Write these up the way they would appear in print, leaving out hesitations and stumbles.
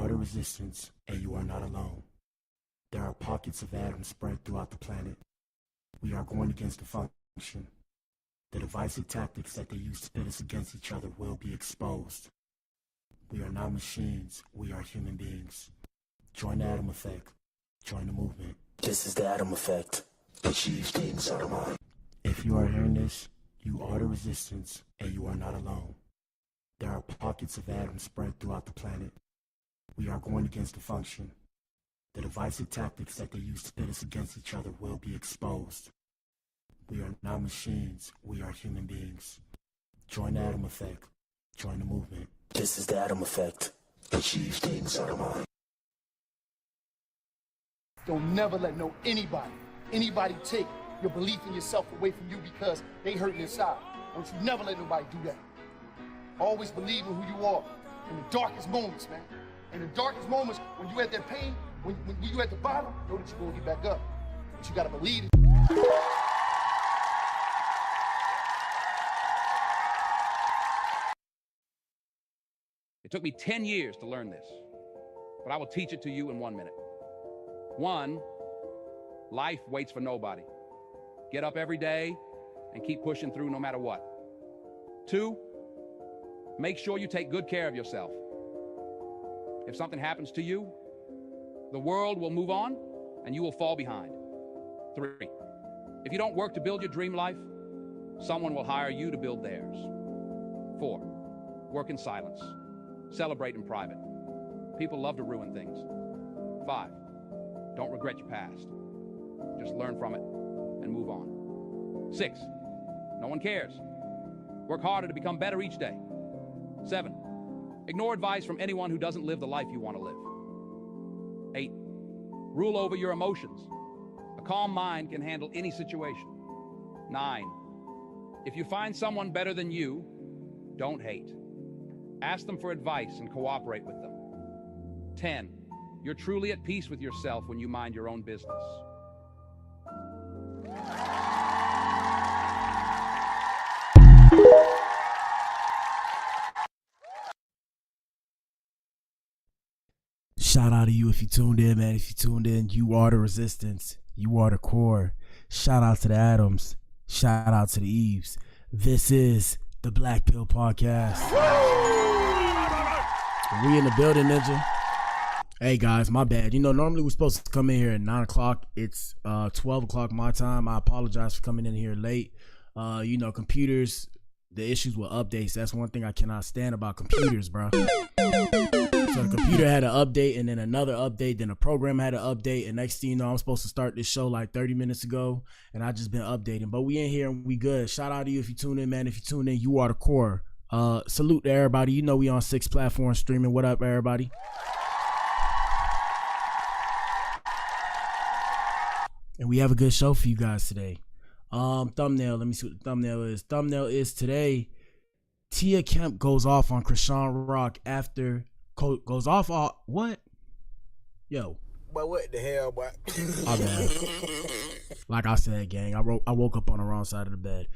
are the resistance, and you are not alone. There are pockets of atoms spread throughout the planet. We are going against the function. The divisive tactics that they use to pit us against each other will be exposed. We are not machines, we are human beings. Join the Atom Effect. Join the movement. This is the Atom Effect. Achieve things out of mind. If you are hearing this, you are the resistance, and you are not alone. There are pockets of atoms spread throughout the planet. We are going against the function. The divisive tactics that they use to pit us against each other will be exposed. We are not machines, we are human beings. Join the Atom Effect. Join the movement. This is the Atom Effect. Achieve things out of mind. Don't never let anybody take your belief in yourself away from you because they hurting inside. Don't you never let nobody do that. Always believe in who you are in the darkest moments, man. In the darkest moments, when you at that pain, when you at the bottom, know that you're gonna get back up. But you gotta believe it. It took me 10 years to learn this, but I will teach it to you in 1 minute. 1, life waits for nobody. Get up every day and keep pushing through no matter what. 2, make sure you take good care of yourself. If something happens to you, the world will move on and you will fall behind. 3, if you don't work to build your dream life, someone will hire you to build theirs. 4, work in silence. Celebrate in private. People love to ruin things. 5, don't regret your past. Just learn from it and move on. 6, no one cares. Work harder to become better each day. 7, ignore advice from anyone who doesn't live the life you want to live. 8, rule over your emotions. A calm mind can handle any situation. 9, if you find someone better than you, don't hate. Ask them for advice and cooperate with them. 10, you're truly at peace with yourself when you mind your own business. Shout out to you if you tuned in, man. If you tuned in, you are the resistance. You are the core. Shout out to the Atoms. Shout out to the Eves. This is the Blac Pill podcast. We in the building, Ninja. Hey guys, my bad. Normally we're supposed to come in here at 9 o'clock. It's 12 o'clock my time. I apologize for coming in here late. Computers, the issues with updates. That's one thing I cannot stand about computers, bro. So the computer had an update, and then another update, then a program had an update, and next thing you know, I'm supposed to start this show like 30 minutes ago, and I just been updating. But we in here and we good. Shout out to you if you tune in, man. If you tune in, you are the core. Salute to everybody. We on 6 platforms streaming. What up, everybody? And we have a good show for you guys today. Thumbnail. Let me see what the thumbnail is. Thumbnail is today. Kemp goes off on Chrisean Rock after goes off on what? Yo. But what the hell, boy? My bad. Like I said, gang, I woke up on the wrong side of the bed.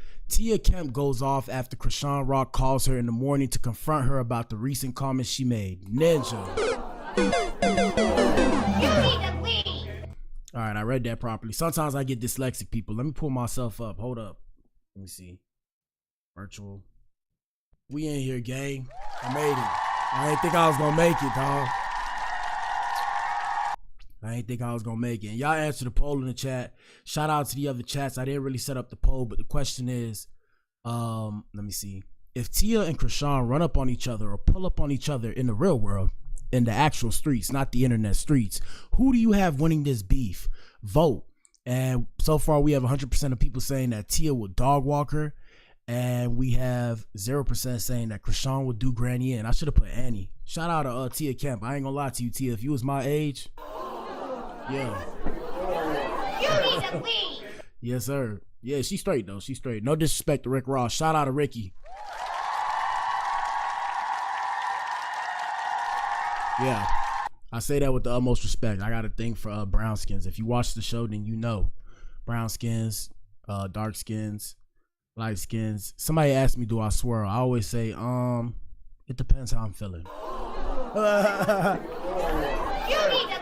Kemp goes off after Chrisean Rock calls her in the morning to confront her about the recent comments she made. Ninja. All right, I read that properly. Sometimes I get dyslexic, people. Let me pull myself up. Hold up. Let me see. Virtual. We in here, gang. I made it. I didn't think I was gonna make it, dog. I didn't think I was gonna make it. And y'all answer the poll in the chat. Shout out to the other chats. I didn't really set up the poll, but the question is, let me see. If Tia and Chrisean run up on each other or pull up on each other in the real world, in the actual streets, not the internet streets, who do you have winning this beef? Vote. And so far we have 100% of people saying that Tia will dog walk her, and we have 0% saying that Chrisean will do Granny in. I should have put Annie. Shout out to Tia Kemp. I ain't gonna lie to you, Tia. If you was my age, yeah. You need to leave. Yes, sir. Yeah, she's straight though. She's straight. No disrespect to Rick Ross. Shout out to Ricky. Yeah, I say that with the utmost respect. I got a thing for brown skins. If you watch the show, then you know. Brown skins, dark skins, light skins. Somebody asked me, do I swirl? I always say, it depends how I'm feeling.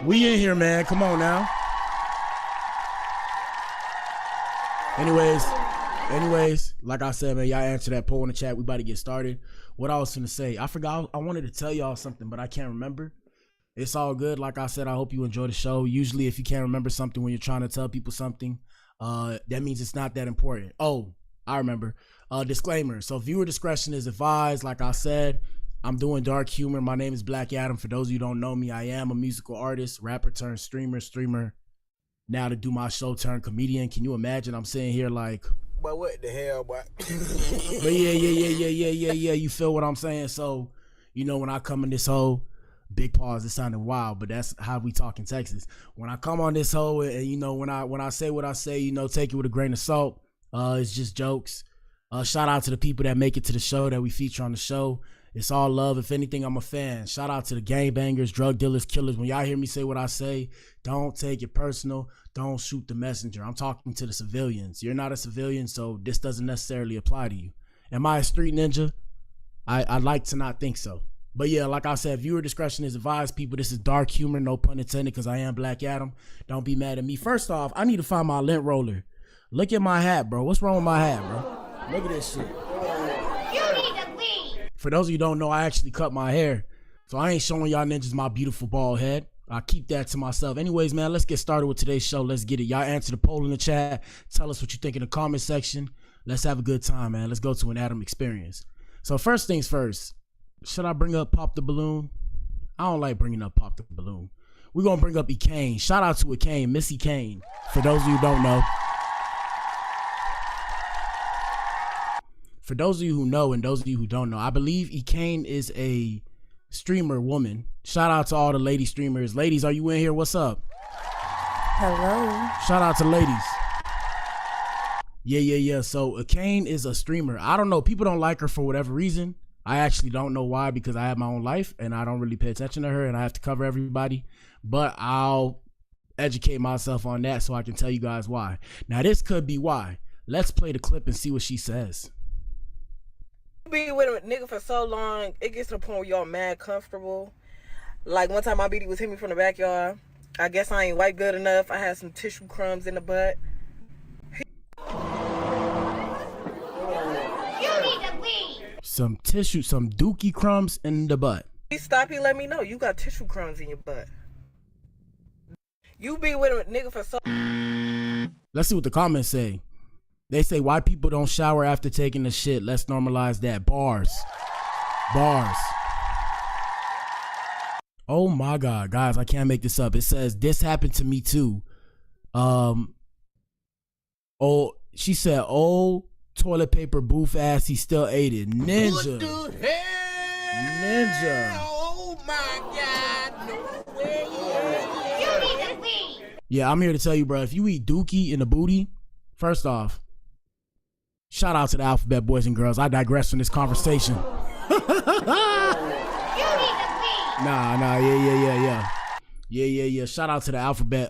We in here, man. Come on now. Anyways, like I said, man, y'all answer that poll in the chat. We about to get started. What I was gonna say, I forgot. I wanted to tell y'all something, but I can't remember. It's all good. Like I said, I hope you enjoy the show. Usually, if you can't remember something when you're trying to tell people something, that means it's not that important. Oh, I remember. Disclaimer. So viewer discretion is advised. Like I said, I'm doing dark humor. My name is Black Adam. For those of you who don't know me, I am a musical artist, rapper turned streamer. Now to do my show turned comedian. Can you imagine? I'm sitting here like, but what the hell, boy? But yeah. You feel what I'm saying? So, you know, when I come in this whole big pause, it sounded wild, but that's how we talk in Texas. When I come on this whole, and you know, when I say what I say, you know, take it with a grain of salt. It's just jokes. Shout out to the people that make it to the show that we feature on the show. It's all love. If anything, I'm a fan. Shout out to the gangbangers, drug dealers, killers. When y'all hear me say what I say, don't take it personal. Don't shoot the messenger. I'm talking to the civilians. You're not a civilian, so this doesn't necessarily apply to you. Am I a street ninja? I'd like to not think so. But yeah, like I said, viewer discretion is advised, people. This is dark humor, no pun intended, because I am Black Adam. Don't be mad at me. First off, I need to find my lint roller. Look at my hat, bro. What's wrong with my hat, bro? Look at this shit. For those of you who don't know, I actually cut my hair. So I ain't showing y'all ninjas my beautiful bald head. I keep that to myself. Anyways, man, let's get started with today's show. Let's get it. Y'all answer the poll in the chat. Tell us what you think in the comment section. Let's have a good time, man. Let's go to an Adam experience. So first things first, should I bring up Pop the Balloon? I don't like bringing up Pop the Balloon. We're going to bring up Eane. Shout out to Eane, Miss Eane. For those of you who don't know. For those of you who know and those of you who don't know, I believe Eane is a streamer woman. Shout out to all the lady streamers. Ladies, are you in here? What's up? Hello. Shout out to ladies. Yeah. So Eane is a streamer. I don't know. People don't like her for whatever reason. I actually don't know why, because I have my own life and I don't really pay attention to her and I have to cover everybody. But I'll educate myself on that so I can tell you guys why. Now, this could be why. Let's play the clip and see what she says. Be with a nigga for so long, it gets to the point where y'all mad comfortable. Like one time my BD was hitting me from the backyard. I guess I ain't white good enough. I had some tissue crumbs in the butt. You need to leave. Some tissue, some dookie crumbs in the butt. He stopped, he let me know you got tissue crumbs in your butt. You be with a nigga for so. Let's see what the comments say. They say, why people don't shower after taking a shit? Let's normalize that. Bars. Oh my God, guys, I can't make this up. It says, this happened to me too. She said, toilet paper booth ass, he still ate it. Ninja. What the hell? Ninja. Oh my God, no way. You need to leave. Yeah, I'm here to tell you, bro, if you eat dookie in the booty, first off, shout out to the alphabet boys and girls. I digress from this conversation. You need to leave. Nah, yeah. Shout out to the alphabet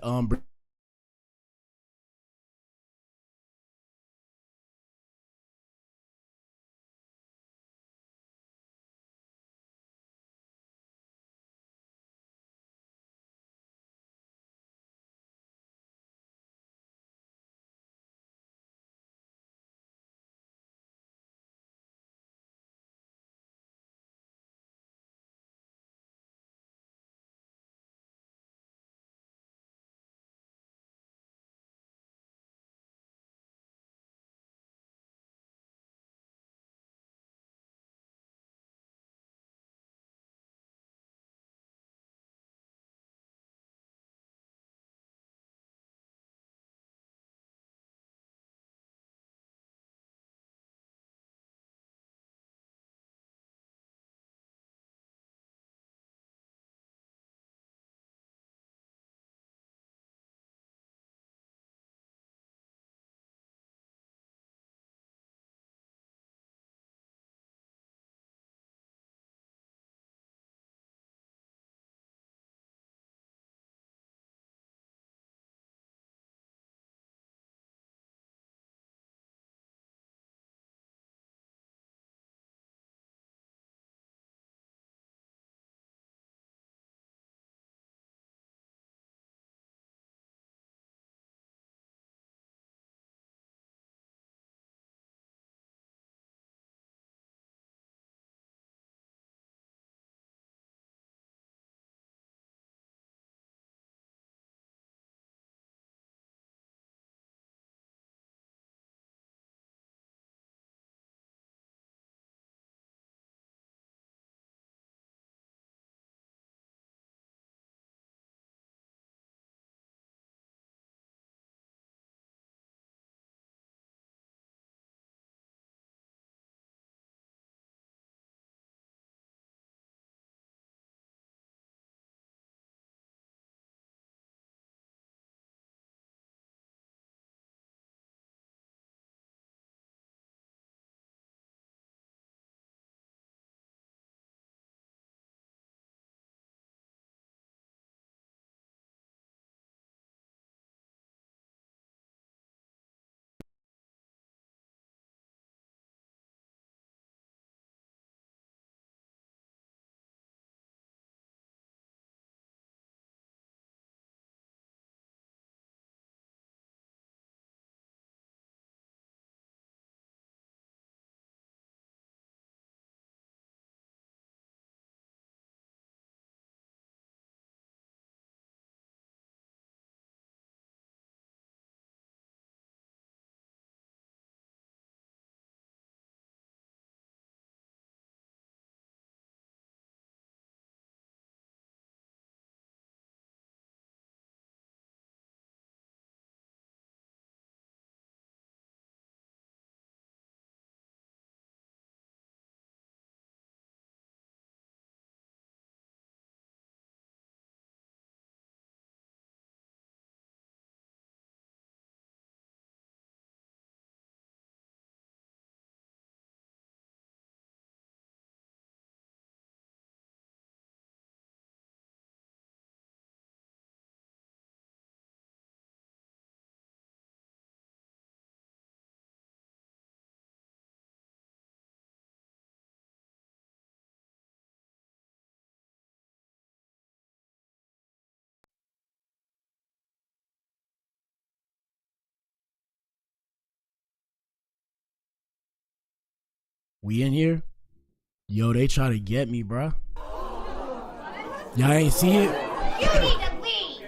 We in here? Yo, they try to get me, bruh. Y'all ain't see it? You need to leave.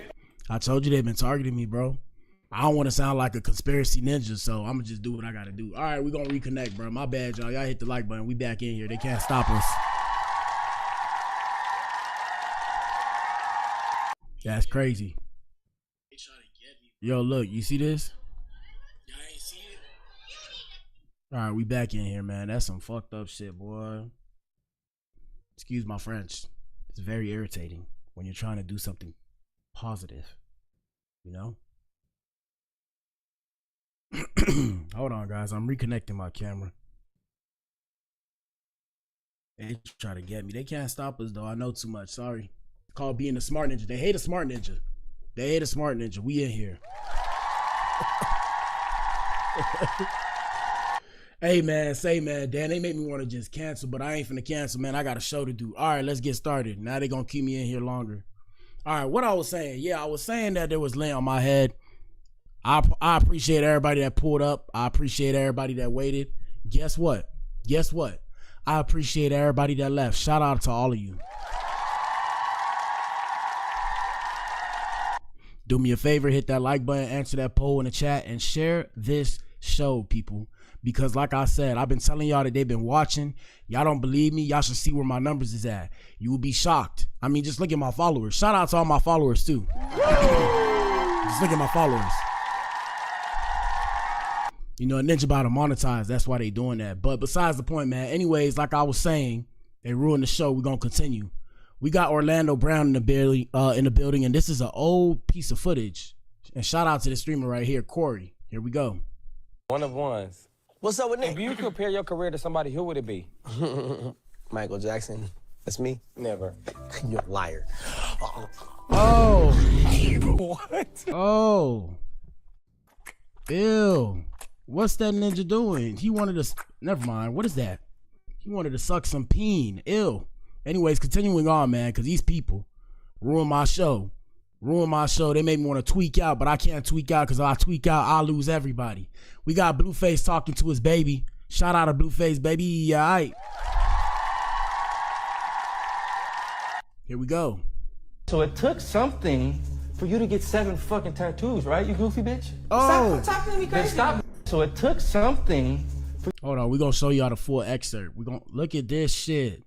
I told you they've been targeting me, bro. I don't want to sound like a conspiracy ninja, so I'm gonna just do what I gotta do. All right, we gonna reconnect, bro. My bad, y'all. Y'all hit the like button. We back in here. They can't stop us. That's crazy. Yo, look, you see this? Y'all ain't see it? All right, we back in here, man. That's some fucked up shit, boy. Excuse my French. It's very irritating when you're trying to do something positive, you know? Hold on, guys. I'm reconnecting my camera. They try to get me. They can't stop us, though. I know too much. Sorry. It's called being a smart ninja. They hate a smart ninja. They hate a smart ninja. We in here. Hey, man. Say, man. Dan, they made me want to just cancel, but I ain't finna cancel, man. I got a show to do. All right, let's get started. Now they gonna keep me in here longer. All right, what I was saying. Yeah, I was saying that there was lint on my head. I appreciate everybody that pulled up. I appreciate everybody that waited. Guess what? Guess what? I appreciate everybody that left. Shout out to all of you. Do me a favor, hit that like button, answer that poll in the chat, and share this show, people. Because like I said, I've been telling y'all that they've been watching. Y'all don't believe me? Y'all should see where my numbers is at. You will be shocked. I mean, just look at my followers. Shout out to all my followers, too. Just look at my followers. You know, Ninja about to monetize. That's why they doing that. But besides the point, man. Anyways, like I was saying, they ruined the show. We're going to continue. We got Orlando Brown in the building, and this is an old piece of footage. And shout out to the streamer right here, Corey. Here we go. One of ones. What's up with Nick? If you compare your career to somebody, who would it be? Michael Jackson. That's me. Never. You're a liar. Oh. What? Oh. Ew. What's that ninja doing? He wanted to... Never mind. What is that? He wanted to suck some peen. Ew. Anyways, continuing on, man, because these people ruin my show. Ruin my show. They made me want to tweak out, but I can't tweak out because if I tweak out, I'll lose everybody. We got Blueface talking to his baby. Shout out to Blueface, baby. All right. Here we go. So it took something for you to get 7 fucking tattoos, right, you goofy bitch? Oh. Stop talking to me Then crazy. stop. So it took something for... Hold on. We're going to show y'all the full excerpt. We're going to look at this shit.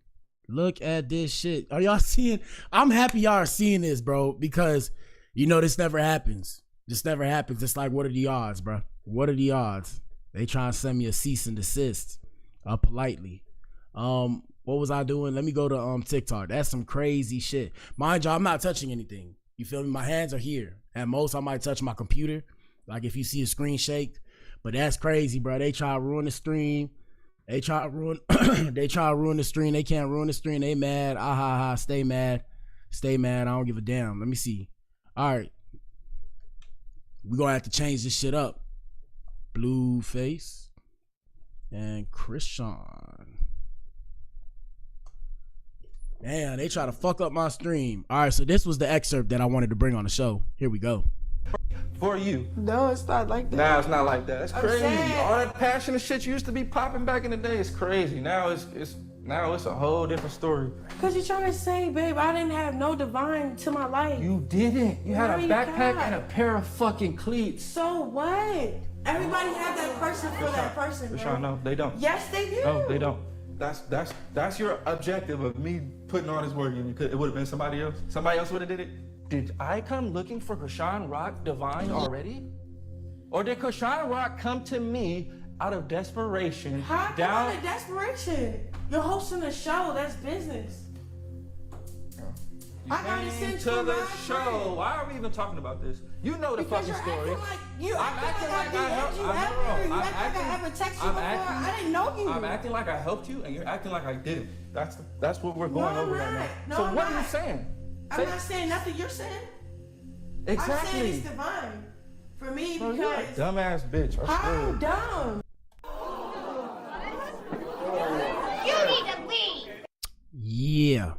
Look at this shit. Are y'all seeing? I'm happy y'all are seeing this, bro, because, you know, this never happens. This never happens. It's like, what are the odds, bro? What are the odds? They trying to send me a cease and desist politely. What was I doing? Let me go to TikTok. That's some crazy shit. Mind you, I'm not touching anything. You feel me? My hands are here. At most, I might touch my computer. Like if you see a screen shake. But that's crazy, bro. They try to ruin the stream. They try to ruin they try to ruin the stream. They can't ruin the stream. They mad. Ah ha ha. Stay mad. Stay mad. I don't give a damn. Let me see. All right. We're gonna have to change this shit up. Blueface and Chrisean. Damn, they try to fuck up my stream. All right, so this was the excerpt that I wanted to bring on the show. Here we go. For you. No, it's not like that. Now it's not like that. That's I'm crazy. saying- All that passion and shit you used to be popping back in the day is crazy. Now it's a whole different story. Cause you're trying to say, babe, I didn't have no divine to my life. You didn't. You had a No, you backpack got. and a pair of fucking cleats. So what? Everybody had that person for that person, bro. Rashawn, no, they don't. Yes, they do. No, they don't. That's your objective of me putting all this work in. It would have been somebody else. Somebody else would have did it. Did I come looking for Chrisean Rock Divine already? Or did Chrisean Rock come to me out of desperation? How come out of desperation? You're hosting a show. That's business. I gotta Came send to you the my show. friend. Why are we even talking about this? You know the Because fucking you're story. acting like you I'm acting like I helped DM'd you I'm ever. wrong. You I'm act like I ever texted you I'm before. acting- I didn't know you. I'm acting like I helped you, and you're acting like I didn't. That's what we're going No, I'm over right not. now. No, so I'm what are you not. saying? I'm not saying nothing you're saying. I'm saying Exactly. it's divine. For me, Bro, you're a because dumbass bitch. I how swear. dumb? You need to leave. Yeah.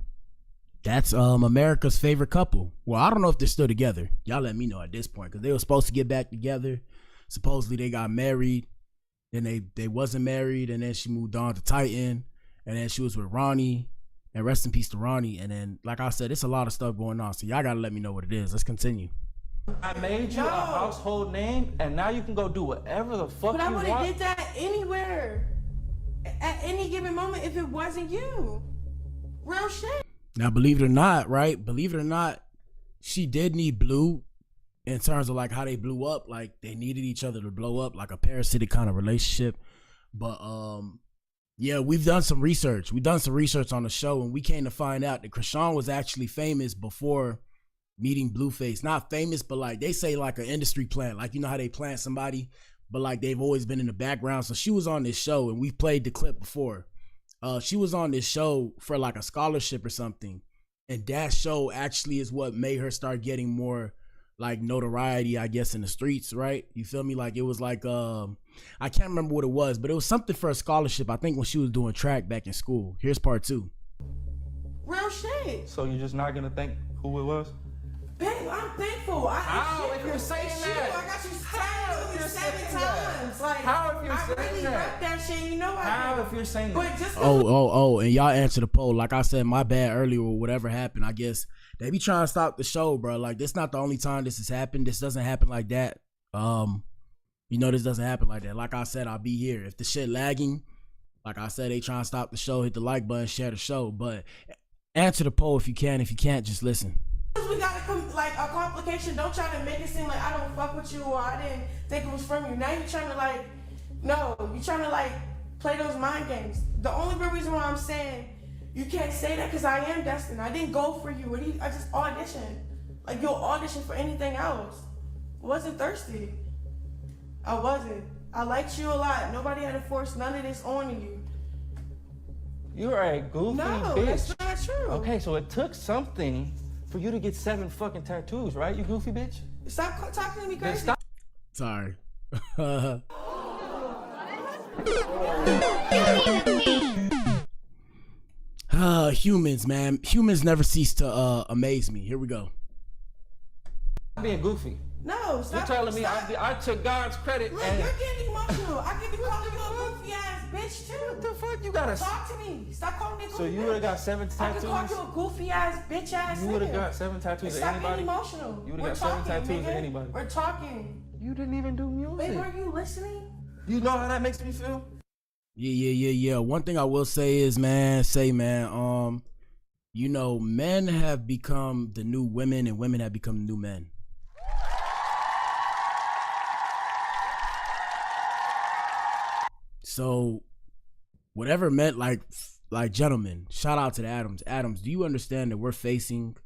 That's America's favorite couple. Well, I don't know if they're still together. Y'all let me know at this point, because they were supposed to get back together. Supposedly they got married. Then they wasn't married, and then she moved on to Titan, and then she was with Ronnie, and rest in peace to Ronnie. And then, like I said, it's a lot of stuff going on, so y'all gotta let me know what it is. Let's continue. I made you a household name, and now you can go do whatever the fuck But you I want. wouldn't get that anywhere at any given moment if it wasn't you. Real shit. Now, believe it or not, right? Believe it or not, she did need Blue in terms of like how they blew up. Like they needed each other to blow up, like a parasitic kind of relationship. But yeah, we've done some research. We've done some research on the show, and we came to find out that Chrisean was actually famous before meeting Blueface. Not famous, but like they say like an industry plant. Like, you know how they plant somebody, but like they've always been in the background. So she was on this show, and we've played the clip before. She was on this show for like a scholarship or something, and that show actually is what made her start getting more like notoriety, I guess, in the streets, right? You feel me? Like it was like I can't remember what it was, but it was something for a scholarship, I think, when she was doing track back in school. Here's part 2. Real shit. So you're just not gonna think who it was? Babe, I'm thankful. How if you're saying that? I got you signed 7 times. Like, How if you're I saying really that? rep that shit. You know I How do. if you're saying But that? just And y'all answer the poll. Like I said, my bad earlier or whatever happened. I guess they be trying to stop the show, bro. Like this not the only time this has happened. This doesn't happen like that. You know, this doesn't happen like that. Like I said, I'll be here. If the shit lagging, like I said, they trying to stop the show, hit the like button, share the show. But answer the poll if you can. If you can't, just listen. we got like a complication. Don't try to make it seem like I don't fuck with you or I didn't think it was from you. Now you're trying to like, no, you're trying to like play those mind games. The only real reason why I'm saying you can't say that because I am destined. I didn't go for you. I just auditioned. Like you'll audition for anything else. I wasn't thirsty. I wasn't. I liked you a lot. Nobody had to force none of this on you. You're a goofy No, bitch. that's not true. Okay, so it took something for you to get 7 fucking tattoos, right? You goofy bitch. Stop talking to me Then crazy. stop. Sorry. Humans, man. Humans never cease to amaze me. Here we go. Being goofy. No, stop. You're telling me stop. I took God's credit Look, and you're getting emotional. I could be calling you a goofy ass bitch too. what the fuck you gotta? Talk to me. Stop calling me a goofy So you bitch. would have got 7 I could call tattoos. you a goofy ass bitch ass. You would have got 7 tattoos of Stop anybody. getting emotional. You would've We're got 7 talking, tattoos of nigga. anybody. We're talking. You didn't even do music. Babe, are you listening? You know how that makes me feel? Yeah. One thing I will say is, man, you know, men have become the new women and women have become the new men. So whatever meant like gentlemen, shout out to the Adams. Adams, do you understand that we're facing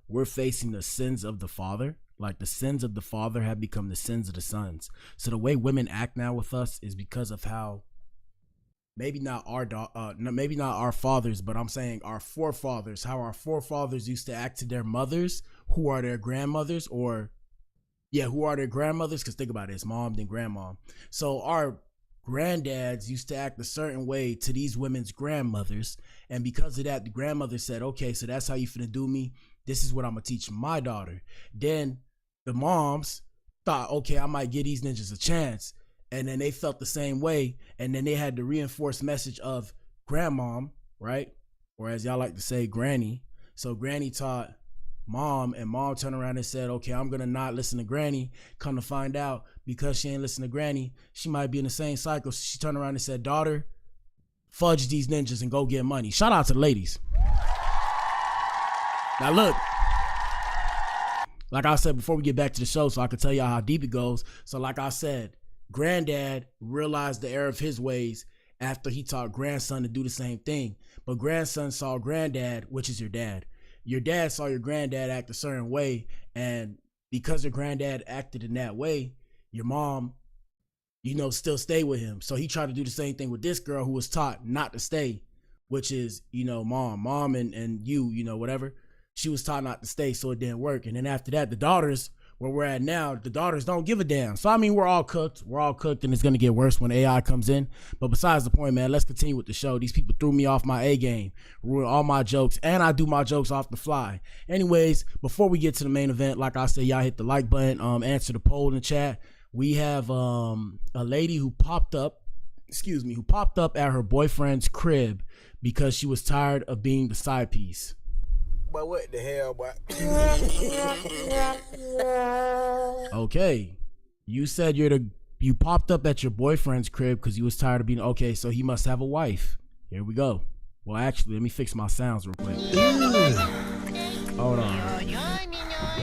the sins of the father? Like the sins of the father have become the sins of the sons. So the way women act now with us is because of how maybe not our fathers, but I'm saying our forefathers, how our forefathers used to act to their mothers, who are their grandmothers, because think about it, it's mom then grandma. So our granddads used to act a certain way to these women's grandmothers, and because of that, the grandmother said, okay, so that's how you finna do me. This is what I'm gonna teach my daughter. Then the moms thought, okay, I might give these ninjas a chance. And then they felt the same way. And then they had the reinforced message of grandmom, right? Or as y'all like to say, granny. So granny taught mom, and mom turned around and said, okay, I'm gonna not listen to granny. Come to find out, because she ain't listen to granny, she might be in the same cycle. So she turned around and said, daughter, fudge these ninjas and go get money. Shout out to the ladies. Now look, like I said before we get back to the show, so I can tell y'all how deep it goes. So like I said, granddad realized the error of his ways after he taught grandson to do the same thing. But grandson saw granddad, which is your dad. Your dad saw your granddad act a certain way, and because your granddad acted in that way, your mom, you know, still stayed with him. So he tried to do the same thing with this girl who was taught not to stay, which is, you know, mom and you know, whatever. She was taught not to stay, so it didn't work. And then after that, the daughters, where we're at now, the daughters don't give a damn. So I mean, we're all cooked, and it's gonna get worse when AI comes in. But besides the point, man, let's continue with the show. These people threw me off my A game, ruined all my jokes, and I do my jokes off the fly. Anyways, before we get to the main event, like I said, y'all hit the like button, answer the poll in the chat. we have a lady who popped up at her boyfriend's crib because she was tired of being the side piece. But what the hell, boy? Okay, you said you popped up at your boyfriend's crib because you was tired of being, okay, so he must have a wife. Here we go. Well, actually, let me fix my sounds real quick. Hold on.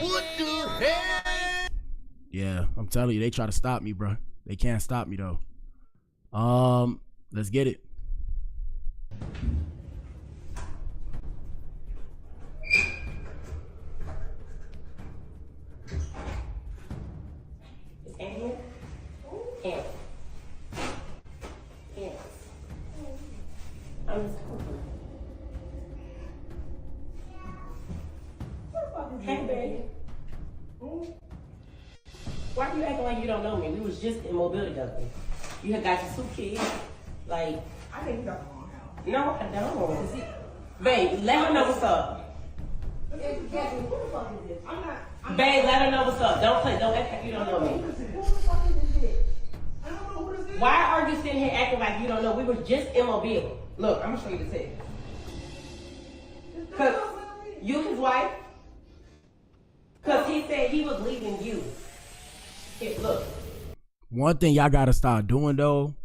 What the hell? Yeah, I'm telling you, they try to stop me, bro. They can't stop me though. Let's get it. Hey, baby. Why are you acting like you don't know me? We was just in Mobile together. You had got your 2 kids. Like, I think you got the wrong house. no, I don't. Babe, let her know what's up. Who the fuck is this? Babe, let her know what's up. Don't act like you don't know me. Who the fuck is this? I don't know who this is. Why are you sitting here acting like you don't know? We were just in Mobile. Look, I'm gonna show you the text. Cause you his wife? Cause he said he was leaving you. Here, look. One thing y'all gotta stop doing though,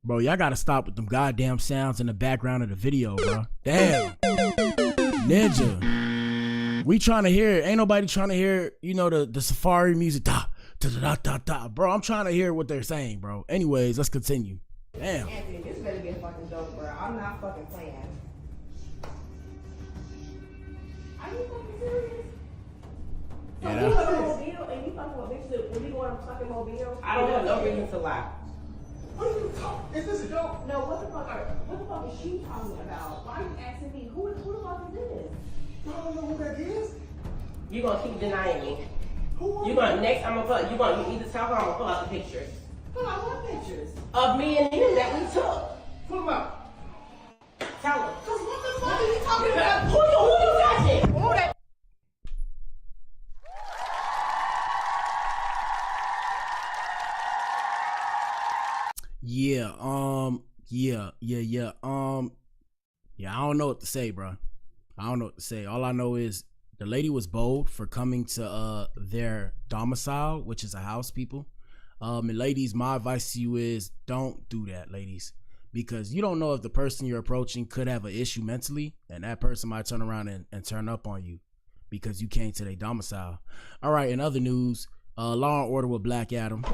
bro, y'all gotta stop with them goddamn sounds in the background of the video, bro. Damn. Ninja. We trying to hear, ain't nobody trying to hear, you know, the Safari music. Da, da, da, da, da. Bro, I'm trying to hear what they're saying, bro. Anyways, let's continue. Damn. Anthony, this better be a fucking joke, bro. I'm not fucking playing. Are you fucking serious? Yeah, So you fucking Mobile and you fucking with bitches when you go to fucking Mobile? I don't have no reason to lie. What are you talking? Is this a joke? No, what the fuck is she talking about? Why are you asking me? Who the fuck is this? I don't know who that is. You gonna keep denying me. Who You gonna next? I'm gonna put. You gonna either tell her or I'm gonna pull out the pictures Pull out what pictures? of me and him that we took. Put him out. Tell her. Cause what the fuck are you talking about? Who you touching? Who that? Yeah, I don't know what to say, bro. I don't know what to say. All I know is the lady was bold for coming to their domicile, which is a house, people. And ladies, my advice to you is don't do that, ladies, because you don't know if the person you're approaching could have an issue mentally, and that person might turn around and turn up on you because you came to their domicile. All right, in other news, Law and Order with Black Adam.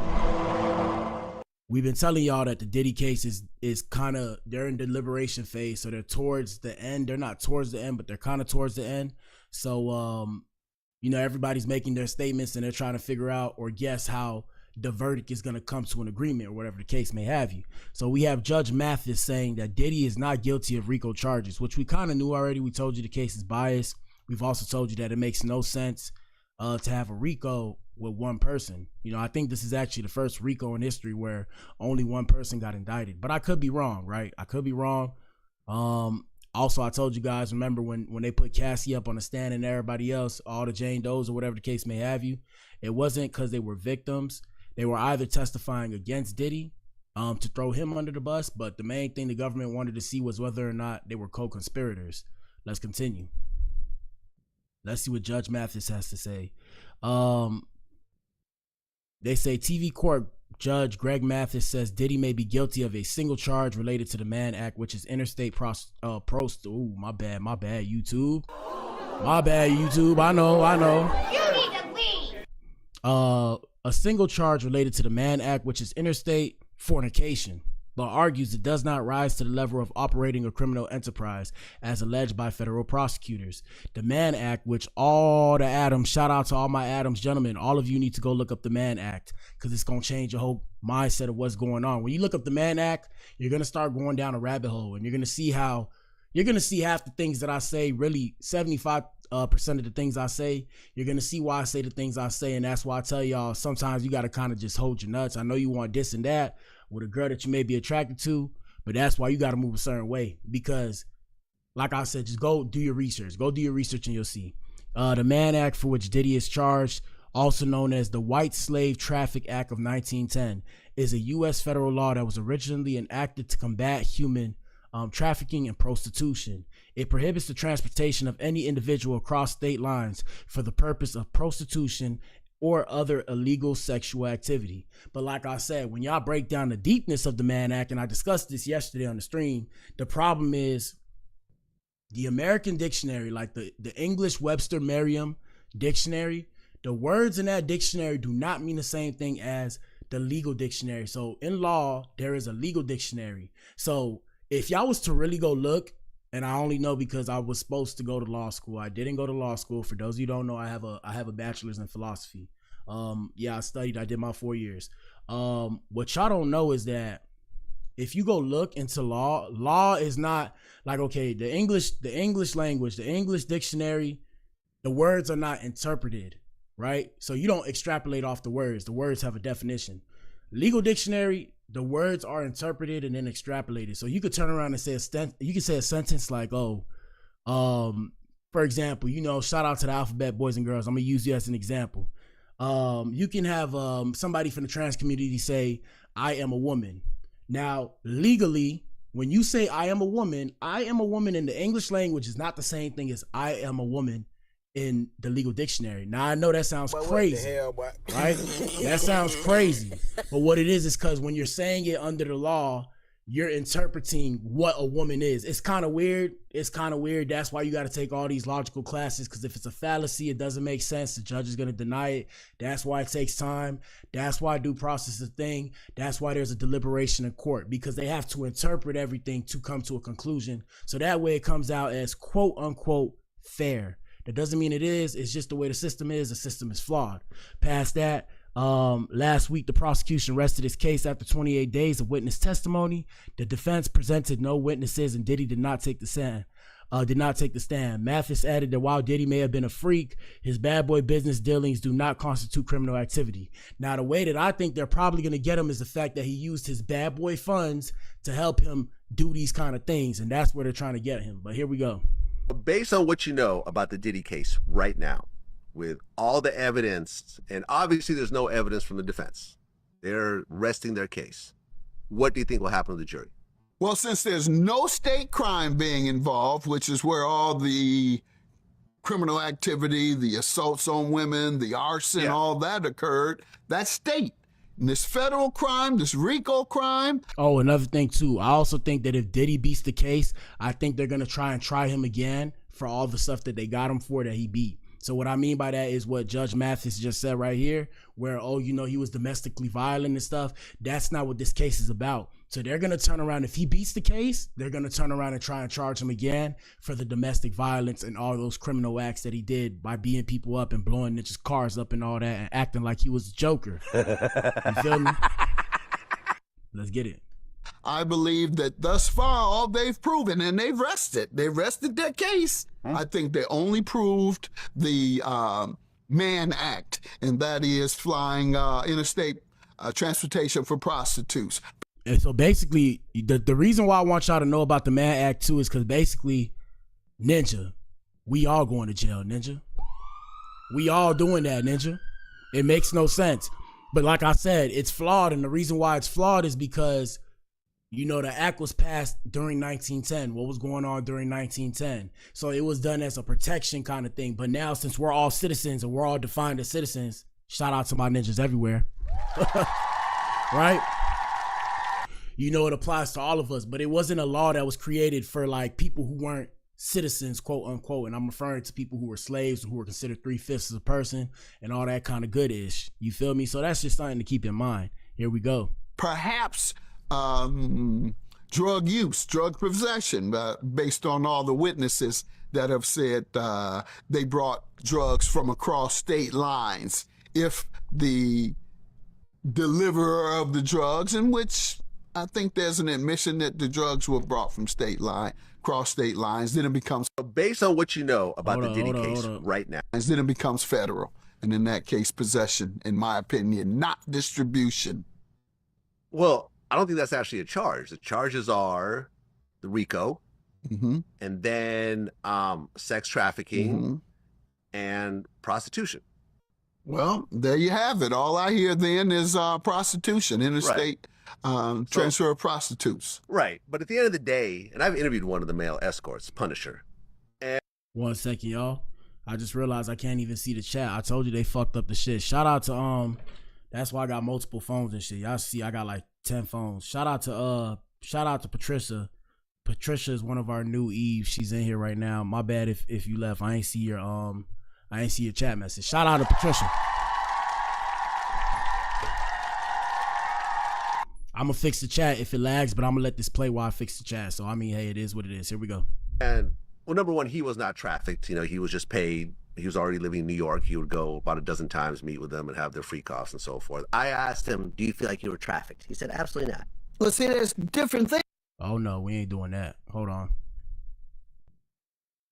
We've been telling y'all that the Diddy case is kind of, they're in deliberation phase, so they're towards the end. They're not towards the end, but they're kind of towards the end. So, you know, everybody's making their statements and they're trying to figure out or guess how the verdict is going to come to an agreement or whatever the case may have you. So we have Judge Mathis saying that Diddy is not guilty of RICO charges, which we kind of knew already. We told you the case is biased. We've also told you that it makes no sense to have a RICO with one person. You know, I think this is actually the first RICO in history where only one person got indicted, but I could be wrong, right? I could be wrong. Also, I told you guys, remember when they put Cassie up on the stand and everybody else, all the Jane Does or whatever the case may have you, it wasn't because they were victims. They were either testifying against Diddy to throw him under the bus, but the main thing the government wanted to see was whether or not they were co-conspirators. Let's continue. Let's see what Judge Mathis has to say. They say TV court judge Greg Mathis says Diddy may be guilty of a single charge related to the Mann Act, which is interstate ooh, my bad, YouTube. My bad, YouTube. I know. You need to leave. A single charge related to the Mann Act, which is interstate fornication, but argues it does not rise to the level of operating a criminal enterprise as alleged by federal prosecutors. The Mann Act, which all the Adams, shout out to all my Adams gentlemen, all of you need to go look up the Mann Act because it's going to change your whole mindset of what's going on. When you look up the Mann Act, you're going to start going down a rabbit hole and you're going to see half the things that I say, really 75% of the things I say, you're going to see why I say the things I say. And that's why I tell y'all, sometimes you got to kind of just hold your nuts. I know you want this and that with a girl that you may be attracted to, but that's why you got to move a certain way because like I said, just go do your research and you'll see. The Mann Act for which Diddy is charged also known as the White Slave Traffic Act of 1910, is a U.S. federal law that was originally enacted to combat human trafficking and prostitution. It prohibits the transportation of any individual across state lines for the purpose of prostitution or other illegal sexual activity. But like I said, when y'all break down the deepness of the Mann Act, and I discussed this yesterday on the stream, the problem is the American dictionary, like the English Webster Merriam dictionary, the words in that dictionary do not mean the same thing as the legal dictionary. So in law, there is a legal dictionary. So if y'all was to really go look, and I only know because I was supposed to go to law school. I didn't go to law school. For those of you who don't know, I have a bachelor's in philosophy. Yeah, I studied. I did my 4 years. What y'all don't know is that if you go look into law is not like, okay, the English language, the English dictionary, the words are not interpreted, right? So you don't extrapolate off the words. The words have a definition. Legal dictionary, the words are interpreted and then extrapolated. So you could turn around and say you could say a sentence like, for example, shout out to the alphabet boys and girls. I'm gonna use you as an example. You can have somebody from the trans community say, I am a woman. Now, legally, when you say I am a woman in the English language is not the same thing as I am a woman in the legal dictionary. Now, I know that sounds crazy, what the hell, boy? right? That sounds crazy. But what it is because when you're saying it under the law, you're interpreting what a woman is. It's kind of weird. That's why you got to take all these logical classes, because if it's a fallacy, it doesn't make sense. The judge is going to deny it. That's why it takes time. That's why due process is a thing. That's why there's a deliberation in court, because they have to interpret everything to come to a conclusion. So that way it comes out as quote unquote fair. That doesn't mean it is. It's just the way the system is. The system is flawed. Past that, last week, the prosecution rested its case after 28 days of witness testimony. The defense presented no witnesses, and Diddy did not take the stand. Mathis added that while Diddy may have been a freak, his bad boy business dealings do not constitute criminal activity. Now, the way that I think they're probably going to get him is the fact that he used his bad boy funds to help him do these kind of things, and that's where they're trying to get him. But here we go. Based on what you know about the Diddy case right now, with all the evidence, and obviously there's no evidence from the defense, they're resting their case, what do you think will happen to the jury? Well, since there's no state crime being involved, which is where all the criminal activity, the assaults on women, the arson, all that occurred, that's state. And this federal crime, this RICO crime. Oh, another thing too, I also think that if Diddy beats the case, I think they're going to try him again for all the stuff that they got him for that he beat. So what I mean by that is what Judge Mathis just said right here, where, he was domestically violent and stuff. That's not what this case is about. So they're going to turn around. If he beats the case, they're going to turn around and try and charge him again for the domestic violence and all those criminal acts that he did by beating people up and blowing niggas' cars up and all that and acting like he was a joker. You feel me? Let's get it. I believe that thus far, all they've proven, and they've rested their case. I think they only proved the Mann Act, and that is flying interstate transportation for prostitutes. And so basically, the reason why I want y'all to know about the Mann Act too is because basically, Ninja, we all going to jail, Ninja. We all doing that, Ninja. It makes no sense. But like I said, it's flawed, and the reason why it's flawed is because the act was passed during 1910. What was going on during 1910? So it was done as a protection kind of thing. But now, since we're all citizens and we're all defined as citizens, shout out to my ninjas everywhere. Right? It applies to all of us. But it wasn't a law that was created for like people who weren't citizens, quote unquote. And I'm referring to people who were slaves, who were considered 3/5 of a person and all that kind of good-ish. You feel me? So that's just something to keep in mind. Here we go. Perhaps drug use, drug possession, based on all the witnesses that have said they brought drugs from across state lines. If the deliverer of the drugs, in which I think there's an admission that the drugs were brought from cross state lines, then it becomes... Based on what you know about the Diddy case right now. Then it becomes federal. And in that case, possession, in my opinion, not distribution. Well, I don't think that's actually a charge. The charges are the RICO, and then sex trafficking and prostitution. Well, there you have it. All I hear then is prostitution, interstate transfer of prostitutes. Right. But at the end of the day, and I've interviewed one of the male escorts, Punisher. And 1 second, y'all. I just realized I can't even see the chat. I told you they fucked up the shit. Shout out to that's why I got multiple phones and shit. Y'all see I got like 10 phones. Shout out to Patricia. Patricia is one of our new Eves. She's in here right now. My bad if you left. I ain't see your chat message. Shout out to Patricia. I'm gonna fix the chat if it lags, but I'm gonna let this play while I fix the chat. So I mean, hey, it is what it is. Here we go. And well, number one, he was not trafficked. You know, he was just paid. He was already living in New York. He would go about a dozen times, meet with them, and have their freak offs and so forth. I asked him, "Do you feel like you were trafficked?" He said, "Absolutely not." Well, see, there's different things. Oh no, we ain't doing that. Hold on.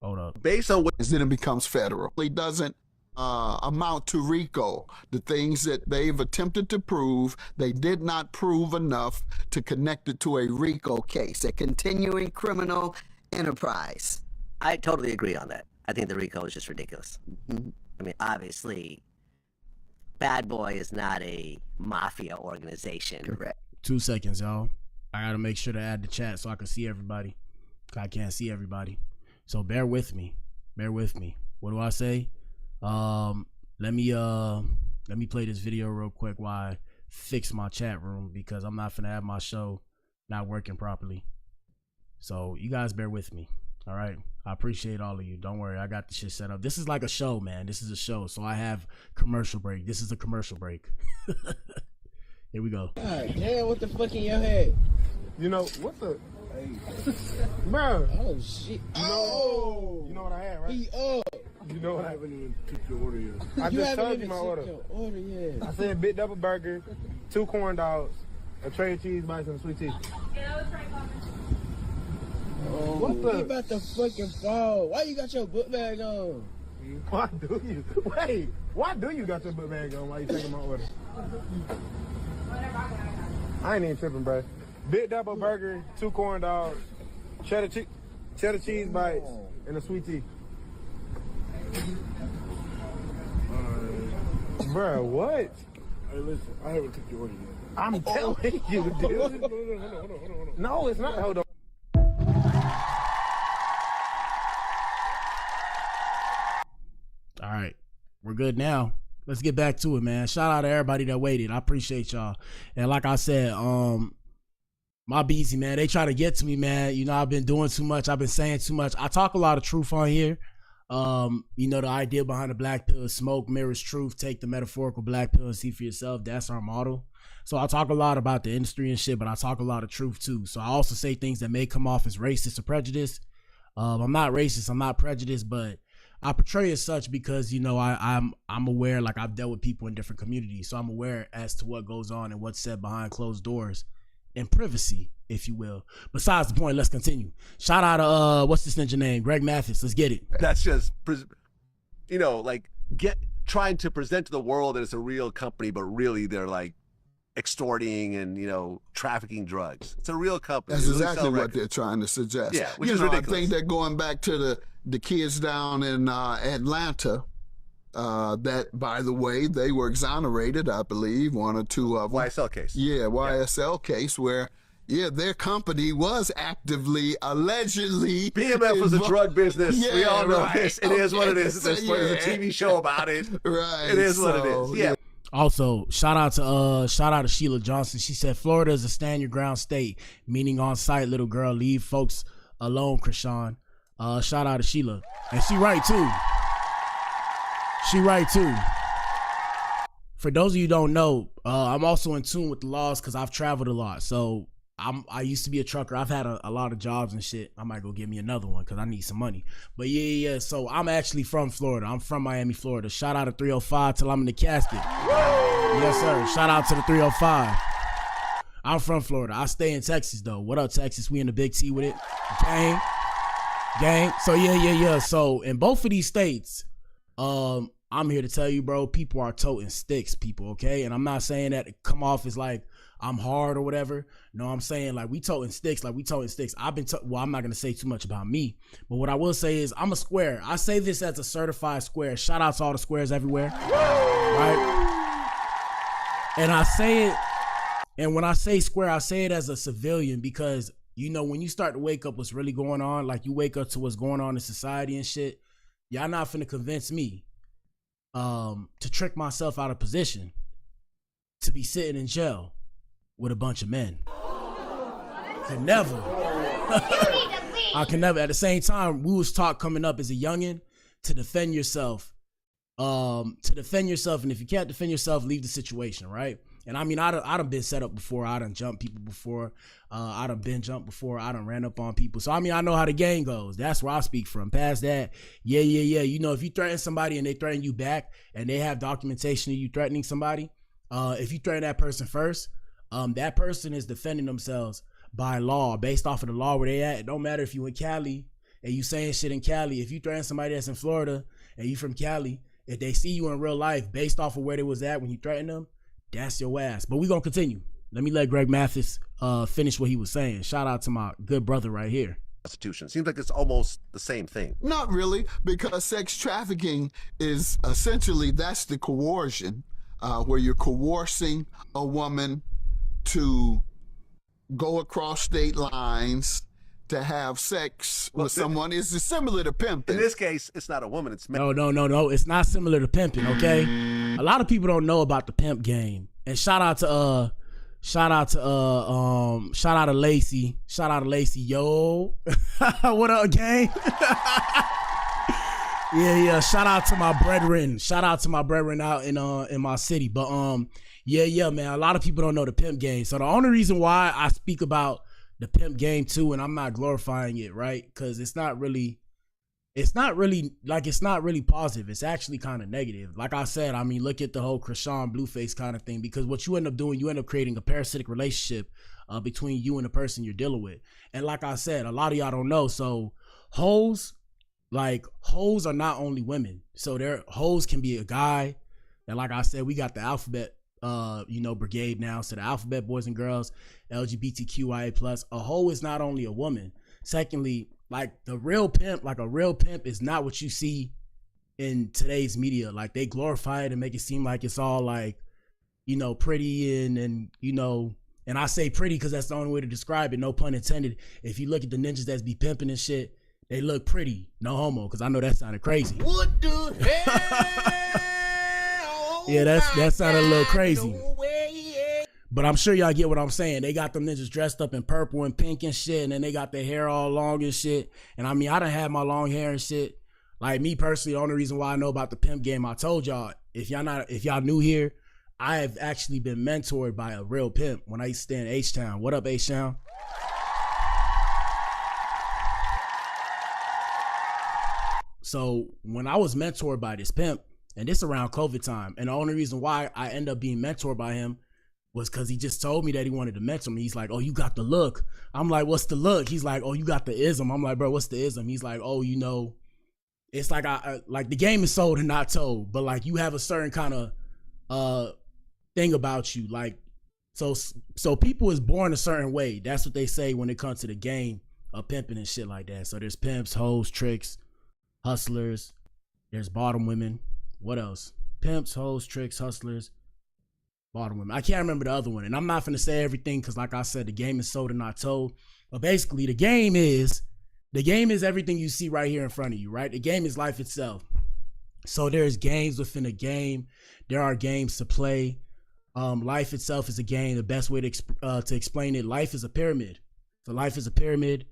Hold up. Based on what then it becomes federal. It doesn't amount to RICO. The things that they've attempted to prove, they did not prove enough to connect it to a RICO case. A continuing criminal enterprise. I totally agree on that. I think the RICO is just ridiculous. I mean, obviously, Bad Boy is not a mafia organization. Correct. 2 seconds, y'all. I gotta make sure to add the chat so I can see everybody. I can't see everybody. So bear with me. Bear with me. What do I say? Let me play this video real quick while I fix my chat room because I'm not finna have my show not working properly. So you guys bear with me. All right. I appreciate all of you. Don't worry. I got the shit set up. This is like a show, man. This is a show. So I have commercial break. This is a commercial break. Here we go. God damn, what the fuck in your head? You know, what the... Hey. Bro. Oh, shit. You know what I had, right? He up. You know what I haven't even took your order yet. I just told you my order. Your order yet. I said big double burger, 2 corn dogs, a tray of cheese bites, and a sweet tea. Oh, what the? He about to fucking fall. Why you got your book bag on? Why do you? Wait, why do you got your book bag on while you taking my order? I ain't even tripping, bro. Big double burger, 2 corn dogs, cheddar cheese bites, and a sweet tea. Bro, what? Hey, listen, I haven't took your order yet. I'm telling you, dude. Hold on. No, it's not. Hold on. All right, we're good now. Let's get back to it, man. Shout out to everybody that waited. I appreciate y'all. And like I said, my BZ, man, they try to get to me, man. You know, I've been doing too much. I've been saying too much. I talk a lot of truth on here. You know, the idea behind the Blac Pill is smoke mirrors truth. Take the metaphorical Blac Pill and see for yourself. That's our model. So I talk a lot about the industry and shit, but I talk a lot of truth too. So I also say things that may come off as racist or prejudiced. I'm not racist. I'm not prejudiced, but I portray as such because, you know, I'm aware, like I've dealt with people in different communities. So I'm aware as to what goes on and what's said behind closed doors and privacy, if you will. Besides the point, let's continue. Shout out to, what's this ninja name? Greg Mathis. Let's get it. That's just, you know, like trying to present to the world that it's a real company, but really they're like extorting and, you know, trafficking drugs. It's a real company. That's exactly what they're trying to suggest. Yeah, which is ridiculous. ridiculous. I think that going back to the kids down in Atlanta, that, by the way, they were exonerated, I believe, 1 or 2 of them. YSL case. Yeah, YSL case where, yeah, their company was actively, allegedly. BMF was a drug business. Yeah, we all know right. this. It is what it is. There's a TV show about it. Right. It is what it is. Yeah. Also, shout out to Sheila Johnson. She said Florida is a stand your ground state, meaning on site, little girl. Leave folks alone, Chrisean. Shout out to Sheila. And she right too. For those of you who don't know, I'm also in tune with the laws because I've traveled a lot. So I used to be a trucker. I've had a lot of jobs and shit. I might go get me another one because I need some money. But yeah. So I'm actually from Florida. I'm from Miami, Florida. Shout out to 305 till I'm in the casket. Woo! Yes, sir. Shout out to the 305. I'm from Florida. I stay in Texas though. What up, Texas? We in the big T with it. Gang. So yeah. So in both of these states, I'm here to tell you, bro, people are toting sticks, people, okay? And I'm not saying that to come off as like I'm hard or whatever. No, I'm saying like we toting sticks, I'm not gonna say too much about me, but what I will say is I'm a square. I say this as a certified square. Shout out to all the squares everywhere. Right? And I say it, and when I say square, I say it as a civilian because, you know, when you start to wake up what's really going on, like you wake up to what's going on in society and shit, y'all not finna convince me to trick myself out of position to be sitting in jail with a bunch of men. Could never. I can never. At the same time, we was taught coming up as a youngin' to defend yourself. And if you can't defend yourself, leave the situation, right? And I mean, I done been set up before. I done jumped people before. I done been jumped before. I done ran up on people. So, I mean, I know how the game goes. That's where I speak from. Past that, yeah. You know, if you threaten somebody and they threaten you back and they have documentation of you threatening somebody, if you threaten that person first, that person is defending themselves by law, based off of the law where they at. It don't matter if you in Cali and you saying shit in Cali. If you threaten somebody that's in Florida and you from Cali, if they see you in real life based off of where they was at when you threatened them, that's your ass. But we gonna continue. Let me let Greg Mathis finish what he was saying. Shout out to my good brother right here. Constitution. Seems like it's almost the same thing. Not really, because sex trafficking is essentially, that's the coercion, where you're coercing a woman to go across state lines to have sex with someone. Is similar to pimping. In this case, it's not a woman, it's men. No. It's not similar to pimping, okay? A lot of people don't know about the pimp game. And shout out to Lacey. Shout out to Lacey. Yo. What up, gang? Yeah. Shout out to my brethren. Out in my city. But yeah, man. A lot of people don't know the pimp game. So the only reason why I speak about the pimp game too, and I'm not glorifying it, right? Because it's not really positive. It's actually kind of negative. Like I said, I mean, look at the whole Chrisean Blueface kind of thing, because what you end up doing, you end up creating a parasitic relationship between you and the person you're dealing with. And like I said, a lot of y'all don't know. So hoes are not only women. So hoes can be a guy. And like I said, we got the alphabet brigade now. So the alphabet boys and girls, LGBTQIA+. A hoe is not only a woman. Secondly, like a real pimp is not what you see in today's media. Like they glorify it and make it seem like it's all like, you know, pretty and you know, and I say pretty because that's the only way to describe it, no pun intended. If you look at the ninjas that's be pimping and shit, they look pretty, no homo, because I know that sounded crazy. What the hell? Yeah, that sounded a little crazy. But I'm sure y'all get what I'm saying. They got them ninjas dressed up in purple and pink and shit, and then they got their hair all long and shit. And I mean, I done had my long hair and shit. Like me personally, the only reason why I know about the pimp game, I told y'all, if y'all new here, I have actually been mentored by a real pimp when I used to stay in H-Town. What up, H-Town? So when I was mentored by this pimp, and this around COVID time, and the only reason why I end up being mentored by him was because he just told me that he wanted to mentor me. He's like, oh, you got the look. I'm like, what's the look? He's like, oh, you got the ism. I'm like, bro, what's the ism? He's like, oh, you know, it's like like the game is sold and not told, but like you have a certain kind of thing about you. Like, so people is born a certain way. That's what they say when it comes to the game of pimping and shit like that. So there's pimps, hoes, tricks, hustlers. There's bottom women. What else? Pimps, hoes, tricks, hustlers, bottom women. I can't remember the other one. And I'm not finna say everything because like I said, the game is sold and not told. But basically the game is everything you see right here in front of you, right? The game is life itself. So there's games within a game. There are games to play. Life itself is a game. The best way to explain it, life is a pyramid. So life is a pyramid.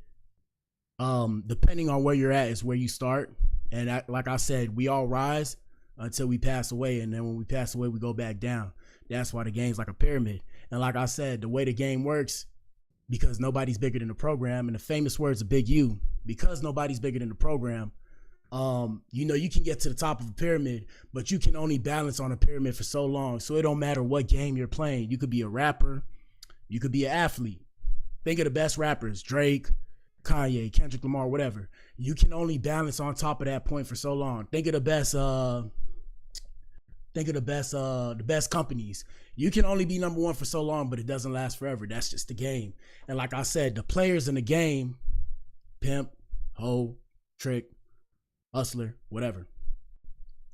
Depending on where you're at is where you start. And like I said, we all rise until we pass away, and then when we pass away, we go back down. That's why the game's like a pyramid. And like I said, the way the game works, because nobody's bigger than the program, and the famous words of Big U, because nobody's bigger than the program, you know, you can get to the top of a pyramid, but you can only balance on a pyramid for so long. So it don't matter what game you're playing. You could be a rapper, you could be an athlete. Think of the best rappers: Drake, Kanye, Kendrick Lamar, whatever. You can only balance on top of that point for so long. Think of the best companies. You can only be number one for so long, but it doesn't last forever. That's just the game. And like I said, the players in the game, Pimp, Ho, Trick, Hustler, whatever.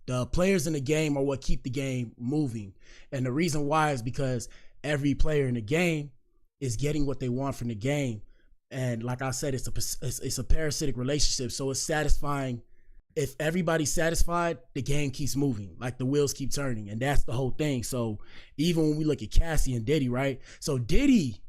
The players in the game are what keep the game moving. And the reason why is because every player in the game is getting what they want from the game. And like I said, it's a parasitic relationship. So it's satisfying. If everybody's satisfied, the game keeps moving, like the wheels keep turning. And that's the whole thing. So even when we look at Cassie and Diddy, right? So Diddy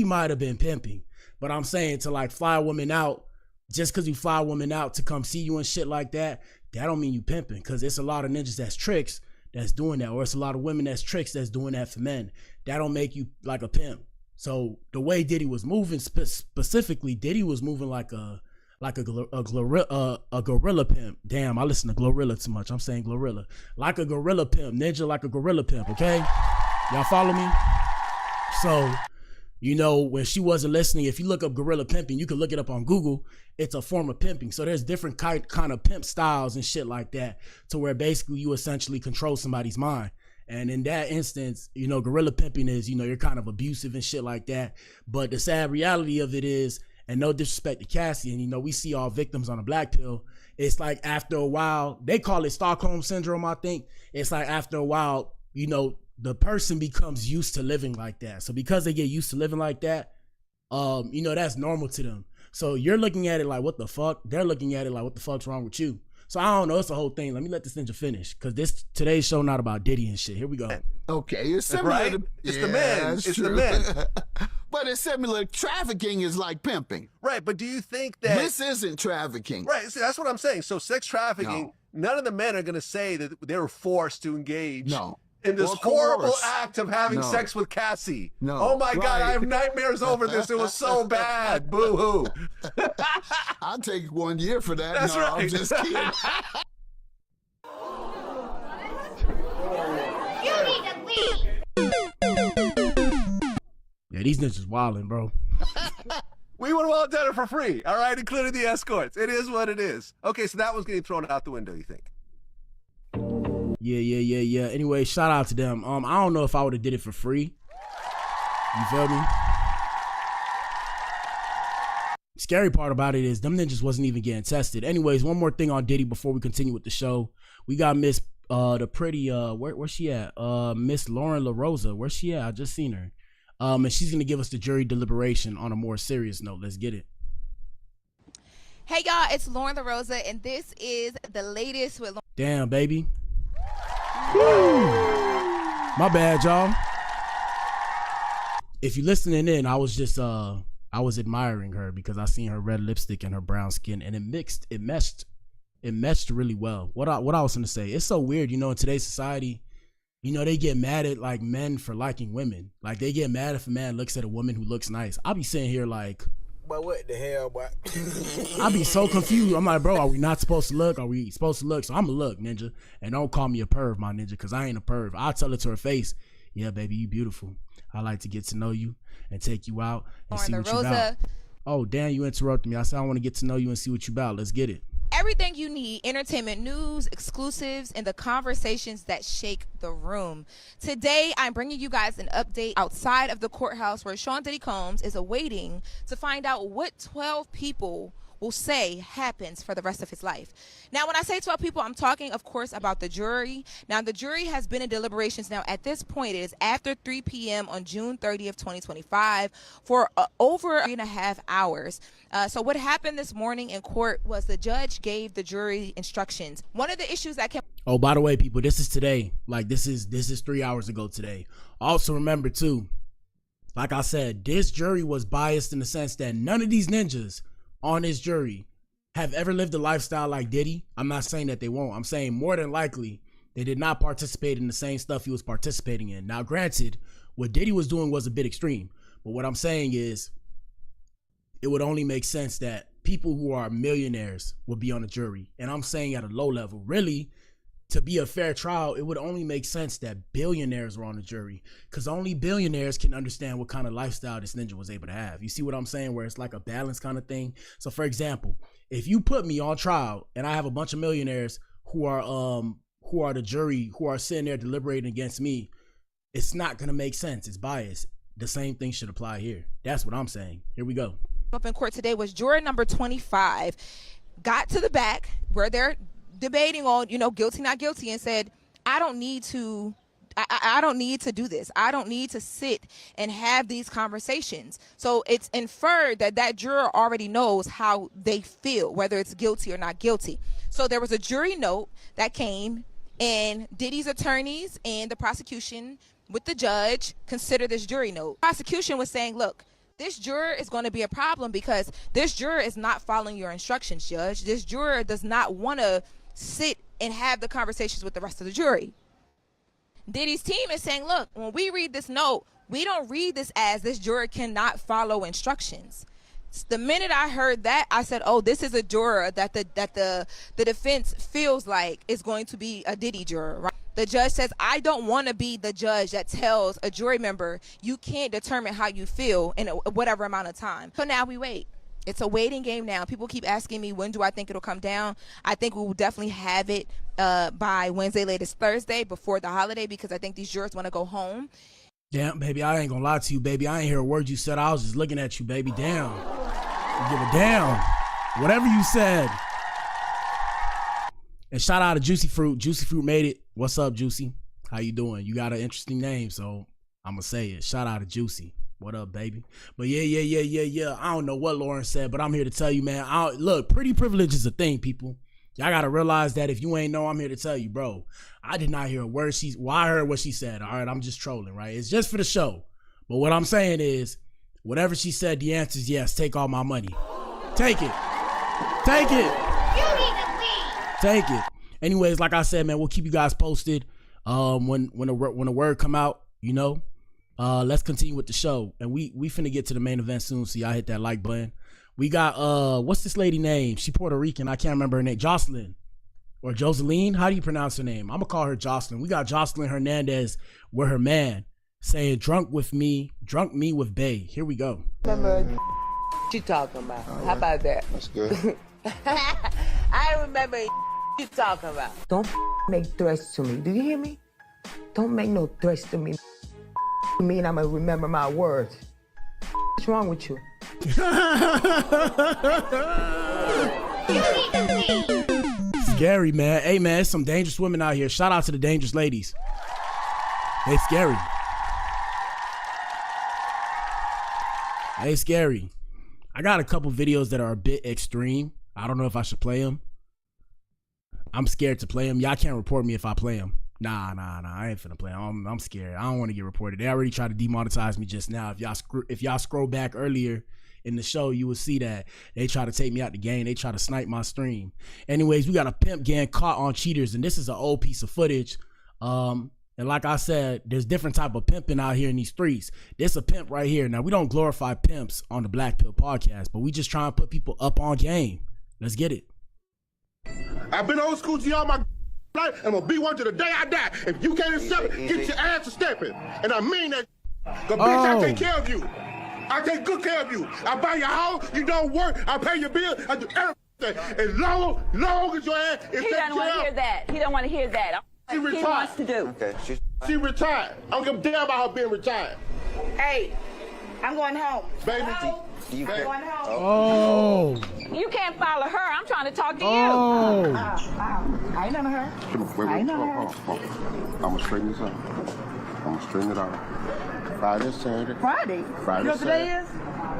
might have been pimping, but I'm saying to like fly a woman out, just because you fly a woman out to come see you and shit like that, that don't mean you pimping, because it's a lot of ninjas that's tricks that's doing that, or it's a lot of women that's tricks that's doing that for men. That don't make you like a pimp. So the way Diddy was moving, specifically, Diddy was moving like a gorilla pimp. Damn, I listen to Glorilla too much. I'm saying Glorilla. Like a gorilla pimp, ninja like a gorilla pimp, okay? Y'all follow me? So, you know, when she wasn't listening, if you look up gorilla pimping, you can look it up on Google. It's a form of pimping. So there's different kind of pimp styles and shit like that, to where basically you essentially control somebody's mind. And in that instance, you know, gorilla pimping is, you know, you're kind of abusive and shit like that. But the sad reality of it is, and no disrespect to Cassie, and you know, we see all victims on the Blac Pill, it's like after a while, they call it Stockholm Syndrome, I think. It's like after a while, you know, the person becomes used to living like that. So because they get used to living like that, you know, that's normal to them. So you're looking at it like, what the fuck? They're looking at it like, what the fuck's wrong with you? So I don't know, it's the whole thing. Let me let this ninja finish, because today's show not about Diddy and shit. Here we go. Okay, it's similar Right? to, It's yeah, the men. that's It's true. the men. But it's similar. Trafficking is like pimping. Right, but do you think that This isn't trafficking. Right, see, that's what I'm saying. So sex trafficking, none of the men are going to say that they were forced to engage in this Or horrible coerced. act of having No. sex with Cassie. No. Oh my God, I Right. have nightmares over this. It was so bad. Boo hoo. I'll take 1 year for that. That's no, right. I'm just kidding. You need to leave. Yeah, these ninjas wildin', bro. We would have all done it for free, all right, including the escorts. It is what it is. Okay, so that one's getting thrown out the window, you think? Yeah. Anyway, shout out to them. I don't know if I would have did it for free. You feel me? Scary part about it is them ninjas wasn't even getting tested. Anyways, one more thing on Diddy before we continue with the show. We got Miss the pretty where's she at? Miss Lauren LaRosa. Where's she at? I just seen her. And she's gonna give us the jury deliberation on a more serious note. Let's get it. Hey y'all, it's Lauren LaRosa, and this is the latest with Damn, baby. Woo. My bad, y'all. If you listening in, I was just I was admiring her because I seen her red lipstick and her brown skin, and it meshed really well. What I was gonna say, it's so weird, you know, in today's society, you know, they get mad at like men for liking women. Like they get mad if a man looks at a woman who looks nice. I'll be sitting here like, But what the hell, boy? I'll be so confused. I'm like, bro, are we not supposed to look? Are we supposed to look? So I'm gonna look, ninja. And don't call me a perv, my ninja, because I ain't a perv. I'll tell it to her face. Yeah, baby, you beautiful. I like to get to know you and take you out and see what you about. Oh, damn, you interrupted me. I said I want to get to know you and see what you about. Let's get it. everything you need, entertainment news, exclusives, and the conversations that shake the room. Today, I'm bringing you guys an update outside of the courthouse where Sean Diddy Combs is awaiting to find out what 12 people will say happens for the rest of his life. Now, when I say 12 people, I'm talking, of course, about the jury. Now, the jury has been in deliberations now. At this point, it is after 3 p.m. on June 30th, 2025 for over 3.5 hours. So what happened this morning in court was the judge gave the jury instructions. One of the issues that came... Oh, by the way, people, this is today. Like, this is 3 hours ago today. Also, remember, too, like I said, this jury was biased in the sense that none of these ninjas on this jury have ever lived a lifestyle like Diddy. I'm not saying that they won't. I'm saying more than likely they did not participate in the same stuff he was participating in. Now, granted, what Diddy was doing was a bit extreme, but what I'm saying is it would only make sense that people who are millionaires would be on the jury. And I'm saying at a low level. Really, to be a fair trial, it would only make sense that billionaires were on the jury, because only billionaires can understand what kind of lifestyle this ninja was able to have. You see what I'm saying? Where it's like a balance kind of thing. So for example, if you put me on trial and I have a bunch of millionaires who are the jury, who are sitting there deliberating against me, it's not gonna make sense. It's biased. The same thing should apply here. That's what I'm saying. Here we go. Up in court today was juror number 25, got to the back where they're debating on, guilty, not guilty, and said, I don't need to do this. I don't need to sit and have these conversations. So it's inferred that that juror already knows how they feel, whether it's guilty or not guilty. So there was a jury note that came, and Diddy's attorneys and the prosecution with the judge consider this jury note. Prosecution was saying, look, this juror is going to be a problem because this juror is not following your instructions, judge. This juror does not want to sit and have the conversations with the rest of the jury. Diddy's team is saying, look, when we read this note, we don't read this as this juror cannot follow instructions. The minute I heard that, I said, oh, this is a juror that the defense feels like is going to be a Diddy juror, right? The judge says, I don't want to be the judge that tells a jury member you can't determine how you feel in whatever amount of time. So now we wait. It's a waiting game now. People keep asking me, when do I think it'll come down? I think we will definitely have it by Wednesday, latest Thursday, before the holiday, because I think these jurors want to go home. Damn, baby, I ain't gonna lie to you, baby. I ain't hear a word you said. I was just looking at you, baby. Damn. You give a damn. Whatever you said. And shout out to Juicy Fruit. Juicy Fruit made it. What's up, Juicy? How you doing? You got an interesting name, so I'm gonna say it. Shout out to Juicy. What up, baby? But yeah. I don't know what Lauren said, but I'm here to tell you, man. Look, pretty privilege is a thing, people. Y'all gotta realize that. If you ain't know, I'm here to tell you, bro. I did not hear a word I heard what she said. All right, I'm just trolling, right? It's just for the show. But what I'm saying is, whatever she said, the answer is yes. Take all my money. Take it. Take it. You need to leave. Take it. Anyways, like I said, man, we'll keep you guys posted. When the word come out, let's continue with the show. And we finna get to the main event soon, so y'all hit that like button. We got what's this lady name? She Puerto Rican. I can't remember her name. Jocelyn or Joseline. How do you pronounce her name? I'm gonna call her Jocelyn. We got Jocelyn Hernandez with her man saying drunk me with Bay. Here we go. Remember you talking about. How about that? That's good. I remember you talking about. Don't make threats to me. Do you hear me? Don't make no threats to me. Me and I'm gonna remember my words. What's wrong with you? Scary, man. Hey, man, some dangerous women out here. Shout out to the dangerous ladies. They scary. They scary. I got a couple videos that are a bit extreme. I don't know if I should play them. I'm scared to play them. Y'all can't report me if I play them. Nah, I ain't finna play them. I'm scared. I don't want to get reported. They already tried to demonetize me just now. If y'all scroll back earlier in the show, you will see that they try to take me out the game. They try to snipe my stream. Anyways, we got a pimp getting caught on cheaters, and this is an old piece of footage. And like I said, there's different type of pimping out here in these streets. This a pimp right here. Now, we don't glorify pimps on the Blac Pill podcast, but we just try and put people up on game. Let's get it. I've been old school to y'all my life, and I'm gonna be one to the day I die. If you can't accept it, get your ass to stepping. And I mean that. Cause bitch, I take care of you. I take good care of you. I buy your house, you don't work, I pay your bills, I do everything. As long as your ass is He doesn't want to hear that. He don't want to hear that. She retired. He wants to do. Okay, she retired. I don't give a damn about her being retired. Hey, I'm going home. Baby. I'm going home. Oh. You can't follow her. I'm trying to talk to Oh. you. I ain't none of her. I'm gonna straighten this out. I'm gonna straighten it out. Friday, Saturday. Friday? You know what today is?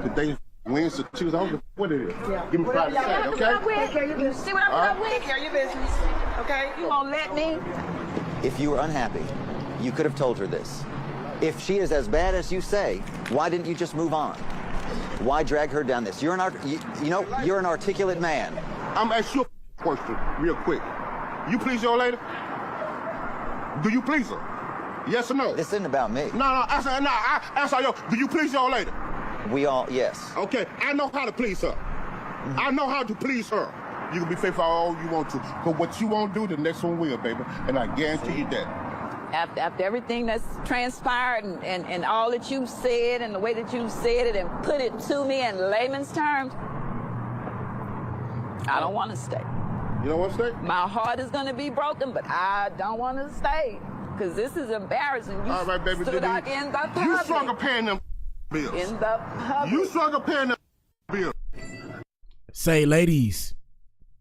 Today's Wednesday, Tuesday. I don't know what it is. Yeah. Give me Friday, Saturday, okay? Take care of your business. See what I'm All put up with? Take care of your business. Okay? You won't let me? If you were unhappy, you could have told her this. If she is as bad as you say, why didn't you just move on? Why drag her down this? You're an articulate man. I'm asking you a question real quick. You please your lady? Do you please her? Yes or no? This isn't about me. No, I ask you, do you please your lady? We all, yes. Okay, I know how to please her. I know how to please her. You can be faithful all you want to. But what you won't do, the next one will, baby. And I guarantee you that. After everything that's transpired and all that you've said and the way that you've said it and put it to me in layman's terms, I don't want to stay. You don't want to stay? My heart is going to be broken, but I don't want to stay. Because this is embarrassing. You all right, baby, stood out in the public. You struggle paying them bills. In the public. You struggle paying them bills. Say, ladies,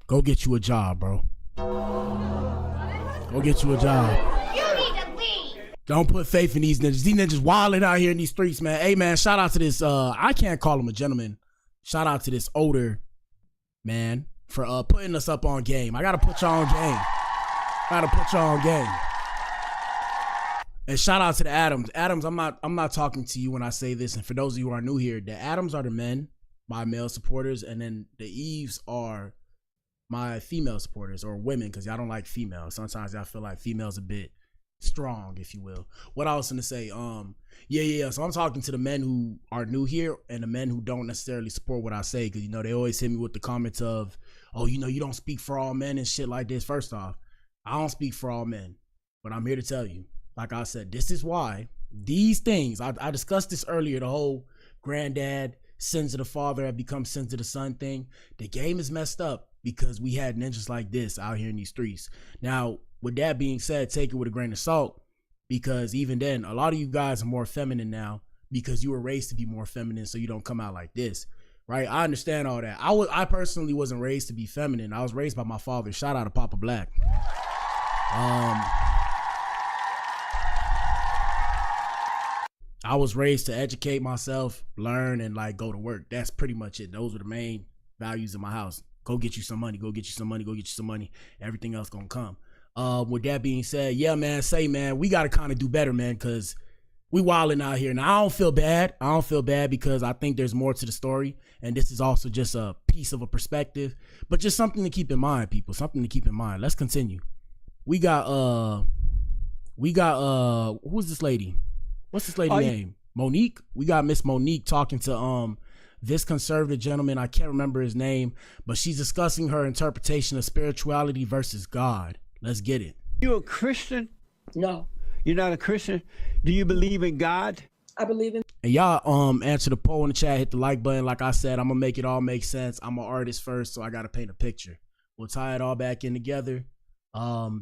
go get you a job, bro. Go get you a job. You need to leave. Don't put faith in these ninjas. These ninjas wilding out here in these streets, man. Hey, man, shout out to this. I can't call him a gentleman. Shout out to this older man for putting us up on game. I gotta put y'all on game. And shout out to the Adams. Adams, I'm not talking to you when I say this. And for those of you who are new here, the Adams are the men, my male supporters, and then the Eves are my female supporters, or women, because y'all don't like females. Sometimes y'all feel like females a bit strong, if you will. What I was gonna say, yeah. So I'm talking to the men who are new here and the men who don't necessarily support what I say, because you know they always hit me with the comments of, oh, you know, you don't speak for all men and shit like this. First off, I don't speak for all men, but I'm here to tell you, like I said, this is why these things, I discussed this earlier, the whole granddad, sins of the father have become sins of the son thing. The game is messed up because we had ninjas like this out here in these streets. Now, with that being said, take it with a grain of salt, because even then, a lot of you guys are more feminine now because you were raised to be more feminine, so you don't come out like this, right? I understand all that. I personally wasn't raised to be feminine. I was raised by my father. Shout out to Papa Blac. I was raised to educate myself, learn, and like go to work. That's pretty much it. Those were the main values in my house. Go get you some money, go get you some money, go get you some money. Everything else gonna come. With that being said, yeah, man, we gotta kind of do better, man, because we wilding out here. Now, I don't feel bad because I think there's more to the story, and this is also just a piece of a perspective, but just something to keep in mind, people, something to keep in mind. Let's continue. We got who's this lady? What's this lady name? Monique. We got Miss Monique talking to this conservative gentleman. I can't remember his name, but she's discussing her interpretation of spirituality versus God. Let's get it. You a Christian? No. You're not a Christian? Do you believe in God? I believe in. And y'all answer the poll in the chat, hit the like button. Like I said, I'm gonna make it all make sense. I'm an artist first, so I gotta paint a picture. We'll tie it all back in together.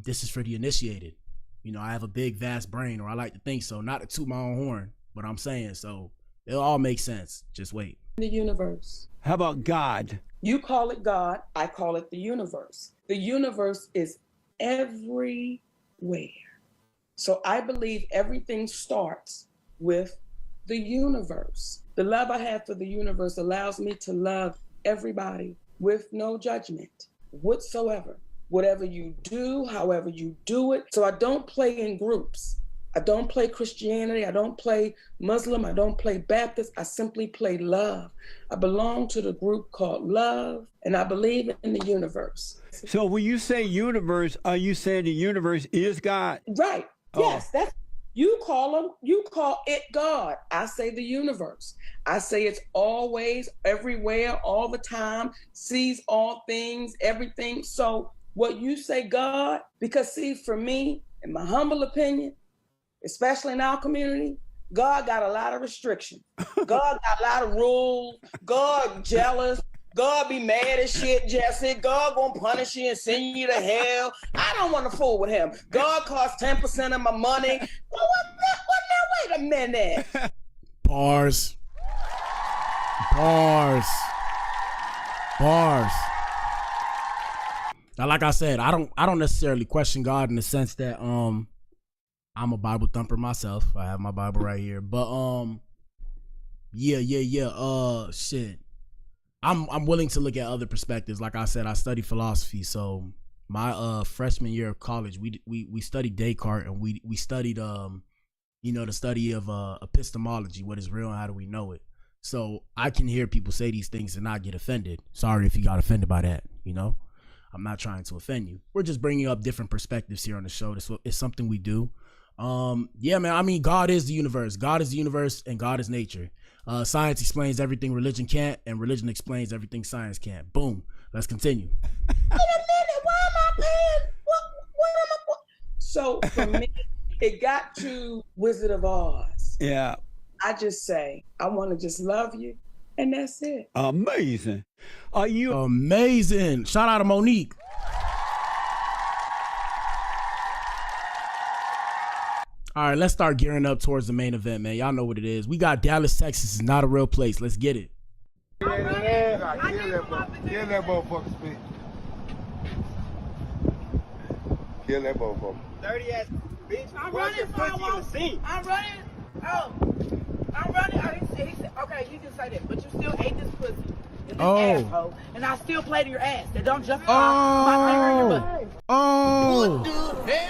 This is for the initiated. You know, I have a big, vast brain, or I like to think so. Not to toot my own horn, but I'm saying, so it'll all make sense. Just wait. The universe. How about God? You call it God, I call it the universe. The universe is everywhere. So I believe everything starts with the universe. The love I have for the universe allows me to love everybody with no judgment whatsoever. Whatever you do, however you do it. So I don't play in groups. I don't play Christianity. I don't play Muslim. I don't play Baptist. I simply play love. I belong to the group called Love, and I believe in the universe. So when you say universe, are you saying the universe is God? Right. Yes, that's you call it God. I say the universe. I say it's always, everywhere, all the time, sees all things, everything. So what you say God, because see, for me, in my humble opinion, especially in our community, God got a lot of restrictions. God got a lot of rules. God jealous. God be mad as shit, Jesse. God gonna punish you and send you to hell. I don't want to fool with him. God costs 10% of my money. Well, wait a minute. Bars. Now, like I said, I don't necessarily question God in the sense that I'm a Bible thumper myself. I have my Bible right here. But shit. I'm willing to look at other perspectives. Like I said, I study philosophy. So my freshman year of college, we studied Descartes, and we studied the study of epistemology, what is real and how do we know it. So I can hear people say these things and not get offended. Sorry if you got offended by that, you know. I'm not trying to offend you. We're just bringing up different perspectives here on the show. It's something we do. Yeah, man. I mean, God is the universe. God is the universe, and God is nature. Science explains everything religion can't, and religion explains everything science can't. Boom. Let's continue. Wait a minute, why am I paying? What am I? So for me, it got to Wizard of Oz. Yeah. I just say, I want to just love you, and that's it. Amazing. Are you amazing? Shout out to Monique. All right, let's start gearing up towards the main event, man. Y'all know what it is. We got Dallas, Texas is not a real place. Let's get it. Kill that motherfucker, spit. Kill that motherfucker. Dirty ass bitch. I'm running, so I won't. I'm running. Oh, I'm running. Oh, he said, okay, you can say that, but you still ate this pussy. And this asshole, and I still played in your ass. That don't justify my finger in your butt. Oh. What the hell?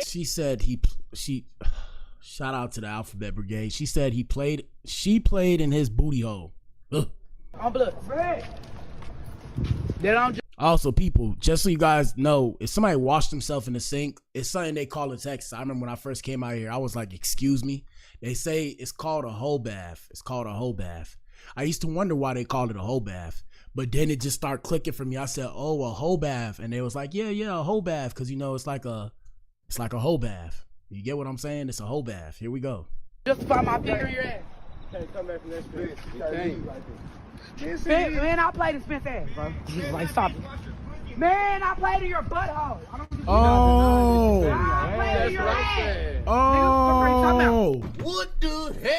She said she shout out to the Alphabet Brigade. She said she played in his booty hole. Ugh. On blood. They don't Also, people, just so you guys know, if somebody washed themselves in the sink, it's something they call in Texas. I remember when I first came out here, I was like, excuse me. They say it's called a whole bath. It's called a whole bath. I used to wonder why they called it a whole bath. But then it just started clicking for me. I said, oh, a whole bath. And they was like, yeah, a whole bath. Because, you know, it's like a whole bath. You get what I'm saying? It's a whole bath. Here we go. justify my finger in your ass. Can't come back from that spit. Man, I played in Smith's ass, bro. Like, stop it. Man, I played in your butthole. Oh. I played in your ass. Oh. What the hell?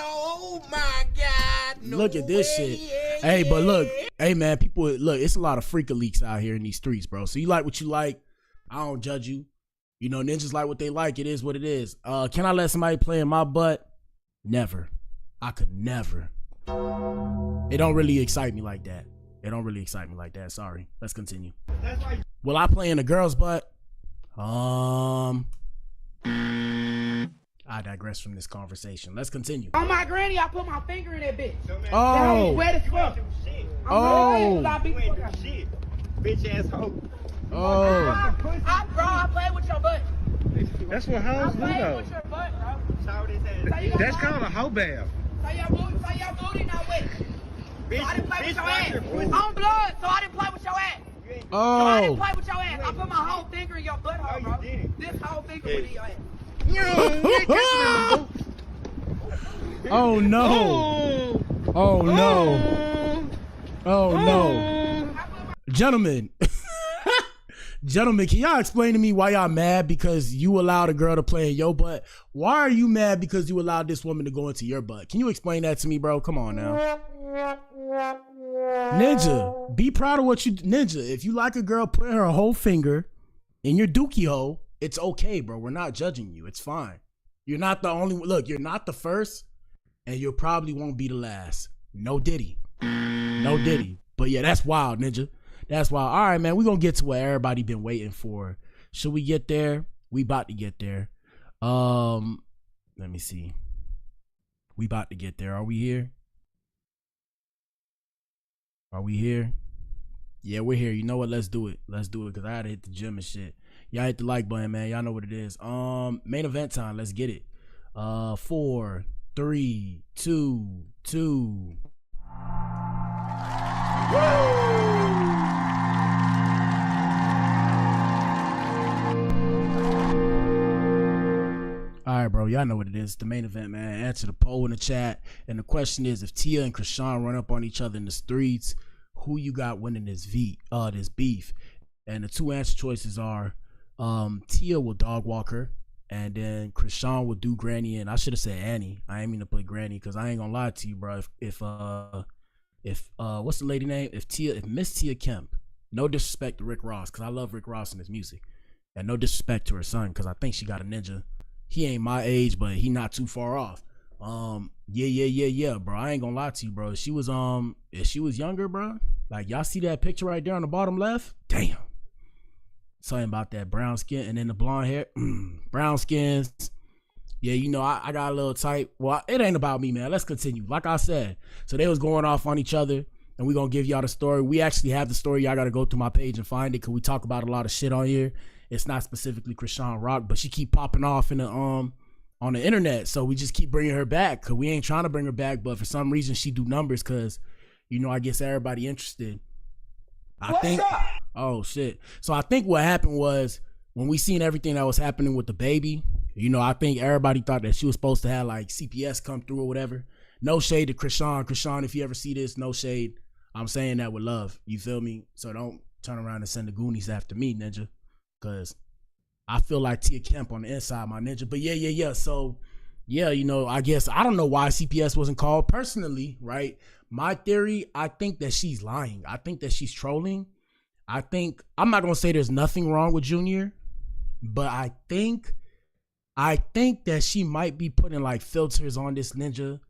Oh my God. No look at this shit. Hey, but look, hey man, people, look, it's a lot of freaker leaks out here in these streets, bro. So you like what you like. I don't judge you. You know, ninjas like what they like. It is what it is. Can I let somebody play in my butt? Never. I could never. It don't really excite me like that. It don't really excite me like that. Sorry. Let's continue. Will I play in a girl's butt? I digress from this conversation. Let's continue. On my granny, I put my finger in that bitch. Oh. That wet as fuck. Oh. Bitch asshole. Oh. I played with your butt. That's what hoes do, I played though. with your butt, bro. That's called a hoe bath. So your booty not wet. So I didn't play with your ass. On blood, so I didn't play with your ass. So I didn't play with your ass. I put my whole finger in your butthole, bro. This whole finger went in your ass. Oh no. Oh no. Oh no. Gentlemen. Gentlemen, can y'all explain to me why y'all mad because you allowed a girl to play in your butt? Why are you mad because you allowed this woman to go into your butt? Can you explain that to me, bro? Come on now. Ninja, be proud of what you... Ninja, if you like a girl putting her whole finger in your dookie hole, it's okay, bro. We're not judging you. It's fine. You're not the only... Look, you're not the first, and you probably won't be the last. No Diddy. No Diddy. But yeah, that's wild, Ninja. That's why. All right, man, we're going to get to what everybody been waiting for. Should we get there? We about to get there. Let me see. We about to get there. Are we here? Are we here? Yeah, we're here. You know what? Let's do it. Let's do it because I had to hit the gym and shit. Y'all hit the like button, man. Y'all know what it is. Main event time. Let's get it. 4, 3, 2, 2. Woo! All right, bro. Y'all know what it is. The main event, man. Answer the poll in the chat. And the question is, if Tia and Chrisean run up on each other in the streets, who you got winning this beef? And the two answer choices are Tia will dog walk her, and then Chrisean will do Granny. And I should have said Annie. I ain't mean to play Granny because I ain't gonna lie to you, bro. If what's the lady name? If Miss Tia Kemp, no disrespect to Rick Ross, because I love Rick Ross and his music, and no disrespect to her son, because I think she got a ninja. He ain't my age, but he not too far off. Yeah, bro. I ain't gonna lie to you, bro. If she was younger, bro, like y'all see that picture right there on the bottom left? Damn. Something about that brown skin and then the blonde hair. Brown skins. Yeah, you know, I got a little tight. Well, it ain't about me, man. Let's continue. Like I said, so they was going off on each other, and we're gonna give y'all the story. We actually have the story. Y'all gotta go through my page and find it, because we talk about a lot of shit on here. it's not specifically Chrisean Rock, but she keep popping off in the on the internet. So we just keep bringing her back because we ain't trying to bring her back, but for some reason she do numbers because, you know, I guess everybody interested. What's up? Oh shit. So I think what happened was when we seen everything that was happening with the baby, you know, I think everybody thought that she was supposed to have like CPS come through or whatever. No shade to Chrisean. Chrisean, if you ever see this, no shade. I'm saying that with love. You feel me? So don't turn around and send the Goonies after me, ninja. Cause I feel like Tia Kemp on the inside, my ninja. But yeah. So yeah, you know, I guess I don't know why CPS wasn't called. Personally, right? My theory, I think that she's lying. I think that she's trolling. I'm not gonna say there's nothing wrong with Junior, but I think that she might be putting like filters on this ninja.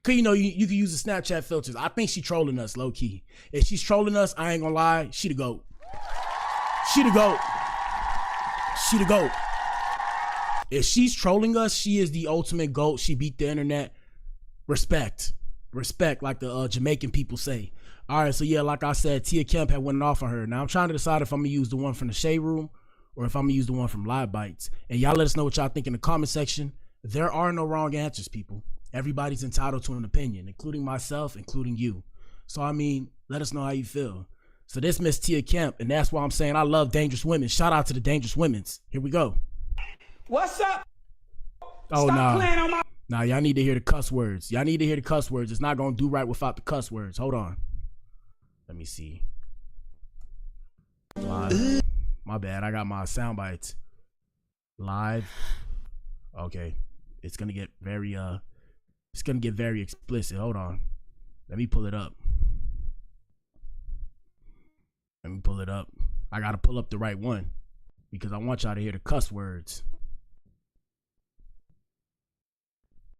Cause you know, you can use the Snapchat filters. I think she's trolling us low key. If she's trolling us, I ain't gonna lie, she the GOAT. She the GOAT. She the GOAT. If she's trolling us, she is the ultimate GOAT. She beat the internet. Respect, like the Jamaican people say. All right, so yeah, like I said, Tia Kemp had went off on her. Now I'm trying to decide if I'm gonna use the one from the Shade Room or if I'm gonna use the one from Live Bites. And y'all let us know what y'all think in the comment section. There are no wrong answers, people. Everybody's entitled to an opinion, including myself, including you. So I mean, let us know how you feel. So this Miss Tia Kemp, and that's why I'm saying I love Dangerous Women. Shout out to the Dangerous Women's. Here we go. What's up? Oh, Stop playing on my... Nah, y'all need to hear the cuss words. Y'all need to hear the cuss words. It's not gonna do right without the cuss words. Hold on. Let me see. Live. My bad. I got my sound bites. Live. Okay. It's gonna get very explicit. Hold on. Let me pull it up. I gotta pull up the right one because I want y'all to hear the cuss words.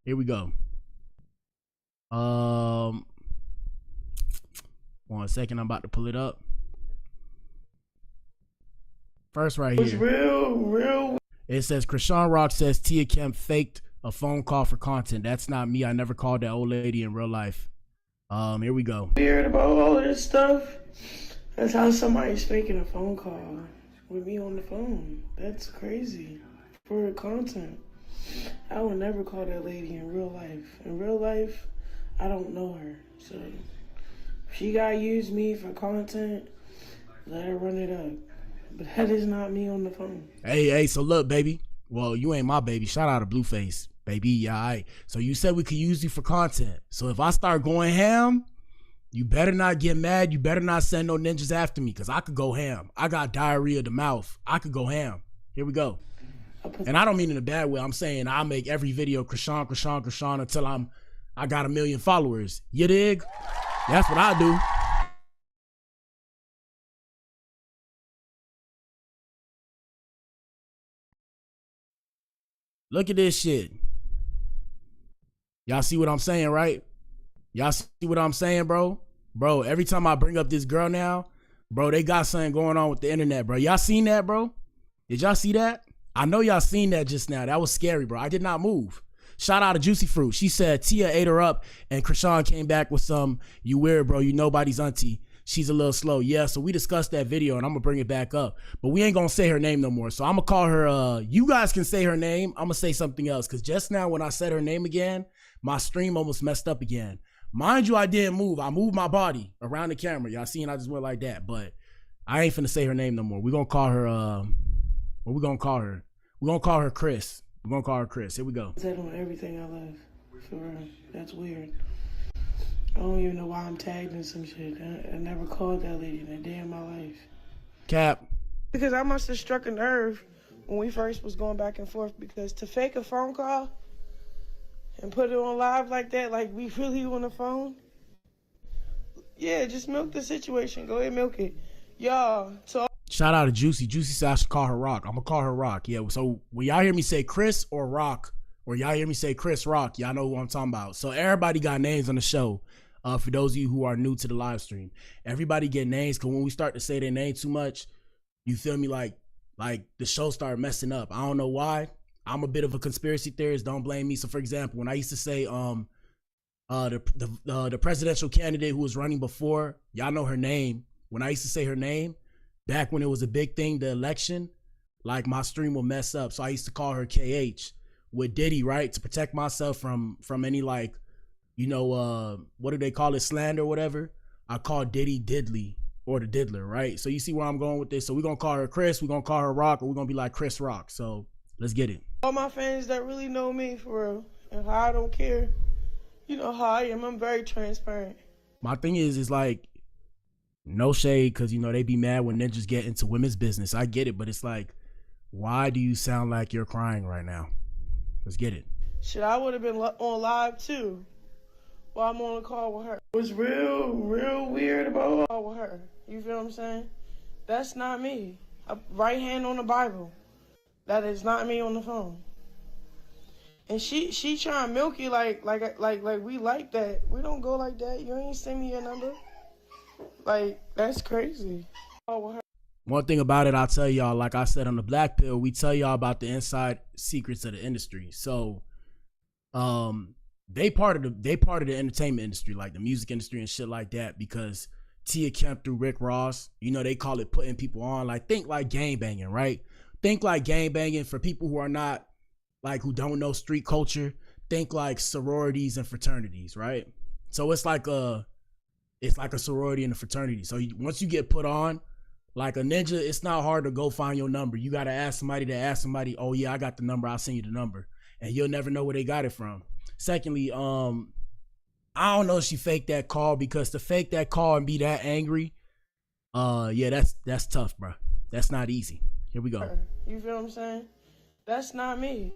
Here we go. 1 second, I'm about to pull it up. First right here. It's real. It says Chrisean Rock says Tia Kemp faked a phone call for content. That's not me. I never called that old lady in real life. Here we go. Weird about all of this stuff. That's how somebody's faking a phone call with me on the phone. That's crazy. For content. I would never call that lady in real life. In real life, I don't know her. So if she gotta use me for content, let her run it up. But that is not me on the phone. Hey, so look, baby. Well, you ain't my baby. Shout out to Blueface, baby. Yeah, all right. So you said we could use you for content. So if I start going ham, you better not get mad. You better not send no ninjas after me because I could go ham. I got diarrhea of the mouth. I could go ham. Here we go. And I don't mean in a bad way. I'm saying I'll make every video Chrisean until I got 1 million followers. You dig? That's what I do. Look at this shit. Y'all see what I'm saying, right? Y'all see what I'm saying, bro? Bro, every time I bring up this girl now, bro, they got something going on with the internet, bro. Y'all seen that, bro? Did y'all see that? I know y'all seen that just now. That was scary, bro. I did not move. Shout out to Juicy Fruit. She said Tia ate her up and Chrisean came back with some, you weird, bro. You nobody's auntie. She's a little slow. Yeah, so we discussed that video and I'm going to bring it back up. But we ain't going to say her name no more. So I'm going to call her, you guys can say her name. I'm going to say something else. Because just now when I said her name again, my stream almost messed up again. Mind you, I didn't move. I moved my body around the camera. Y'all seen I just went like that. But I ain't finna say her name no more. We're going to call her, what we going to call her? We're going to call her Chris. We're going to call her Chris. Here we go. That on everything I love. For real. That's weird. I don't even know why I'm tagged in some shit. I never called that lady in a day in my life. Cap. Because I must have struck a nerve when we first was going back and forth. Because to fake a phone call and put it on live like that, like we really on the phone. Yeah, just milk the situation. Go ahead, milk it. Y'all, shout out to Juicy. Juicy said I should call her Rock. I'm going to call her Rock. Yeah, so when y'all hear me say Chris or Rock, or y'all hear me say Chris Rock, y'all know who I'm talking about. So everybody got names on the show. For those of you who are new to the live stream, everybody get names because when we start to say their name too much, you feel me, like the show started messing up. I don't know why. I'm a bit of a conspiracy theorist. Don't blame me. So for example, when I used to say the presidential candidate who was running before, y'all know her name. When I used to say her name, back when it was a big thing, the election, like my stream will mess up. So I used to call her KH with Diddy, right? To protect myself from any like, you know, what do they call it? Slander or whatever. I call Diddy Diddley or the Diddler, right? So you see where I'm going with this. So we're going to call her Chris, we're going to call her Rock, or we're going to be like Chris Rock. So let's get it. All my fans that really know me for real and how I don't care, you know how I am. I'm very transparent. My thing is like, no shade, because, you know, they be mad when ninjas get into women's business. I get it, but it's like, why do you sound like you're crying right now? Let's get it. Shit, I would have been on live too while I'm on a call with her. It was real weird about call with her. You feel what I'm saying? That's not me. Right hand on the Bible. That is not me on the phone. And she trying to milk you like we like that. We don't go like that. You ain't send me your number. Like, that's crazy. One thing about it, I'll tell y'all, like I said on the Blac Pill, we tell y'all about the inside secrets of the industry. So, they part of the entertainment industry, like the music industry and shit like that, because Tia Kemp through Rick Ross, you know, they call it putting people on. Like, think like gangbanging, right? Think like gangbanging for people who are not, like, who don't know street culture. Think like sororities and fraternities, right? So it's like a sorority and a fraternity. So once you get put on, like a ninja, it's not hard to go find your number. You got to ask somebody, oh yeah, I got the number, I'll send you the number. And you'll never know where they got it from. Secondly, I don't know if she faked that call, because to fake that call and be that angry, yeah, that's tough, bro. That's not easy. Here we go. You feel what I'm saying? That's not me.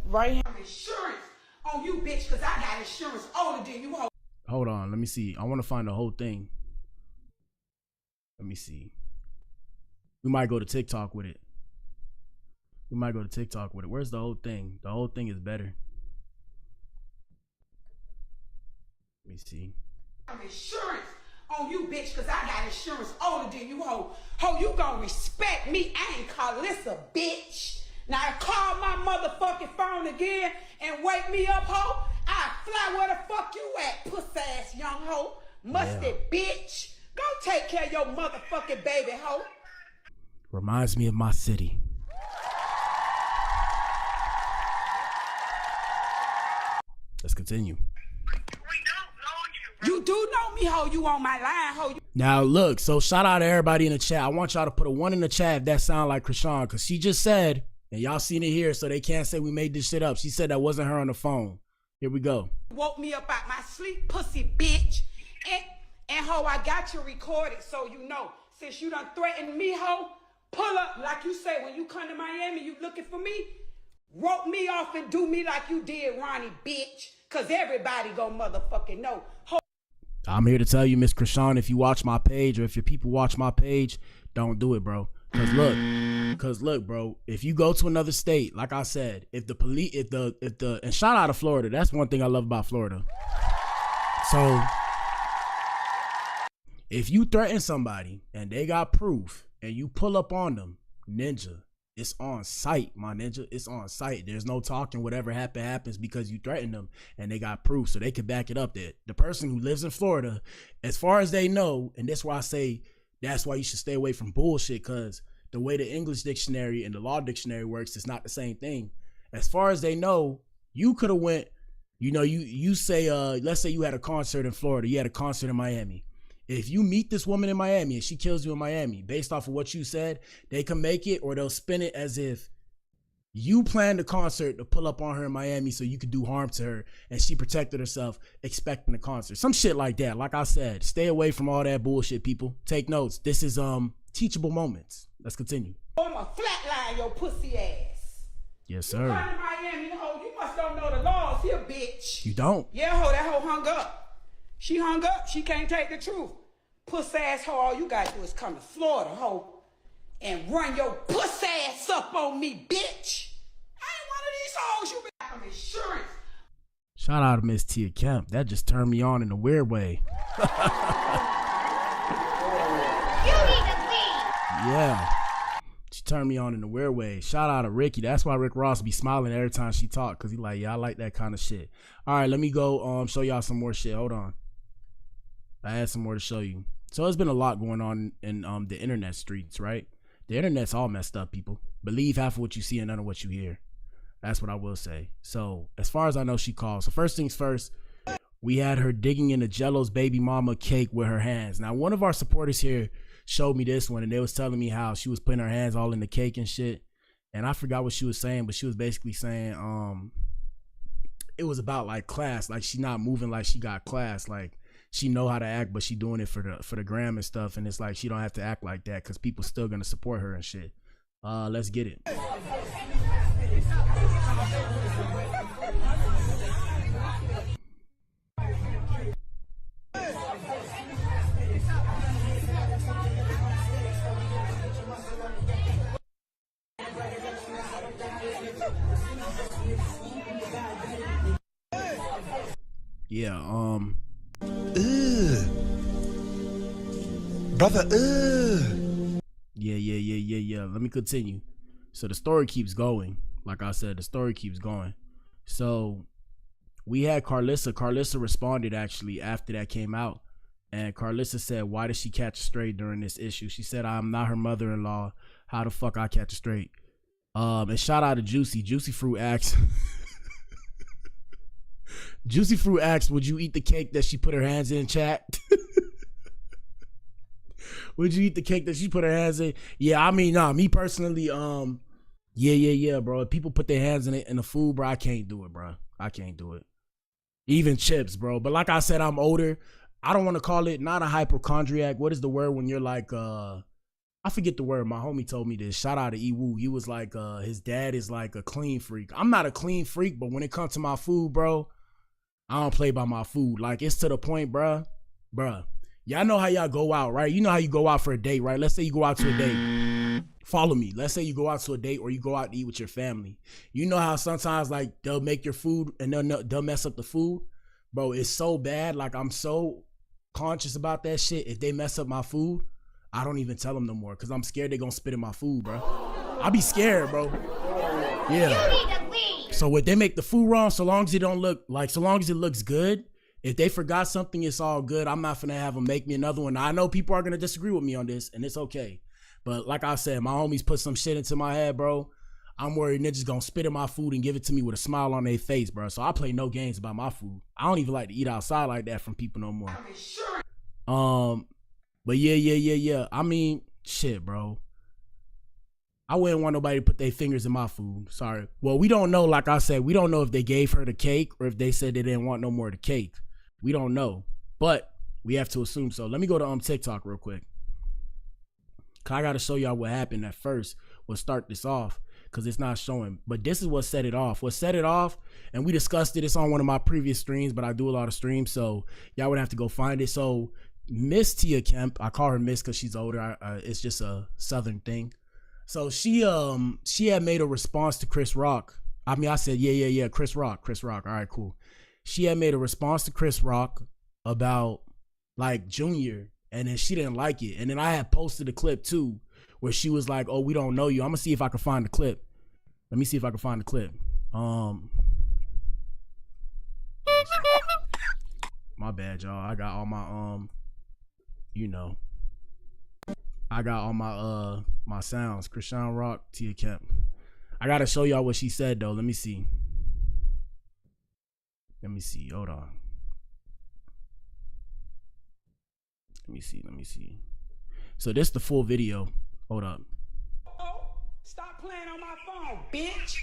Right hand. Insurance on you, bitch, because I got insurance older than you. Hold on, let me see. I want to find the whole thing. Let me see. We might go to TikTok with it. Where's the whole thing? The whole thing is better. Let me see. Insurance on you, bitch, because I got insurance older than you, ho. Ho, you gonna respect me. I ain't Carlissa, bitch. Now call my motherfucking phone again and wake me up, ho. I fly where the fuck you at, puss-ass young ho. Musty bitch. Go take care of your motherfucking baby, ho. Reminds me of my city. Let's continue. You do know me, ho. You on my line, ho. Now look, so shout out to everybody in the chat. I want y'all to put a 1 in the chat if that sound like Chrisean, because she just said, and y'all seen it here, so they can't say we made this shit up. She said that wasn't her on the phone. Here we go. Woke me up out my sleep, pussy bitch. And ho, I got you recorded, so you know. Since you done threatened me, ho, pull up, like you say, when you come to Miami, you looking for me, rope me off and do me like you did Ronnie, bitch. Cause everybody gon' motherfucking know. Ho. I'm here to tell you, Miss Chrisean, if you watch my page or if your people watch my page, don't do it, bro. Cause look, bro, if you go to another state, like I said, if the police, and shout out to Florida, that's one thing I love about Florida. So if you threaten somebody and they got proof and you pull up on them, ninja, it's on site, my ninja. It's on site. There's no talking. Whatever happens because you threatened them and they got proof, so they can back it up. That the person who lives in Florida, as far as they know, and that's why I say that's why you should stay away from bullshit, because the way the English dictionary and the law dictionary works is not the same thing. As far as they know, you could have went, you know, you say, let's say you had a concert in Florida, you had a concert in Miami. If you meet this woman in Miami and she kills you in Miami, based off of what you said, they can make it, or they'll spin it as if you planned the concert to pull up on her in Miami so you could do harm to her, and she protected herself expecting the concert. Some shit like that. Like I said, stay away from all that bullshit, people. Take notes. This is teachable moments. Let's continue. I'ma flatline your pussy ass. Yes, sir. You come to Miami, ho, you must don't know the laws here, bitch. You don't? Yeah, ho, that hoe hung up. She hung up. She can't take the truth. Puss ass hoe, all you gotta do is come to Florida, hoe, and run your puss ass up on me, bitch. I ain't one of these hoes. You been from insurance. Shout out to Miss Tia Kemp. That just turned me on in a weird way. You need to leave. Yeah. She turned me on in a weird way. Shout out to Ricky. That's why Rick Ross be smiling every time she talk, because he like, yeah, I like that kind of shit. All right, let me go show y'all some more shit. Hold on. I had some more to show you. So there's been a lot going on in the internet streets, right? The internet's all messed up, people. Believe half of what you see and none of what you hear. That's what I will say. So as far as I know, she called. So first things first, we had her digging into Jello's baby mama cake with her hands. Now, one of our supporters here showed me this one, and they was telling me how she was putting her hands all in the cake and shit. And I forgot what she was saying, but she was basically saying it was about like class, like she not moving like she got class, like she know how to act, but she doing it for the gram and stuff. And it's like she don't have to act like that because people still gonna support her and shit. Let's get it. Yeah, brother, Yeah. Let me continue. So the story keeps going. Like I said, the story keeps going. So we had Carlissa. Carlissa responded actually after that came out. And Carlissa said, why did she catch a straight during this issue? She said, I'm not her mother-in-law. How the fuck I catch a straight? And shout out to Juicy. Juicy Fruit asked. Juicy Fruit asked, would you eat the cake that she put her hands in, chat? Would you eat the cake that she put her hands in? Yeah, I mean, nah, me personally, yeah, bro. If people put their hands in it in the food, bro, I can't do it, bro. I can't do it. Even chips, bro. But like I said, I'm older. I don't want to call it not a hypochondriac. What is the word when you're like, I forget the word. My homie told me this. Shout out to Ewu. He was like, his dad is like a clean freak. I'm not a clean freak, but when it comes to my food, bro, I don't play by my food. Like, it's to the point, bruh. Y'all know how y'all go out, right? You know how you go out for a date, right? Let's say you go out to a date. Follow me. Let's say you go out to a date or you go out to eat with your family. You know how sometimes, like, they'll make your food and they'll mess up the food? Bro, it's so bad. Like, I'm so conscious about that shit. If they mess up my food, I don't even tell them no more because I'm scared they're going to spit in my food, bro. I be scared, bro. Yeah. So if they make the food wrong, so long as it don't look like, so long as it looks good, if they forgot something, it's all good. I'm not finna have them make me another one. Now, I know people are gonna disagree with me on this, and it's okay. But like I said, my homies put some shit into my head, bro. I'm worried niggas gonna spit in my food and give it to me with a smile on their face, bro. So I play no games about my food. I don't even like to eat outside like that from people no more. But yeah. I mean, shit, bro. I wouldn't want nobody to put their fingers in my food. Sorry. Well, we don't know. Like I said, we don't know if they gave her the cake or if they said they didn't want no more of the cake. We don't know. But we have to assume so. Let me go to TikTok real quick. Cause I gotta show y'all what happened at first. We'll start this off because it's not showing. But this is what set it off. What set it off, and we discussed it. It's on one of my previous streams, but I do a lot of streams, so y'all would have to go find it. So Miss Tia Kemp, I call her Miss because she's older. It's just a Southern thing. So she had made a response to Chris Rock. I mean, I said, yeah, Chris Rock. All right, cool. She had made a response to Chris Rock about like Junior, and then she didn't like it. And then I had posted a clip too, where she was like, oh, we don't know you. I'm gonna see if I can find the clip. Let me see if I can find the clip. My bad, y'all. I got all my I got all my sounds. Chrisean Rock, Tia Kemp. I gotta show y'all what she said though. Let me see. Hold on. Let me see. So this is the full video. Hold up. Stop playing on my phone, bitch.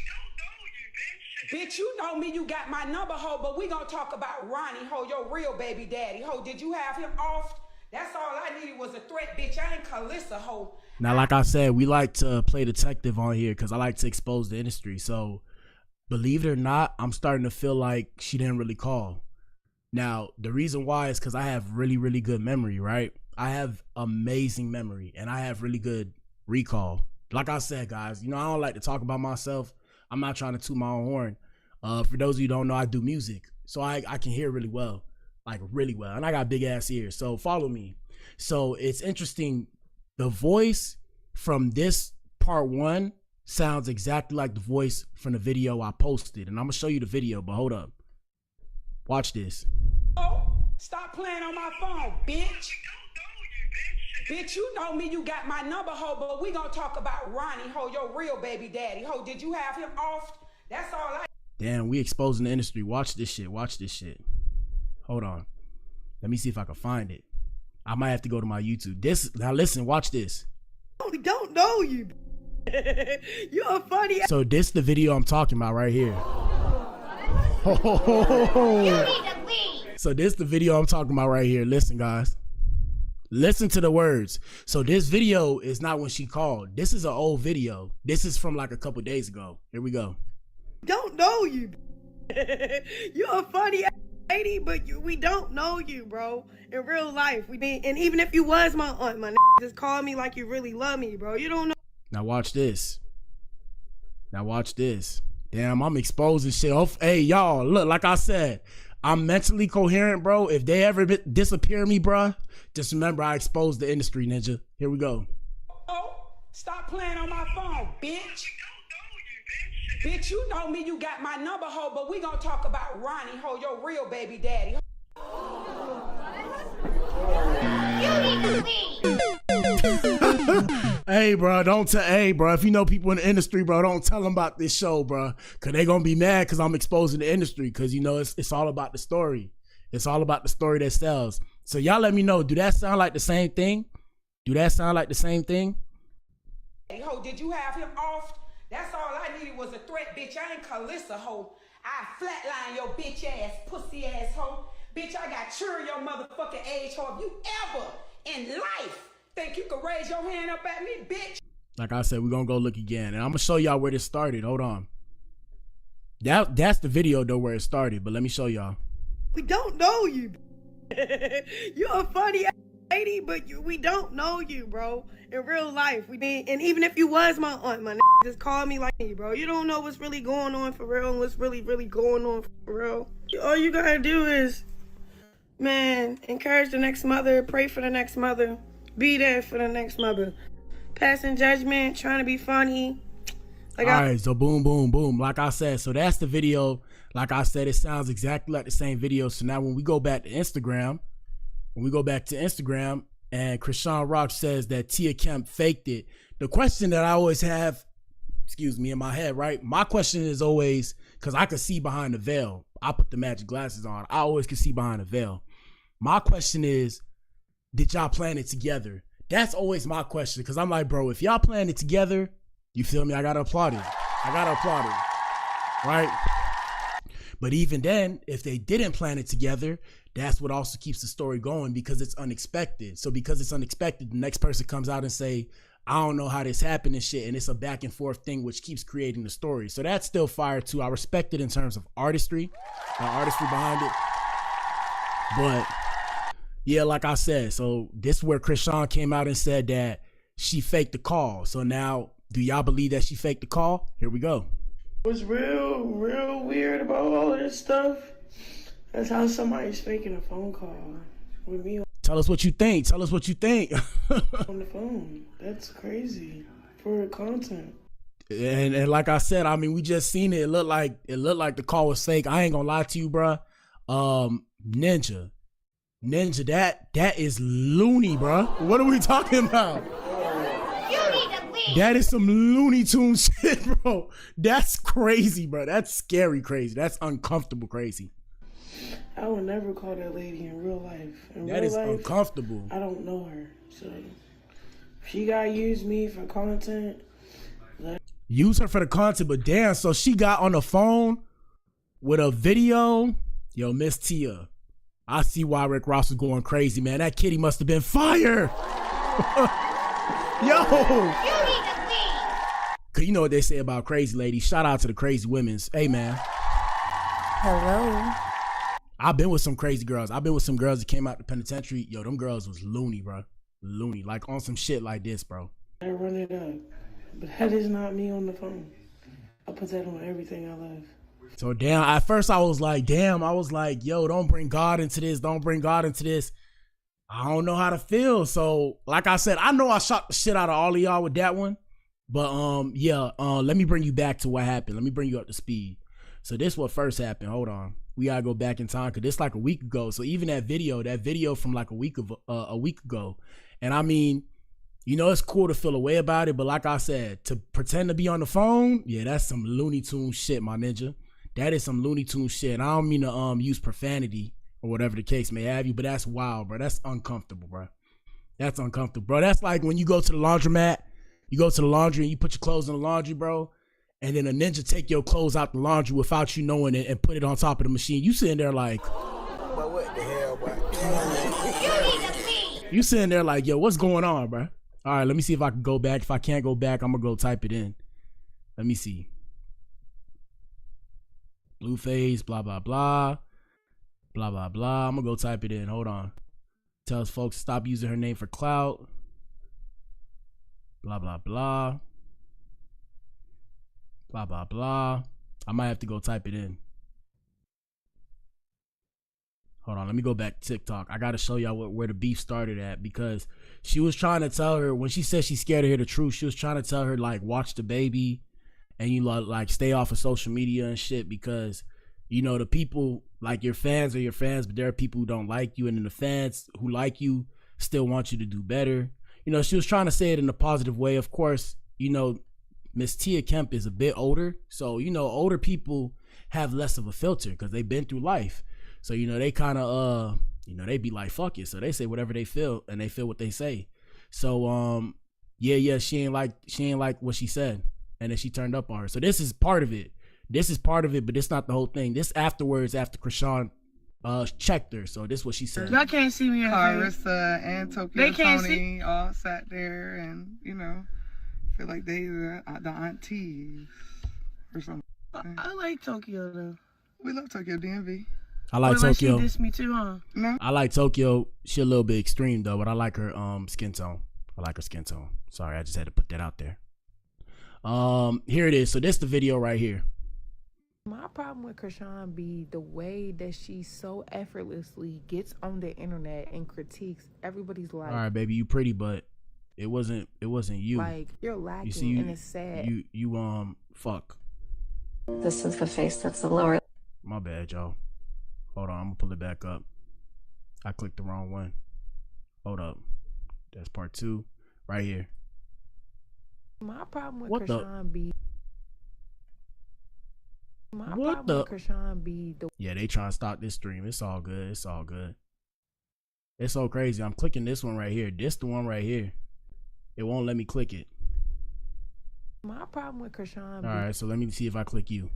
Bitch, you know me, you got my number, ho, but we gonna talk about Ronnie, ho, your real baby daddy, ho. Did you have him off? That's all I needed was a threat, bitch. I ain't Calissa, ho. Now, like I said, we like to play detective on here because I like to expose the industry. So, believe it or not, I'm starting to feel like she didn't really call. Now, the reason why is because I have really, really good memory, right? I have amazing memory, and I have really good recall. Like I said, guys, I don't like to talk about myself. I'm not trying to toot my own horn. For those of you who don't know, I do music, so I can hear really well. Like really well, and I got big ass ears, so follow me. So it's interesting, the voice from this part one sounds exactly like the voice from the video I posted, and I'm gonna show you the video, but hold up, watch this. Oh, stop playing on my phone, bitch. Bitch, you know me, you got my number, ho, but we gonna talk about Ronnie, ho, your real baby daddy. Ho, did you have him off? That's all I... Damn, we exposing the industry. Watch this shit. Watch this shit. Hold on. Let me see if I can find it. I might have to go to my YouTube. Now listen, watch this. I don't know you. You're funny. So this the video I'm talking about right here. So this the video I'm talking about right here. Listen, guys. Listen to the words. So this video is not when she called. This is an old video. This is from like a couple days ago. Here we go. Don't know you. You're a funny lady, but we don't know you, bro. In real life, and even if you was my aunt, my just call me like you really love me, bro. You don't know. Now watch this. Now watch this. Damn, I'm exposing shit. Hey, y'all, look, like I said, I'm mentally coherent, bro. If they ever disappear me, bro, just remember I exposed the industry, ninja. Here we go. Oh, stop playing on my phone, bitch. Bitch, you know me, you got my number, ho, but we gonna talk about Ronnie, ho, your real baby daddy. Hey, bro, hey, bro, if you know people in the industry, bro, don't tell them about this show, bro, because they going to be mad because I'm exposing the industry, because, you know, it's all about the story. It's all about the story that sells. So y'all let me know, do that sound like the same thing? Do that sound like the same thing? Hey, ho, did you have him off? That's all I needed was a threat, bitch. I ain't Calissa, ho. I flatline your bitch ass, pussy ass, ho. Bitch, I got children your motherfucking age, ho. If you ever in life think you could raise your hand up at me, bitch. Like I said, we're going to go look again. And I'm going to show y'all where this started. Hold on. That's the video, though, where it started. But let me show y'all. We don't know you. You're a funny lady, but we don't know you, bro. In real life. And even if you was my aunt, my just call me like me, bro. You don't know what's really going on for real and what's really going on for real. All you gotta do is, man, encourage the next mother, pray for the next mother, be there for the next mother. Passing judgment, trying to be funny. Like all right, so boom, boom, boom. Like I said, so that's the video. Like I said, it sounds exactly like the same video. So now when we go back to Instagram, and Chrisean Rock says that Tia Kemp faked it, the question that I always have, in my head, right? My question is always, because I could see behind the veil. I put the magic glasses on. I always could see behind the veil. My question is, did y'all plan it together? That's always my question, because I'm like, bro, if y'all plan it together, you feel me? I gotta applaud it. Right? But even then, if they didn't plan it together, that's what also keeps the story going, because it's unexpected. So because it's unexpected, the next person comes out and say, I don't know how this happened and shit. And it's a back and forth thing, which keeps creating the story. So that's still fire too. I respect it in terms of artistry, the artistry behind it. But yeah, like I said, so this is where Chrisean came out and said that she faked the call. So now, do y'all believe that she faked the call? Here we go. What's real weird about all of this stuff? That's how somebody's faking a phone call with me. Tell us what you think. On the phone. That's crazy for content. And like I said, I mean, we just seen it. It looked like the call was fake. I ain't gonna lie to you, bruh. Ninja, that is loony, bruh. What are we talking about? That is some Looney Tunes shit, bro. That's crazy, bro. That's scary crazy. That's uncomfortable crazy. I would never call that lady in real life. That is uncomfortable. I don't know her. So if she gotta use me for content, use her for the content, but damn, so she got on the phone with a video. Yo, Miss Tia, I see why Rick Ross was going crazy, man. That kitty must have been fire. Yo. Cause you know what they say about crazy ladies. Shout out to the crazy women's. Hey, man. Hello. I've been with some crazy girls. I've been with some girls that came out the penitentiary. Yo, them girls was loony, bro. Loony. Like on some shit like this, bro. I run it up. But that is not me on the phone. I put that on everything I love. So damn, at first I was like, yo, don't bring God into this. I don't know how to feel. So like I said, I know I shot the shit out of all of y'all with that one. But let me bring you back to what happened. Let me bring you up to speed. So this what first happened. Hold on. We gotta go back in time because this like a week ago. So even that video from like a week ago, And I mean, you know, it's cool to feel a way about it, but like I said, to pretend to be on the phone, yeah, that's some Looney Tune shit, my ninja. That is some Looney Tune shit. I don't mean to use profanity or whatever the case may have you, but that's wild, bro. That's uncomfortable, bro. That's uncomfortable, bro. That's like when you go to the laundromat, you go to the laundry and you put your clothes in the laundry, bro, and then a ninja take your clothes out the laundry without you knowing it and put it on top of the machine. You sitting there like, But what the hell, boy? you sitting there like, yo, what's going on, bro? All right, let me see if I can go back. If I can't go back, I'm gonna go type it in. Let me see. Blueface, blah, blah, blah. Blah, blah, blah. I'm gonna go type it in. Hold on. Tells folks to stop using her name for clout. Blah, blah, blah. Blah, blah, blah. I might have to go type it in. Hold on, let me go back to TikTok. I gotta show y'all where the beef started at, because she was trying to tell her, when she said she's scared to hear the truth, she was trying to tell her, like, watch the baby and you like stay off of social media and shit, because, you know, the people, like, your fans are your fans, but there are people who don't like you, and then the fans who like you still want you to do better. You know, she was trying to say it in a positive way. Of course, you know, Miss Tia Kemp is a bit older, so, you know, older people have less of a filter because they've been through life. So, you know, they kind of, you know, they be like, fuck it. So they say whatever they feel, and they feel what they say. So, yeah, she ain't like what she said. And then she turned up on her. So this is part of it. This is part of it, but it's not the whole thing. This afterwards, after Chrisean checked her. So this is what she said. Y'all can't see me in Carissa and Tokyo They can't Tony all sat there and, you know, feel like they the aunties or something. I like Tokyo, though. We love Tokyo DMV. I like Tokyo. She dissed me too, huh? No. I like Tokyo. She a little bit extreme though, but I like her skin tone. I like her skin tone. Sorry, I just had to put that out there. Here it is. So this the video right here. My problem with Chrisean be the way that she so effortlessly gets on the internet and critiques everybody's life. All right, baby, you pretty, but it wasn't you. Like, you're lacking, you see, and it's sad. You fuck. This is the face that's the lower. My bad, y'all. Hold on, I'm gonna pull it back up. I clicked the wrong one. Hold up. That's part 2 right here. My problem with What the- Chrisean be. My What problem the- with Chrisean be the. Yeah, they trying to stop this stream. It's all good. It's all good. It's so crazy. I'm clicking this one right here. This the one right here. It won't let me click it. My problem with Chrisean be. All right, so let me see if I click you.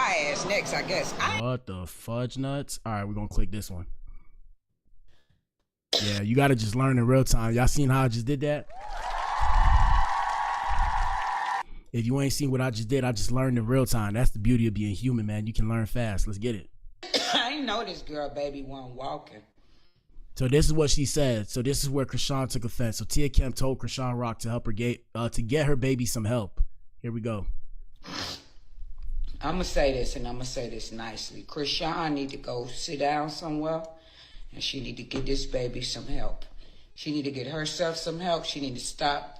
My ass next, I guess. What the fudge nuts? All right, we're gonna click this one. Yeah, you gotta just learn in real time. Y'all seen how I just did that? If you ain't seen what I just did, I just learned in real time. That's the beauty of being human, man. You can learn fast. Let's get it. I ain't know this girl baby wasn't walking. So this is what she said. So this is where Chrisean took offense. So Tia Kemp told Chrisean Rock to help her get her baby some help. Here we go. I'm going to say this, and I'm going to say this nicely. Chrisean need to go sit down somewhere, and she need to get this baby some help. She need to get herself some help. She need to stop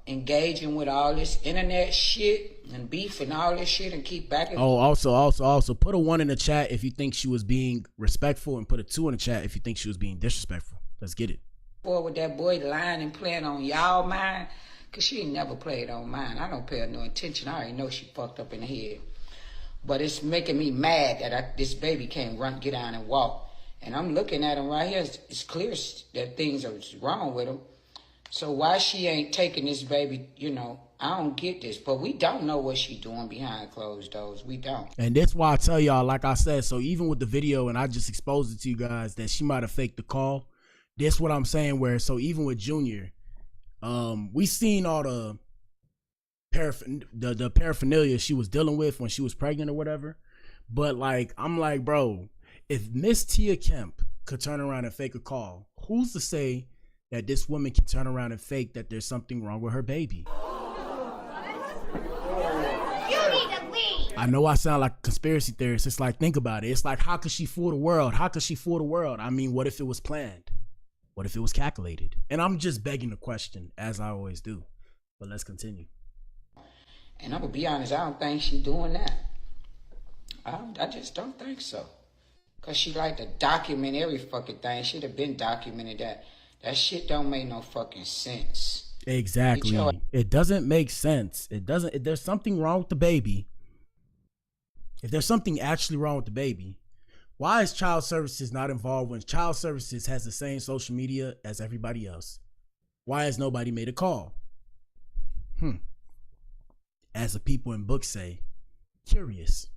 engaging with all this internet shit and beef and all this shit and keep back and Oh, also, put a 1 in the chat if you think she was being respectful, and put a 2 in the chat if you think she was being disrespectful. Let's get it. forward with that boy lying and playing on y'all mind. Cause she ain't never played on mine. I don't pay her no attention. I already know she fucked up in the head. But it's making me mad that this baby can't get down and walk. And I'm looking at him right here. It's clear that things are wrong with him. So why she ain't taking this baby, you know, I don't get this. But we don't know what she doing behind closed doors. We don't. And that's why I tell y'all, like I said, so even with the video, and I just exposed it to you guys, that she might have faked the call. That's what I'm saying, where, so even with Junior, we seen all the paraphernalia she was dealing with when she was pregnant or whatever. But like, I'm like, bro, if Miss Tia Kemp could turn around and fake a call, who's to say that this woman can turn around and fake that there's something wrong with her baby? I know I sound like a conspiracy theorist. It's like, think about it. It's like, how could she fool the world? How could she fool the world? I mean, what if it was planned? What if it was calculated? And I'm just begging the question, as I always do. But let's continue. And I'm going to be honest, I don't think she's doing that. I just don't think so. Cause she like to document every fucking thing. Should have been documented that. That shit don't make no fucking sense. Exactly. It doesn't make sense. It doesn't. If there's something wrong with the baby, if there's something actually wrong with the baby, why is child services not involved when child services has the same social media as everybody else? Why has nobody made a call? As the people in books say, curious.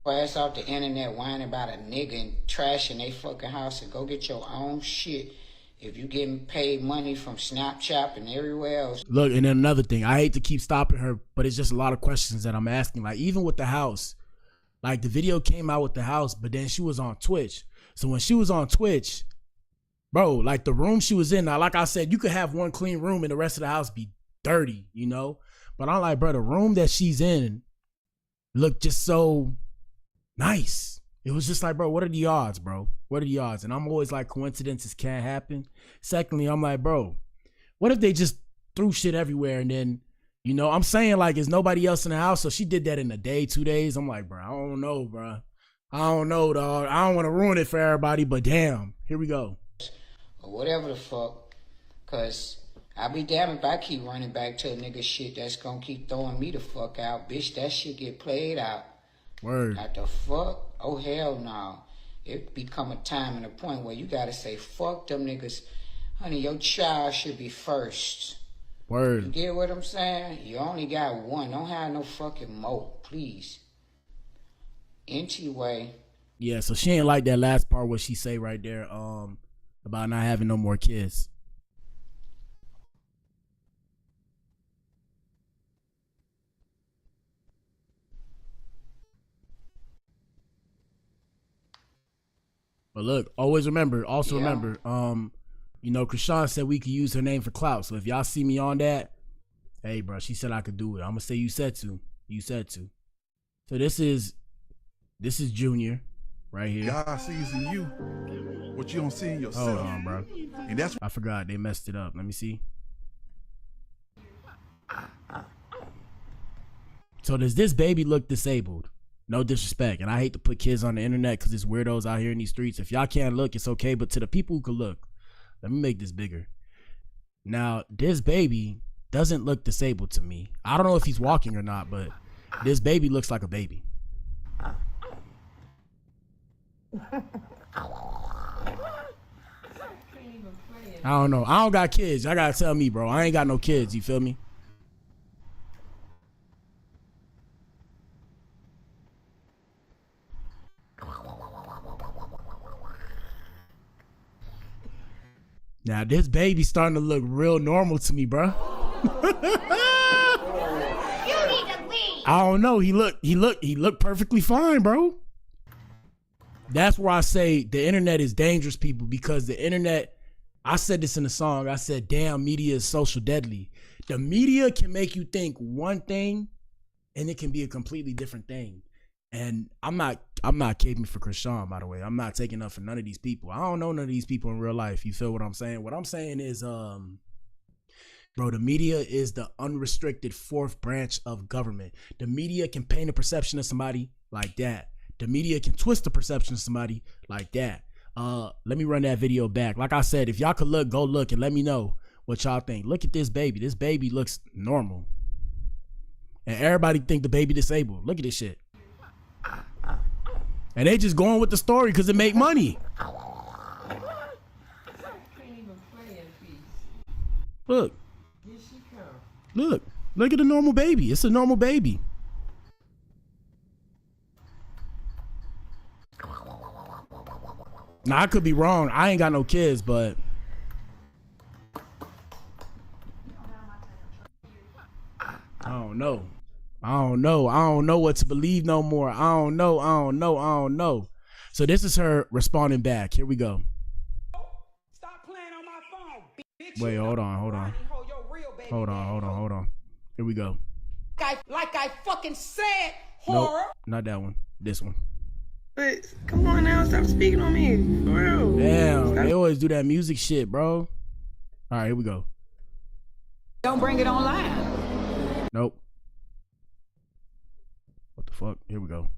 Ass off the internet whining about a nigga and trashing they fucking house and go get your own shit if you getting paid money from Snapchat and everywhere else. Look, and then another thing, I hate to keep stopping her, but it's just a lot of questions that I'm asking. Like, even with the house, like the video came out with the house, but then she was on Twitch. So when she was on Twitch, bro, like the room she was in, now, like I said, you could have one clean room and the rest of the house be dirty, you know? But I'm like, bro, the room that she's in looked just so nice. It was just like, bro, what are the odds, bro? What are the odds? And I'm always like, coincidences can't happen. Secondly, I'm like, bro, what if they just threw shit everywhere and then, you know, I'm saying like, is nobody else in the house? So she did that in a day, 2 days. I'm like, bro, I don't know, bro. I don't know, dog. I don't want to ruin it for everybody, but damn, here we go. Or whatever the fuck. Cause I'll be damned if I keep running back to a nigga shit that's gonna keep throwing me the fuck out. Bitch, that shit get played out. Word. Not the fuck? Oh, hell no. It become a time and a point where you gotta say, fuck them niggas. Honey, your child should be first. Word. You get what I'm saying? You only got one. Don't have no fucking more, please. Anyway. Yeah, so she ain't like that last part what she say right there, about not having no more kids. But look, always remember, remember, you know, Chrisean said we could use her name for clout. So if y'all see me on that, hey, bro, she said I could do it. I'm gonna say you said to. You said to. So this is Junior right here. God sees in you what you don't see in yourself. Hold on, bro. And that's I forgot they messed it up. Let me see. So does this baby look disabled? No disrespect, and I hate to put kids on the internet because there's weirdos out here in these streets. If y'all can't look, it's okay, but to the people who can look, let me make this bigger. Now, this baby doesn't look disabled to me. I don't know if he's walking or not, but this baby looks like a baby. I don't know. I don't got kids. I gotta tell me, bro. I ain't got no kids. You feel me? Now this baby's starting to look real normal to me, bro. I don't know. He looked perfectly fine, bro. That's where I say the internet is dangerous, people, because the internet, I said this in the song, I said, damn, media is social deadly. The media can make you think one thing and it can be a completely different thing. And I'm not caping for Chrisean, by the way. I'm not taking up for none of these people. I don't know none of these people in real life. You feel what I'm saying? What I'm saying is, bro, the media is the unrestricted fourth branch of government. The media can paint a perception of somebody like that. The media can twist the perception of somebody like that. Let me run that video back. Like I said, if y'all could look, go look and let me know what y'all think. Look at this baby. This baby looks normal. And everybody think the baby disabled. Look at this shit. And they just going with the story because it make money. Look. Look at the normal baby. It's a normal baby. Now, I could be wrong. I ain't got no kids, but I don't know. I don't know what to believe no more. I don't know. So this is her responding back. Here we go. Stop playing on my phone, bitch. Wait, hold on. Here we go. Like I fucking said, Nope, horror. not that one. This one. But come on now, stop speaking on me. For real. Damn, they always do that music shit, bro. All right, here we go. Don't bring it online. Nope. What the fuck? Here we go.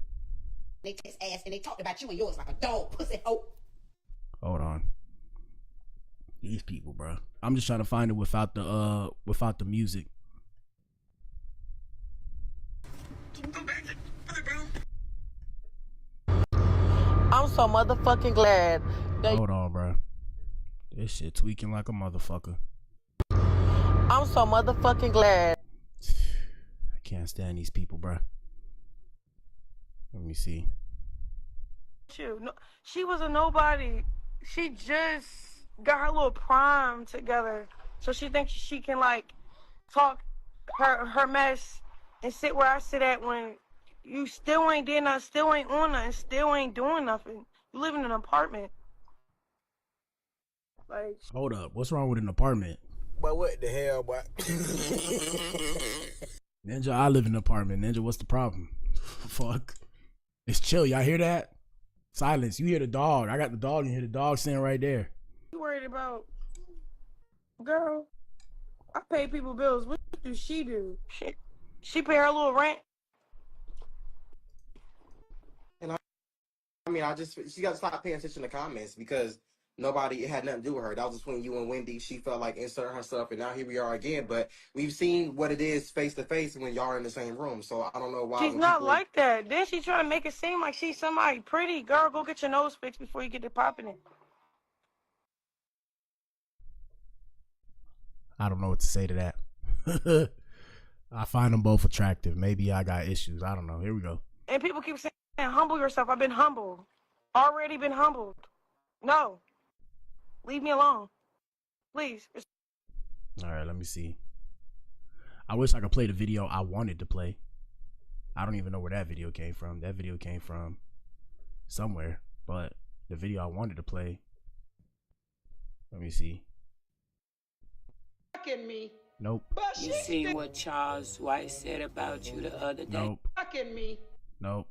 They text ass and they talked about you and yours like a dog pussy hoe. Hold on. These people, bro. I'm just trying to find it without the music. I'm so motherfucking glad that Hold on, bro. This shit tweaking like a motherfucker. I'm so motherfucking glad. I can't stand these people, bro. Let me see. No, she was a nobody. She just got her little prime together, so she thinks she can like talk her mess and sit where I sit at when you still ain't did nothing, still ain't on nothing, still ain't doing nothing. You live in an apartment. Like, hold up, what's wrong with an apartment? But what the hell, boy? Ninja, I live in an apartment. Ninja, what's the problem? Fuck. It's chill. Y'all hear that? Silence. You hear the dog. I got the dog in here. The dog sitting right there. you worried about? Girl, I pay people bills. What do? She pay her little rent. And she got to stop paying attention to comments because it had nothing to do with her. That was between you and Wendy. She felt like inserting herself, and now here we are again. But we've seen what it is face to face when y'all are in the same room. So I don't know why. She's not like that. Then she trying to make it seem like she's somebody pretty. Girl, go get your nose fixed before you get to popping it. I don't know what to say to that. I find them both attractive. Maybe I got issues. I don't know. Here we go. And people keep saying, humble yourself. I've been humbled. Already been humbled. No. Leave me alone. Please. All right, let me see. I wish I could play the video I wanted to play. I don't even know where that video came from. That video came from somewhere. But the video I wanted to play. Let me see. Fucking me. Nope. You see what Charles White said about you the other day? Nope. Fucking me. Nope.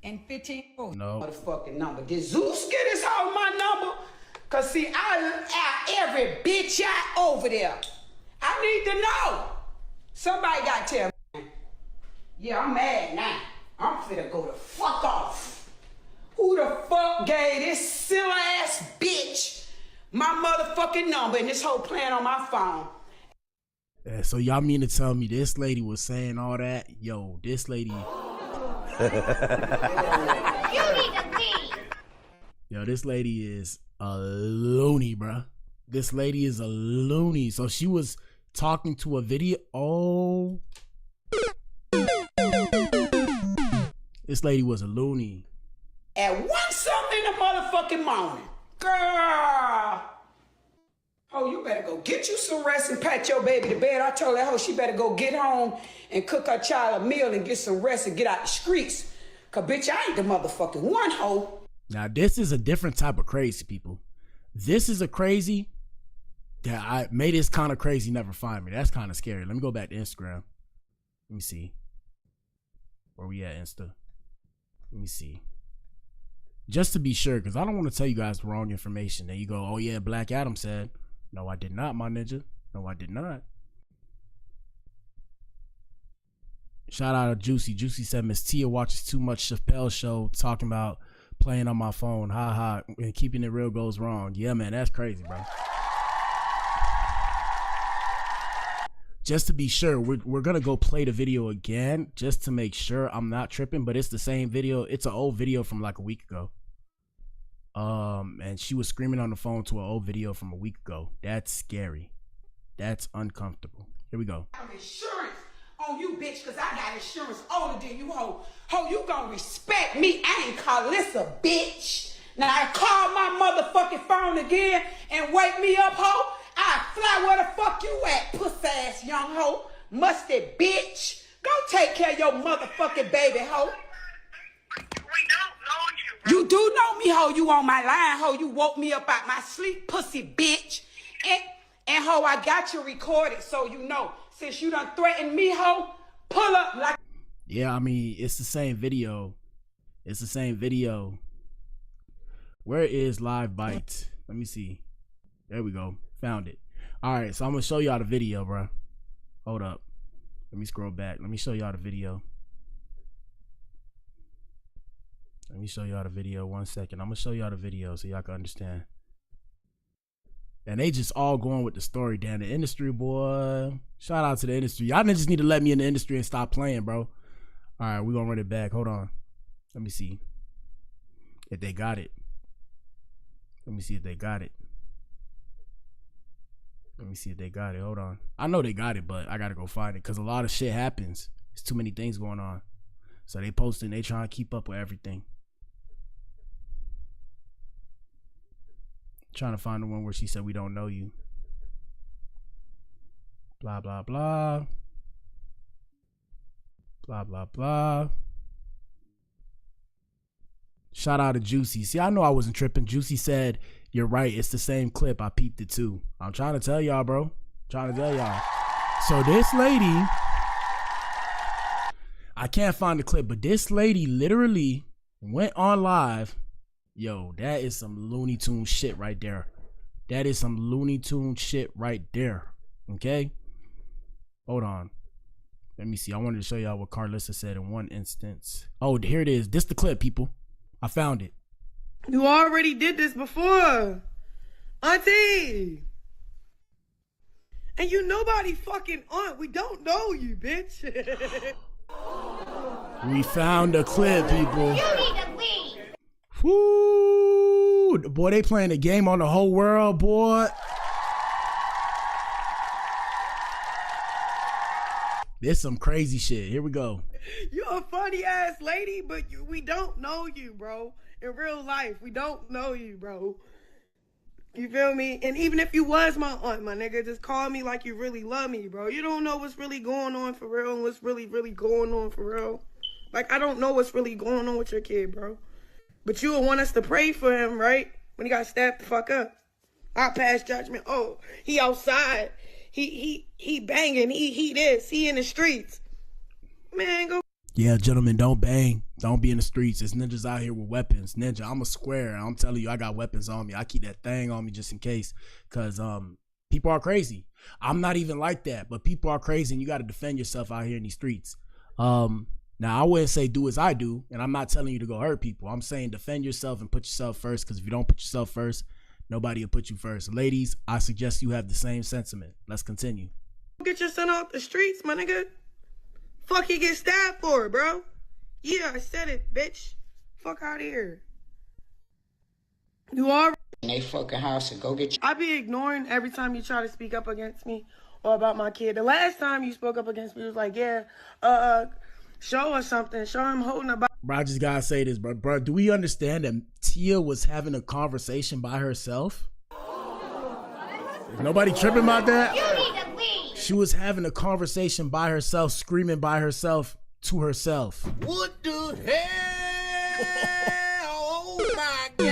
And 15. Oh, nope. Motherfucking number. Did Zeus get his whole my number? Cause see, I every bitch out over there. I need to know. Somebody got to tell me. Yeah, I'm mad now. I'm finna go the fuck off. Who the fuck gave this silly ass bitch my motherfucking number and this whole plan on my phone? Yeah, so y'all mean to tell me this lady was saying all that? Yo, this lady. You need to leave. Yo, this lady is a loony, bruh. This lady is a loony. So she was talking to a video. Oh. This lady was a loony. At 1 something in the motherfucking morning. Girl. Oh, you better go get you some rest and pat your baby to bed. I told that hoe she better go get home and cook her child a meal and get some rest and get out the streets. Cause bitch, I ain't the motherfucking one hoe. Now, this is a different type of crazy, people. This is a crazy that I made this kind of crazy never find me. That's kind of scary. Let me go back to Instagram. Let me see. Where we at, Insta? Let me see. Just to be sure, because I don't want to tell you guys the wrong information. Then you go, oh yeah, Black Adam said. No, I did not, my ninja. No, I did not. Shout out to Juicy. Juicy said Miss Tia watches too much Chappelle show talking about playing on my phone. Ha ha. And keeping it real goes wrong. Yeah, man, that's crazy, bro. Just to be sure, we're gonna go play the video again just to make sure I'm not tripping, but it's the same video. It's an old video from like a week ago. And she was screaming on the phone to an old video from a week ago. That's scary. That's uncomfortable. Here we go. Insurance on you, bitch, cause I got insurance older than you, hoe. Ho, you gonna respect me. I ain't Carlissa, bitch. Now I call my motherfucking phone again and wake me up, ho. I fly where the fuck you at, puss ass young hoe. Musty bitch. Go take care of your motherfucking baby, hoe. You do know me, ho. You on my line, ho. You woke me up out my sleep, pussy bitch. And ho, I got you recorded, so you know. Since you done threatened me, ho, pull up like. Yeah, I mean, it's the same video. It's the same video. Where is Live Bites? Let me see. There we go. Found it. All right, so I'm gonna show y'all the video, bro. Hold up. Let me scroll back. Let me show y'all the video. Let me show y'all the video 1 second. I'm gonna show y'all the video so y'all can understand. And they just all going with the story. Damn, the industry, boy. Shout out to the industry. Y'all just need to let me in the industry and stop playing, bro. All right, we're gonna run it back. Hold on. Let me see if they got it. Let me see if they got it. Let me see if they got it. Hold on. I know they got it, but I gotta go find it because a lot of shit happens. There's too many things going on. So they posting, they trying to keep up with everything. Trying to find the one where she said we don't know you. Blah, blah, blah. Blah, blah, blah. Shout out to Juicy. See, I know I wasn't tripping. Juicy said, you're right. It's the same clip. I peeped it too. I'm trying to tell y'all, bro. Trying to tell y'all. So this lady, I can't find the clip, but this lady literally went on live. Yo, that is some Looney Tune shit right there. That is some Looney Tune shit right there. Okay? Hold on. Let me see. I wanted to show y'all what Carlissa said in one instance. Oh, here it is. This the clip, people. I found it. You already did this before, auntie. And you nobody fucking aunt. We don't know you, bitch. We found a clip, people. You need to leave. Woo! Boy, they playing the game on the whole world, boy. This some crazy shit. Here we go. You a funny ass lady, but we don't know you, bro. In real life, we don't know you, bro. You feel me? And even if you was my aunt, my nigga, just call me like you really love me, bro. You don't know what's really going on for real and what's really, really going on for real. Like, I don't know what's really going on with your kid, bro. But you would want us to pray for him, right? When he got stabbed the fuck up. I pass judgment. Oh, he outside. He banging. He this. He in the streets. Man, go. Yeah, gentlemen, don't bang. Don't be in the streets. There's ninjas out here with weapons. Ninja, I'm a square. I'm telling you, I got weapons on me. I keep that thing on me just in case. Because people are crazy. I'm not even like that. But people are crazy and you got to defend yourself out here in these streets. Now, I wouldn't say do as I do. And I'm not telling you to go hurt people. I'm saying defend yourself and put yourself first. Because if you don't put yourself first, nobody will put you first. Ladies, I suggest you have the same sentiment. Let's continue. Get your son off the streets, my nigga. Fuck he get stabbed for, bro. Yeah, I said it, bitch. Fuck out of here. You are in they fucking house and go get you. I be ignoring every time you try to speak up against me or about my kid. The last time you spoke up against me was like, yeah, show us something. Show him holding a Bible. Bro, I just gotta say this, bro. Bro, do we understand that Tia was having a conversation by herself? Is nobody tripping about that? You need to leave. She was having a conversation by herself, screaming by herself to herself. What the hell? Oh my God.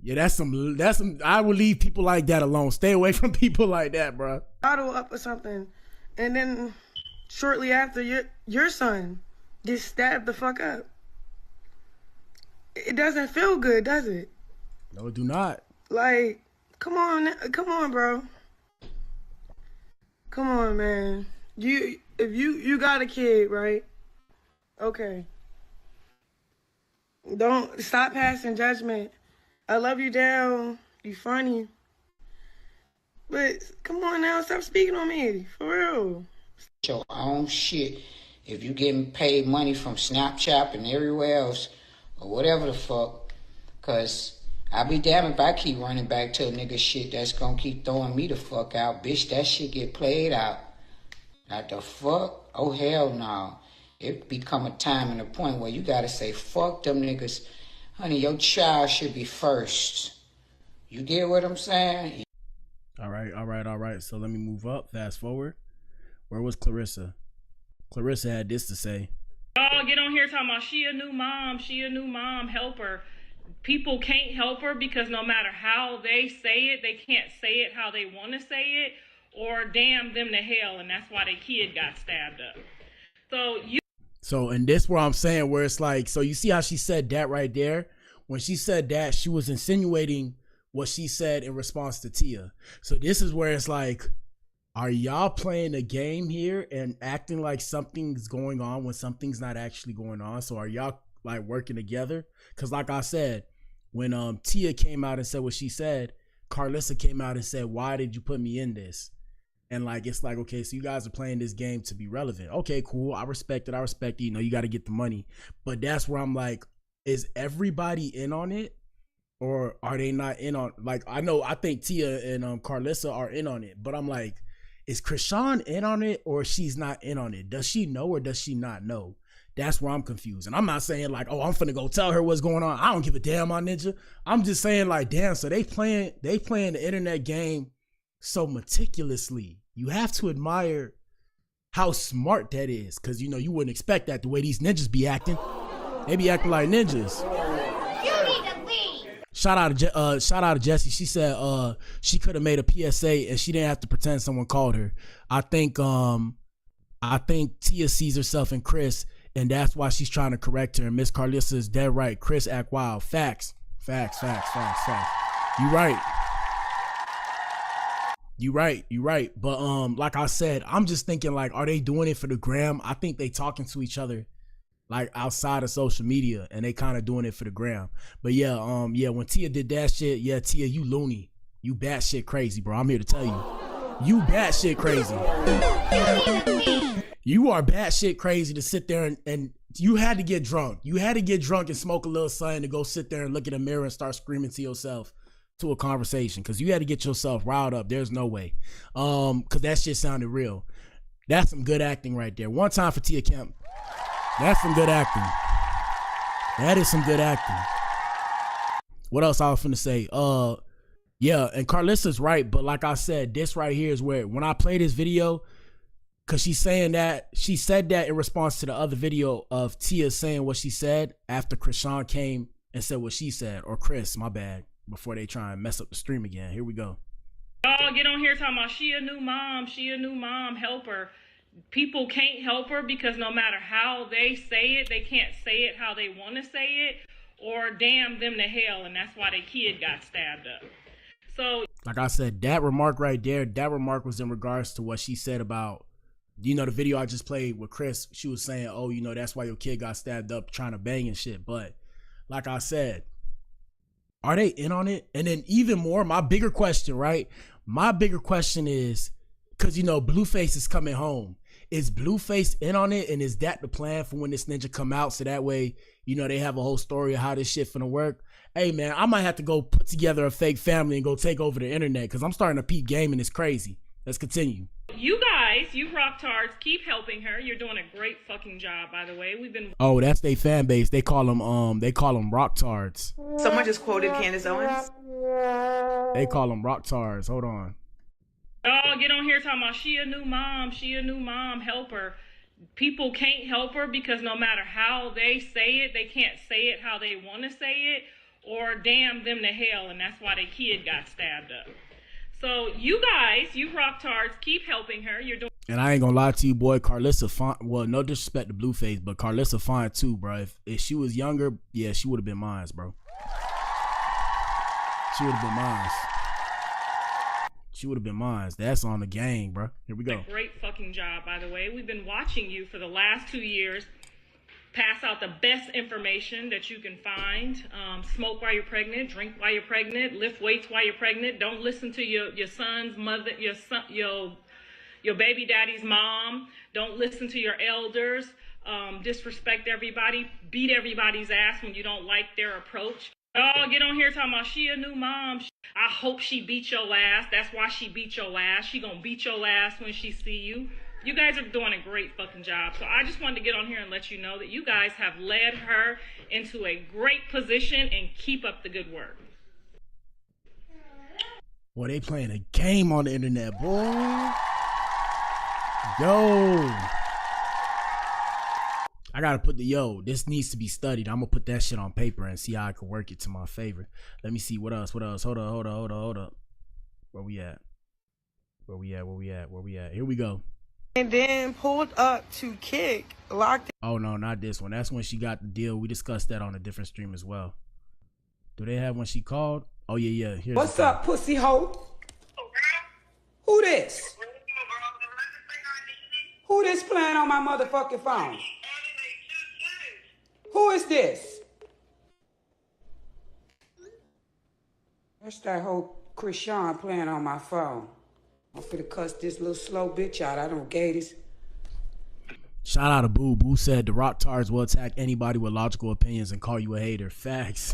Yeah, that's some, I will leave people like that alone. Stay away from people like that, bro. Bottle up or something. And then shortly after, your son gets stabbed the fuck up. It doesn't feel good, does it? No, it do not. Like, come on, bro. Come on, man. If you got a kid, right? Okay. Don't stop passing judgment. I love you down. You funny. But come on now, stop speaking on me. For real. Your own shit. If you getting paid money from Snapchat and everywhere else, or whatever the fuck, cause I be damned if I keep running back to a nigga shit that's gonna keep throwing me the fuck out. Bitch, that shit get played out. Not the fuck? Oh, hell no. It become a time and a point where you gotta say, fuck them niggas. Honey, your child should be first. You get what I'm saying? All right. So let me move up, fast forward. Where was Clarissa? Clarissa had this to say. Y'all get on here talking about she a new mom, help her. People can't help her because no matter how they say it, they can't say it how they want to say it, or damn them to hell, and that's why their kid got stabbed up. So and this where I'm saying where it's like, so you see how she said that right there? When she said that, she was insinuating what she said in response to Tia. So this is where it's like, Are y'all playing a game here and acting like something's going on when something's not actually going on? So are y'all like working together? Because like I said, when Tia came out and said what she said, Carlissa came out and said, why did you put me in this? And like, it's like, okay, so you guys are playing this game to be relevant. Okay, cool. I respect it. You know, you got to get the money. But that's where I'm like, is everybody in on it? Or are they not in on, like, I think Tia and Carlissa are in on it, but I'm like, is Chrisean in on it or she's not in on it? Does she know or does she not know? That's where I'm confused. And I'm not saying like, oh, I'm finna go tell her what's going on. I don't give a damn, my ninja. I'm just saying like, damn, so they playing the internet game so meticulously. You have to admire how smart that is. Cause you know, you wouldn't expect that the way these ninjas be acting. They be acting like ninjas. Shout out to Jessie. She said she could have made a PSA and she didn't have to pretend someone called her. I think Tia sees herself in Chris and that's why she's trying to correct her. And Miss Carlissa is dead right. Chris act wild. Facts. You right. But like I said, I'm just thinking like, are they doing it for the gram? I think they talking to each other like outside of social media and they kind of doing it for the gram. But yeah, when Tia did that shit, yeah, Tia, you loony. You batshit crazy, bro. I'm here to tell you. You batshit crazy. You are batshit crazy to sit there and you had to get drunk. You had to get drunk and smoke a little something to go sit there and look in the mirror and start screaming to yourself to a conversation because you had to get yourself riled up. There's no way. Because that shit sounded real. That's some good acting right there. One time for Tia Kemp. That's some good acting. That is some good acting. What else I was finna say? Yeah, and Carlissa's right, but like I said, this right here is where when I play this video, cause she's saying that she said that in response to the other video of Tia saying what she said after Chrisean came and said what she said, or Chris, my bad, before they try and mess up the stream again. Here we go. Y'all get on here talking about she a new mom, help her. People can't help her because no matter how they say it, they can't say it how they want to say it, or damn them to hell, and that's why their kid got stabbed up. So, like I said, that remark right there, that remark was in regards to what she said about, you know, the video I just played with Chris. She was saying, oh, you know, that's why your kid got stabbed up trying to bang and shit. But like I said, are they in on it? And then even more, my bigger question, right? My bigger question is, because, you know, Blueface is coming home. Is Blueface in on it? And is that the plan for when this ninja come out? So that way, you know, they have a whole story of how this shit finna work. Hey, man, I might have to go put together a fake family and go take over the internet because I'm starting to peep game and it's crazy. Let's continue. You guys, you rock tards, keep helping her. You're doing a great fucking job, by the way. We've been. Oh, that's their fan base. They call them rock tards. Someone just quoted Candace Owens. They call them rock tards. Hold on. Oh, get on here talking about she a new mom, help her. People can't help her because no matter how they say it, they can't say it how they want to say it, or damn them to hell, and that's why their kid got stabbed up. So you guys, you rock tards, keep helping her. You're doing. And I ain't gonna lie to you, boy. Carlissa fine. Well, no disrespect to Blueface, but Carlissa fine too, bro. If she was younger, yeah, she would have been mine, bro. She would have been mine. She would have been mine. That's on the gang, bro. Here we go. A great fucking job, by the way. We've been watching you for the last 2 years. Pass out the best information that you can find. Smoke while you're pregnant, drink while you're pregnant, lift weights while you're pregnant. Don't listen to your son's mother, your baby daddy's mom. Don't listen to your elders. Disrespect everybody. Beat everybody's ass when you don't like their approach. Oh, get on here talking about she a new mom. I hope she beat your ass. That's why she beat your ass. She gonna beat your ass when she see you. You guys are doing a great fucking job. So I just wanted to get on here and let you know that you guys have led her into a great position and keep up the good work. Boy, they playing a game on the internet, boy. Yo. I gotta put this needs to be studied. I'm gonna put that shit on paper and see how I can work it to my favor. Let me see what else. Hold up. Where we at? Here we go. And then pulled up to kick, locked. Oh no, not this one. That's when she got the deal. We discussed that on a different stream as well. Do they have when she called? Oh yeah. Here's what's up, pussy hoe? Who this? Who this playing on my motherfucking phone? Who is this? That's that whole Chrisean playing on my phone. I'm finna cuss this little slow bitch out. I don't gay this. Shout out to Boo. Boo said the Rock Tars will attack anybody with logical opinions and call you a hater. Facts.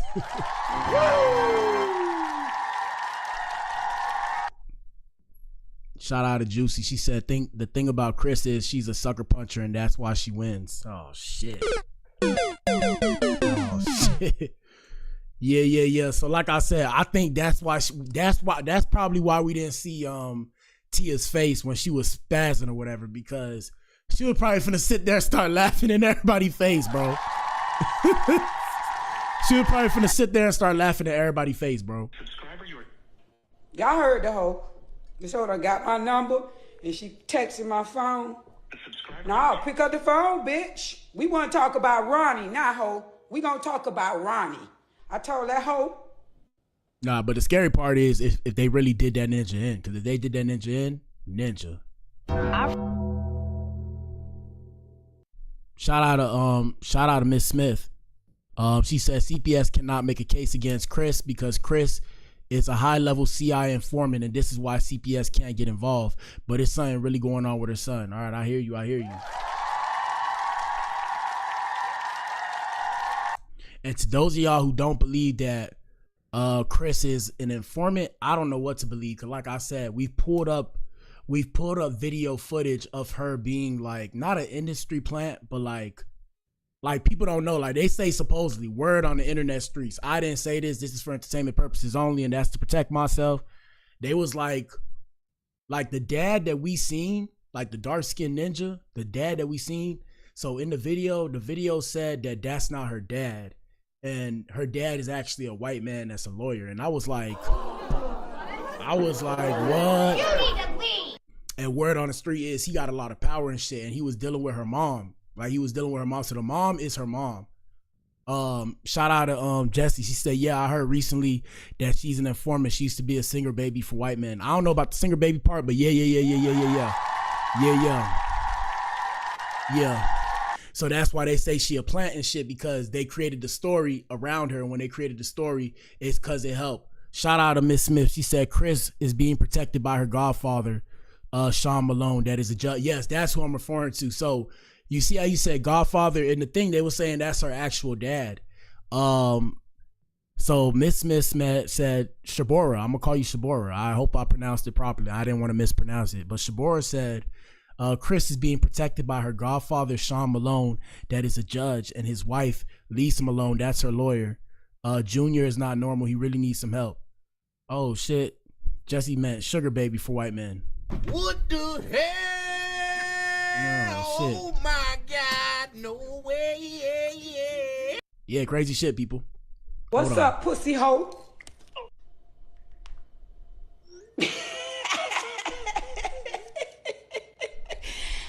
Shout out to Juicy. She said, the thing about Chris is she's a sucker puncher and that's why she wins. Oh shit. Oh shit. Yeah. So like I said, I think that's probably why we didn't see Tia's face when she was spazzing or whatever, because she was probably finna sit there and start laughing in everybody's face, bro. She was probably finna sit there and start laughing at everybody's face, bro. Y'all heard the hoe. This hoe done got my number and she texting my phone. No, pick up the phone, bitch. We want to talk about Ronnie, not hoe. We gonna talk about Ronnie. I told that hoe. Nah, but the scary part is if they really did that ninja in, because if they did that ninja in, ninja. Shout out to Miss Smith. She says CPS cannot make a case against Chris because Chris is a high-level CI informant, and this is why CPS can't get involved. But it's something really going on with her son. All right, I hear you. And to those of y'all who don't believe that Chris is an informant, I don't know what to believe. Because like I said, we've pulled up video footage of her being like, not an industry plant, but like people don't know. Like they say supposedly, word on the internet streets. I didn't say this. This is for entertainment purposes only, and that's to protect myself. They was like the dad that we seen, like the dark-skinned ninja, the dad that we seen. So in the video said that that's not her dad. And her dad is actually a white man that's a lawyer. And I was like, what? You need to leave. And word on the street is he got a lot of power and shit. And he was dealing with her mom. Like he was dealing with her mom. So the mom is her mom. Shout out to Jessie. She said, yeah, I heard recently that she's an informant. She used to be a singer baby for white men. I don't know about the singer baby part, but yeah. So that's why they say she a plant and shit, because they created the story around her. And when they created the story, it's because it helped. Shout out to Miss Smith. She said Chris is being protected by her godfather, Sean Malone. That is a judge. Yes, that's who I'm referring to. So you see how you said godfather in the thing, they were saying that's her actual dad. So Miss Smith said Shabora. I'm gonna call you Shabora. I hope I pronounced it properly. I didn't want to mispronounce it. But Shabora said Chris is being protected by her godfather, Sean Malone, that is a judge, and his wife, Lisa Malone, that's her lawyer. Junior is not normal. He really needs some help. Oh, shit. Jesse meant sugar baby for white men. What the hell? Oh, my God. No way. Yeah, crazy shit, people. What's up, pussy hoe?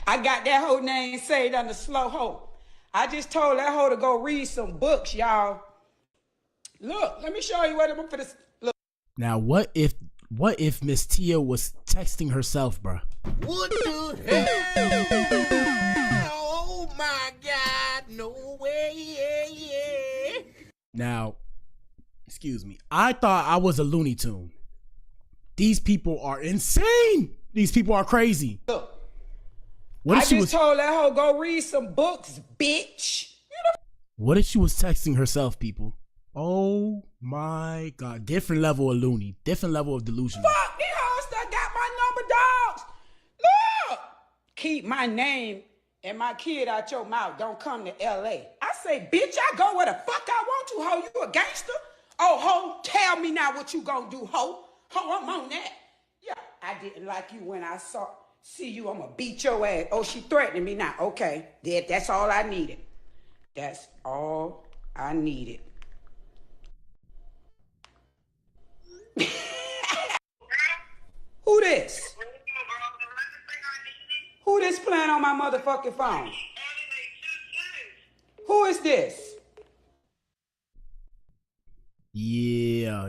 I got that hoe name saved under slow hoe. I just told that hoe to go read some books, y'all. Look, let me show you what I'm for this. Look. Now, what if Miss Tia was texting herself, bruh? What the hell? Oh my God, no way. Now, excuse me. I thought I was a Looney Tune. These people are insane. These people are crazy. Look. I just told that hoe go read some books, bitch. What if she was texting herself, people? Oh my God. Different level of loony. Different level of delusion. Fuck, these hoes that got my number, dogs. Look. Keep my name and my kid out your mouth. Don't come to LA. I say, bitch, I go where the fuck I want to, hoe. You a gangster? Oh, hoe, tell me now what you gonna do, hoe. Hoe, I'm on that. Yeah, I didn't like you when I see you, I'm gonna beat your ass. Oh, she threatening me now. Okay, that's all I needed. That's all I needed. Who this? Who this playing on my motherfucking phone? Who is this? Yeah.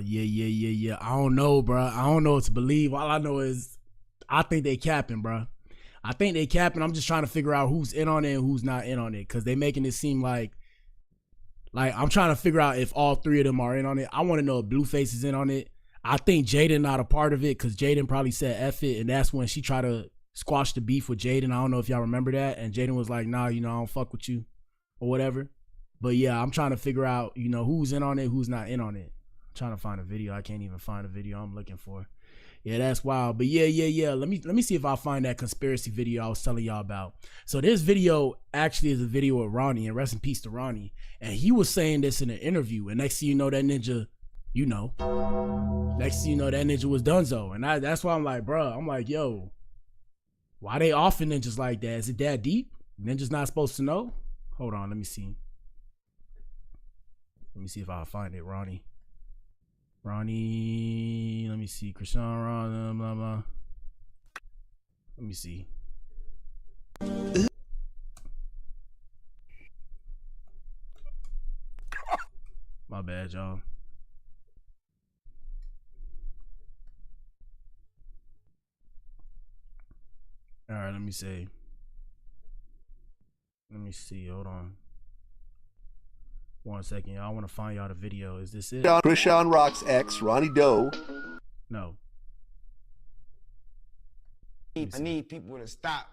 I don't know, bro. I don't know what to believe. All I know is I think they capping, bro. I think they capping. I'm just trying to figure out who's in on it and who's not in on it, because they making it seem like I'm trying to figure out if all three of them are in on it. I want to know if Blueface is in on it. I think Jaden not a part of it, because Jaden probably said F it, and that's when she tried to squash the beef with Jaden. I don't know if y'all remember that, and Jaden was like, nah, you know, I don't fuck with you or whatever. But yeah, I'm trying to figure out, you know, who's in on it, who's not in on it. I'm trying to find a video. I can't even find a video I'm looking for. Yeah, that's wild. But yeah. Let me see if I find that conspiracy video I was telling y'all about. So this video actually is a video of Ronnie, and rest in peace to Ronnie. And he was saying this in an interview, and next thing you know, that ninja, you know, next thing you know, that ninja was donezo. And that's why I'm like, bro, I'm like, yo, why they offing ninjas like that? Is it that deep? Ninjas not supposed to know? Hold on, let me see. Let me see if I'll find it, Ronnie, let me see, Chrisean Rock, blah, blah. Let me see. My bad, y'all. All right, let me see, hold on. 1 second, y'all. I want to find y'all the video. Is this it? Chrisean Rock's ex, Ronnie Doe. No. I need people to stop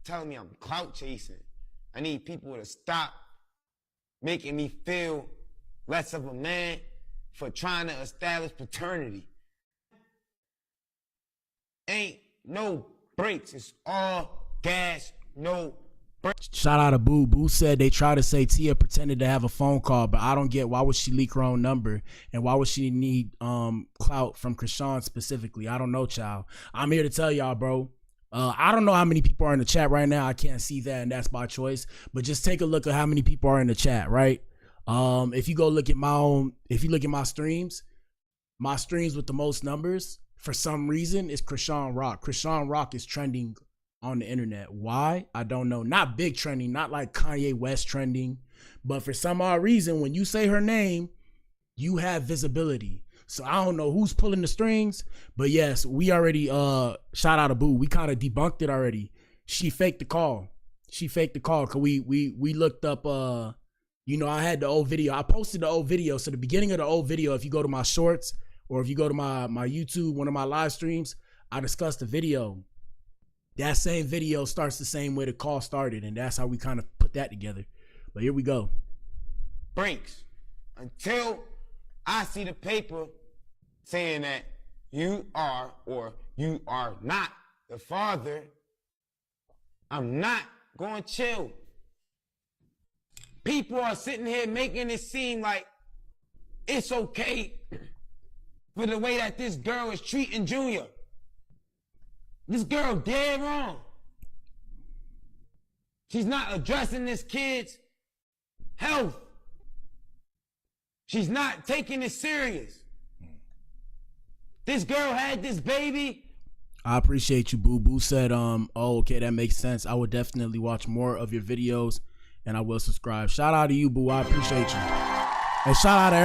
telling me I'm clout chasing. I need people to stop making me feel less of a man for trying to establish paternity. Ain't no brakes. It's all gas, no. Shout out to Boo. Boo said they try to say Tia pretended to have a phone call, but I don't get why would she leak her own number, and why would she need clout from Chrisean specifically? I don't know, child. I'm here to tell y'all, bro. I don't know how many people are in the chat right now. I can't see that, and that's by choice. But just take a look at how many people are in the chat, right? If you go look at if you look at my streams with the most numbers, for some reason, it's Chrisean Rock. Chrisean Rock is trending on the internet. Why? I don't know. Not big trending, not like Kanye West trending, but for some odd reason, when you say her name, you have visibility. So I don't know who's pulling the strings, but yes, we already shout out to Boo. We kind of debunked it already. She faked the call. Cause we looked up you know, I had the old video. I posted the old video. So the beginning of the old video, if you go to my shorts or if you go to my YouTube, one of my live streams, I discussed the video. That same video starts the same way the call started, and that's how we kind of put that together. But here we go. Brakes until I see the paper saying that you are or you are not the father. I'm not going to chill. People are sitting here making it seem like it's okay for the way that this girl is treating Junior. This girl dead wrong. She's not addressing this kid's health. She's not taking it serious. This girl had this baby. I appreciate you, Boo. Boo said, oh, okay, that makes sense. I would definitely watch more of your videos, and I will subscribe. Shout out to you, Boo. I appreciate you. And shout out to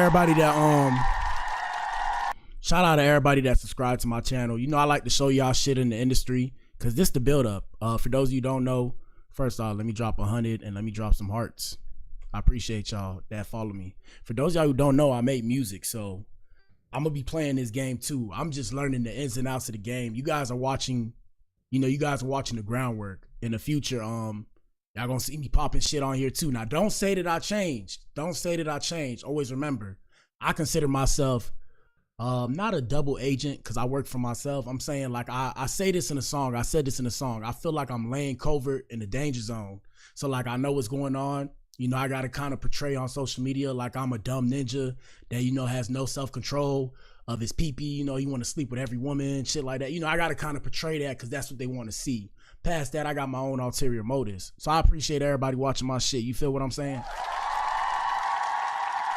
everybody that subscribed to my channel. You know, I like to show y'all shit in the industry, because this the build up. For those of you who don't know, first off, let me drop 100 and let me drop some hearts. I appreciate y'all that follow me. For those of y'all who don't know, I make music, so I'm gonna be playing this game too. I'm just learning the ins and outs of the game. You guys are watching, you know, you guys are watching the groundwork. In the future, y'all gonna see me popping shit on here too. Now, don't say that I changed. Always remember, I consider myself not a double agent, because I work for myself. I'm saying, like, I say this in a song. I said this in a song. I feel like I'm laying covert in the danger zone. So, like, I know what's going on. You know, I got to kind of portray on social media like I'm a dumb ninja that, you know, has no self-control of his pee-pee. You know, he want to sleep with every woman, shit like that. You know, I got to kind of portray that because that's what they want to see. Past that, I got my own ulterior motives. So I appreciate everybody watching my shit. You feel what I'm saying?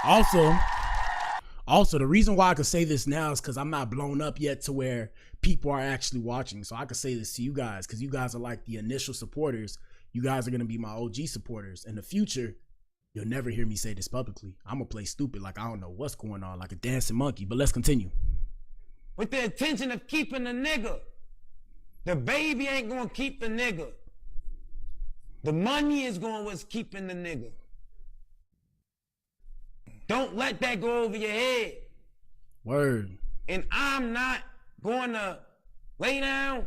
Also, the reason why I can say this now is because I'm not blown up yet to where people are actually watching. So I can say this to you guys because you guys are like the initial supporters. You guys are going to be my OG supporters. In the future, you'll never hear me say this publicly. I'm going to play stupid like I don't know what's going on, like a dancing monkey. But let's continue. With the intention of keeping the nigga. The baby ain't gonna keep the nigga. The money is going what's keeping the nigga. Don't let that go over your head. Word. And I'm not going to lay down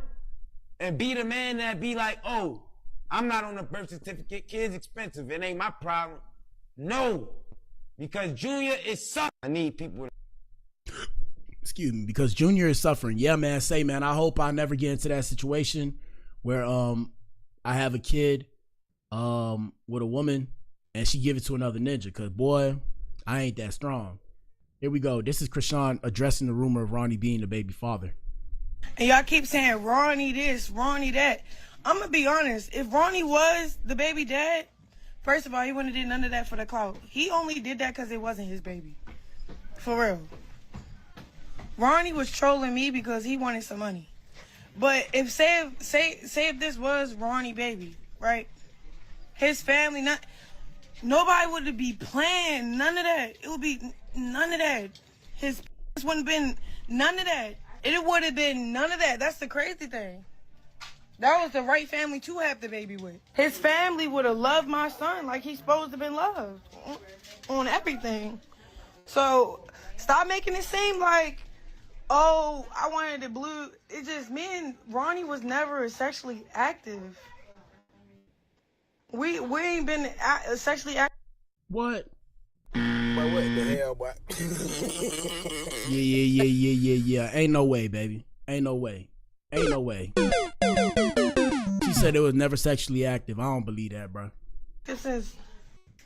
and be the man that be like, oh, I'm not on the birth certificate. Kids expensive. It ain't my problem. No. Because Junior is suffering. I need people to... Excuse me. Because Junior is suffering. Yeah, man. Say, man, I hope I never get into that situation where I have a kid with a woman and she give it to another ninja. Because, boy, I ain't that strong. Here we go. This is Chrisean addressing the rumor of Ronnie being the baby father. And y'all keep saying Ronnie this, Ronnie that. I'm going to be honest. If Ronnie was the baby dad, first of all, he wouldn't have did none of that for the clout. He only did that because it wasn't his baby. For real. Ronnie was trolling me because he wanted some money. But if say if this was Ronnie baby, right? His family, nobody would be playing none of that. It would be none of that. His wouldn't have been none of that. It would have been none of that. That's the crazy thing. That was the right family to have the baby with. His family would have loved my son like he's supposed to have been loved on everything. So stop making it seem like, oh, I wanted the blue. It just, me and Ronnie was never sexually active. We ain't been sexually active. What? Boy, what the hell, boy? Yeah. Ain't no way, baby. Ain't no way. Ain't no way. She said it was never sexually active. I don't believe that, bro. Since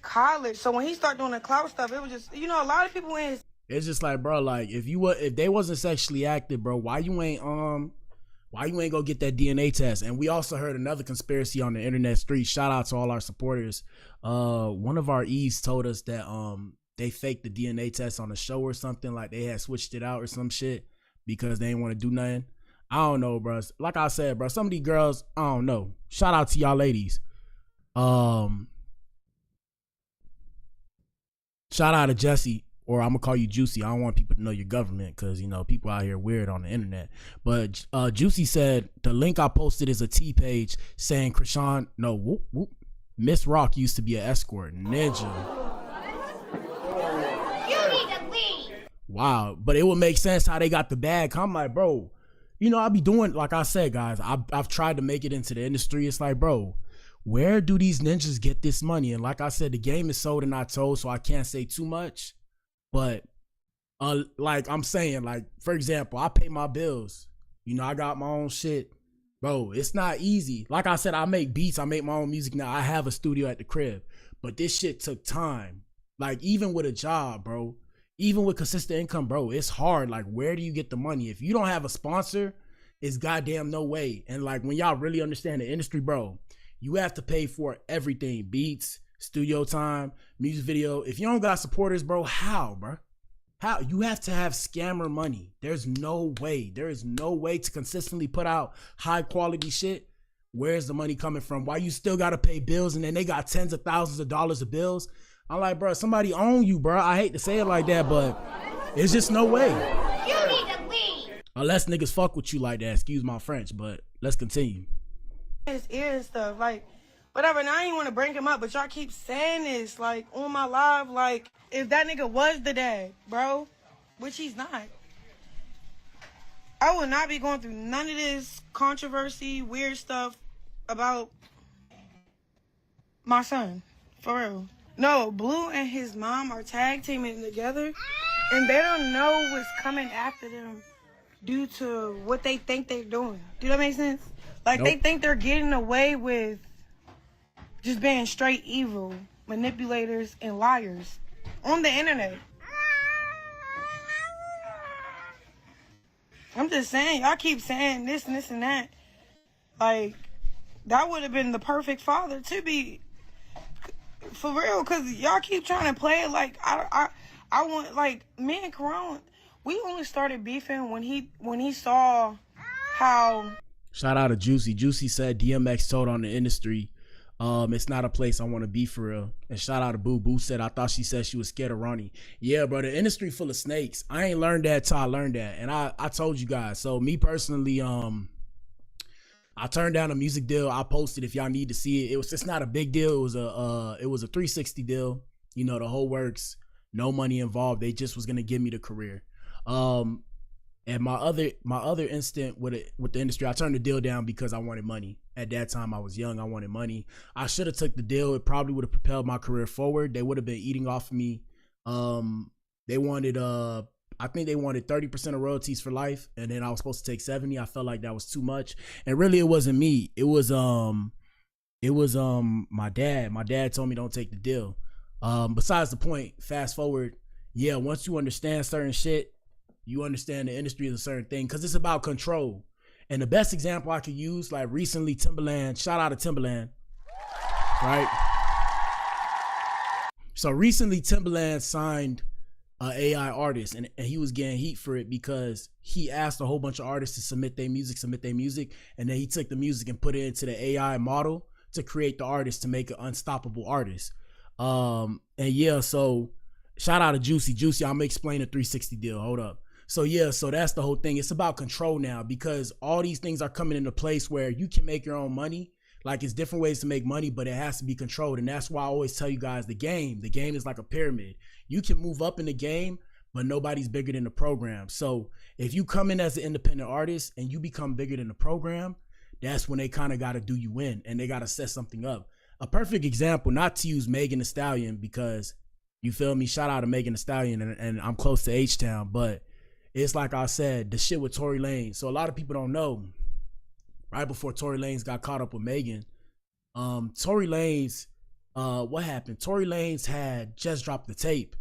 college. So when he started doing the clout stuff, it was just, a lot of people in his... It's just like, bro, like if they wasn't sexually active, bro, why you ain't go get that DNA test? And we also heard another conspiracy on the internet street. Shout out to all our supporters. One of our E's told us that they faked the DNA test on the show or something, like they had switched it out or some shit because they didn't want to do nothing. I don't know, bro. Like I said, bro, some of these girls, I don't know. Shout out to y'all ladies. Shout out to Jesse, or I'm gonna call you Juicy. I don't want people to know your government because people out here weird on the internet. But Juicy said the link I posted is a T page saying Chrisean, Miss Rock used to be an escort. Ninja. You need to leave. Wow, but it would make sense how they got the bag. I'm like, bro, I be doing, like I said, guys, I've tried to make it into the industry. It's like, bro, where do these ninjas get this money? And like I said, the game is sold and not told, so I can't say too much. But like I'm saying, like, for example, I pay my bills. I got my own shit. Bro, it's not easy. Like I said, I make beats. I make my own music now. I have a studio at the crib. But this shit took time. Like, even with a job, bro. Even with consistent income, bro, it's hard. Like, where do you get the money? If you don't have a sponsor, it's goddamn no way. And like, when y'all really understand the industry, bro, you have to pay for everything. Beats, studio time, music video. If you don't got supporters, bro, how, bro? How? You have to have scammer money. There's no way. There is no way to consistently put out high quality shit. Where's the money coming from? Why you still got to pay bills and then they got tens of thousands of dollars of bills? I'm like, bro, somebody own you, bro. I hate to say it like that, but it's just no way. You need to leave. Unless niggas fuck with you like that. Excuse my French, but let's continue. His ear and stuff, like, whatever. And I ain't want to bring him up, but y'all keep saying this, like, on my live, like, if that nigga was the dad, bro, which he's not, I would not be going through none of this controversy, weird stuff about my son, for real. No, Blue and his mom are tag teaming together, and they don't know what's coming after them due to what they think they're doing. Do that make sense? Like, They think they're getting away with just being straight evil, manipulators, and liars on the internet. I'm just saying, y'all keep saying this and this and that. Like, that would have been the perfect father to be, for real, because y'all keep trying to play it like, I want, like, me and Corona, we only started beefing when he saw how... Shout out to Juicy. Juicy said DMX told on the industry, it's not a place I want to be, for real. And shout out to Boo. Boo said, I thought she said she was scared of Ronnie. Yeah, bro, the industry full of snakes. I ain't learned that till I learned that. And I told you guys. So me personally, I turned down a music deal. I posted if y'all need to see it. It's not a big deal. It was a 360 deal. You know, the whole works. No money involved. They just was gonna give me the career. And my other instant with the industry, I turned the deal down because I wanted money. At that time, I was young. I wanted money. I should have took the deal. It probably would have propelled my career forward. They would have been eating off of me. They wanted I think they wanted 30% of royalties for life, and then I was supposed to take 70. I felt like that was too much, and really it wasn't me. It was my dad. My dad told me don't take the deal. Besides the point, fast forward, yeah, once you understand certain shit, you understand the industry is a certain thing, because it's about control. And the best example I could use, like recently, Timberland, shout out to Timberland, right? So recently Timberland signed an AI artist, and he was getting heat for it because he asked a whole bunch of artists to submit their music, and then he took the music and put it into the AI model to create the artist, to make an unstoppable artist. And yeah, so shout out to Juicy. I'm gonna explain the 360 deal. Hold up. So yeah, so that's the whole thing. It's about control now, because all these things are coming into place where you can make your own money. Like, it's different ways to make money, but it has to be controlled. And that's why I always tell you guys, the game is like a pyramid. You can move up in the game, but nobody's bigger than the program. So if you come in as an independent artist and you become bigger than the program, that's when they kind of got to do you in, and they got to set something up. A perfect example, not to use Megan Thee Stallion, because you feel me, shout out to Megan Thee Stallion, and I'm close to H-Town, but it's like I said, the shit with Tory Lanez. So a lot of people don't know, right before Tory Lanez got caught up with Megan, Tory Lanez, what happened? Tory Lanez had just dropped the tape,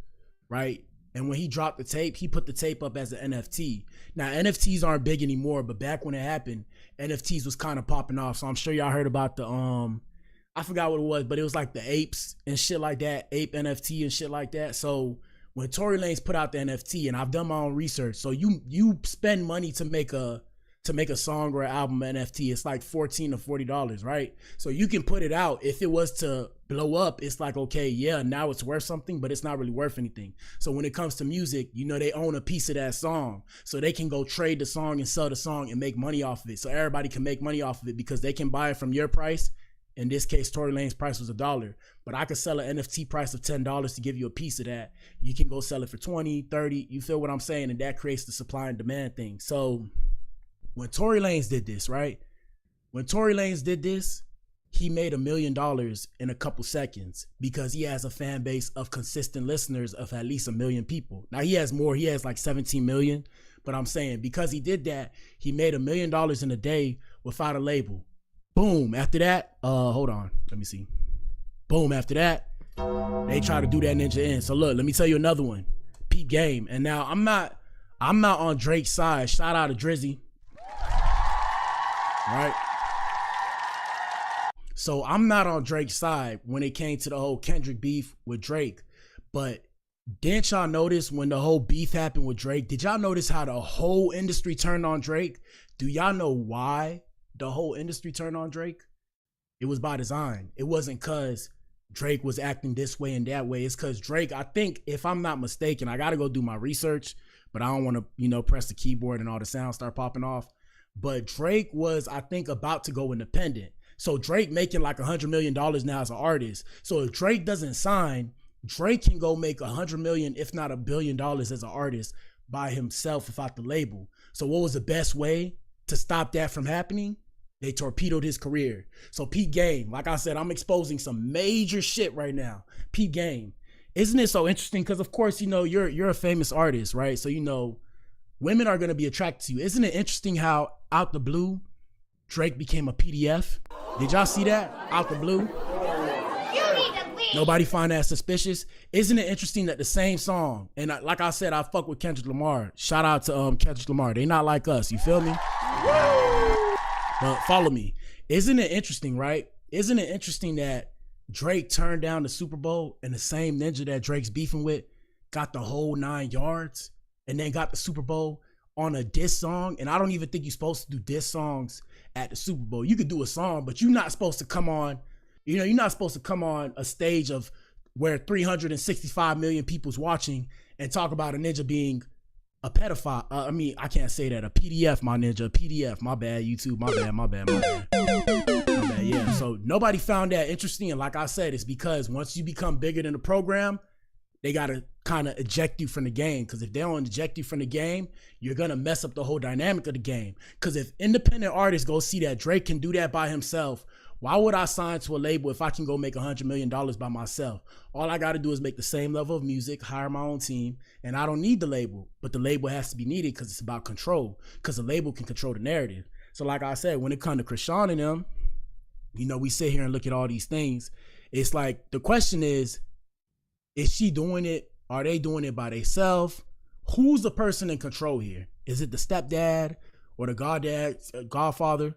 right? And when he dropped the tape, he put the tape up as an NFT. Now, NFTs aren't big anymore, but back when it happened, NFTs was kind of popping off. So I'm sure y'all heard about the, I forgot what it was, but it was like the apes and shit like that, ape NFT and shit like that. So when Tory Lanez put out the NFT, and I've done my own research, so you spend money to make a song or an album NFT, it's like $14 to $40, right? So you can put it out. If it was to blow up, it's like, okay, yeah, now it's worth something, but it's not really worth anything. So when it comes to music, you know, they own a piece of that song, so they can go trade the song and sell the song and make money off of it. So everybody can make money off of it because they can buy it from your price. In this case, Tory Lanez price was $1, but I could sell an NFT price of $10 to give you a piece of that. You can go sell it for 20, 30. You feel what I'm saying? And that creates the supply and demand thing. So when Tory Lanez did this, right? When Tory Lanez did this, he made $1 million in a couple seconds because he has a fan base of consistent listeners of at least 1 million people. Now he has more, he has like 17 million, but I'm saying because he did that, he made $1 million in a day without a label. Boom. After that, hold on, let me see. Boom. After that, they try to do that ninja in. So look, let me tell you another one. Peep Game. And now I'm not on Drake's side. Shout out to Drizzy. Right? So I'm not on Drake's side when it came to the whole Kendrick beef with Drake. But didn't y'all notice when the whole beef happened with Drake? Did y'all notice how the whole industry turned on Drake? Do y'all know why the whole industry turned on Drake? It was by design. It wasn't because Drake was acting this way and that way. It's because Drake, I think, if I'm not mistaken, I got to go do my research, but I don't want to, you know, press the keyboard and all the sounds start popping off. But Drake was, I think, about to go independent. So Drake making like $100 million now as an artist. So if Drake doesn't sign, Drake can go make $100 million, if not $1 billion as an artist by himself without the label. So what was the best way to stop that from happening? They torpedoed his career. So Peep Game, like I said, I'm exposing some major shit right now. Peep Game. Isn't it so interesting? Because of course, you know, you're a famous artist, right? So, you know, women are going to be attracted to you. Isn't it interesting how out the blue, Drake became a PDF? Did y'all see that? Out the blue? Nobody find that suspicious? Isn't it interesting that the same song, and like I said, I fuck with Kendrick Lamar. Shout out to Kendrick Lamar. They not like us, you feel me? But follow me. Isn't it interesting, right? Isn't it interesting that Drake turned down the Super Bowl and the same ninja that Drake's beefing with got the whole 9 yards and then got the Super Bowl on a diss song? And I don't even think you're supposed to do diss songs at the Super Bowl. You could do a song, but you're not supposed to come on, you know, you're not supposed to come on a stage of where 365 million people's watching and talk about a ninja being a pedophile. I mean, I can't say that. A PDF, my ninja. A PDF. My bad, YouTube. My bad. My bad. Yeah. So nobody found that interesting. And like I said, it's because once you become bigger than the program, they got to kind of eject you from the game. Because if they don't eject you from the game, you're going to mess up the whole dynamic of the game. Because if independent artists go see that Drake can do that by himself, why would I sign to a label if I can go make $100 million by myself? All I got to do is make the same level of music, hire my own team, and I don't need the label. But the label has to be needed because it's about control. Because the label can control the narrative. So like I said, when it comes to Chrisean and them, you know, we sit here and look at all these things. It's like, the question is she doing it? Are they doing it by themselves? Who's the person in control here? Is it the stepdad or the godfather?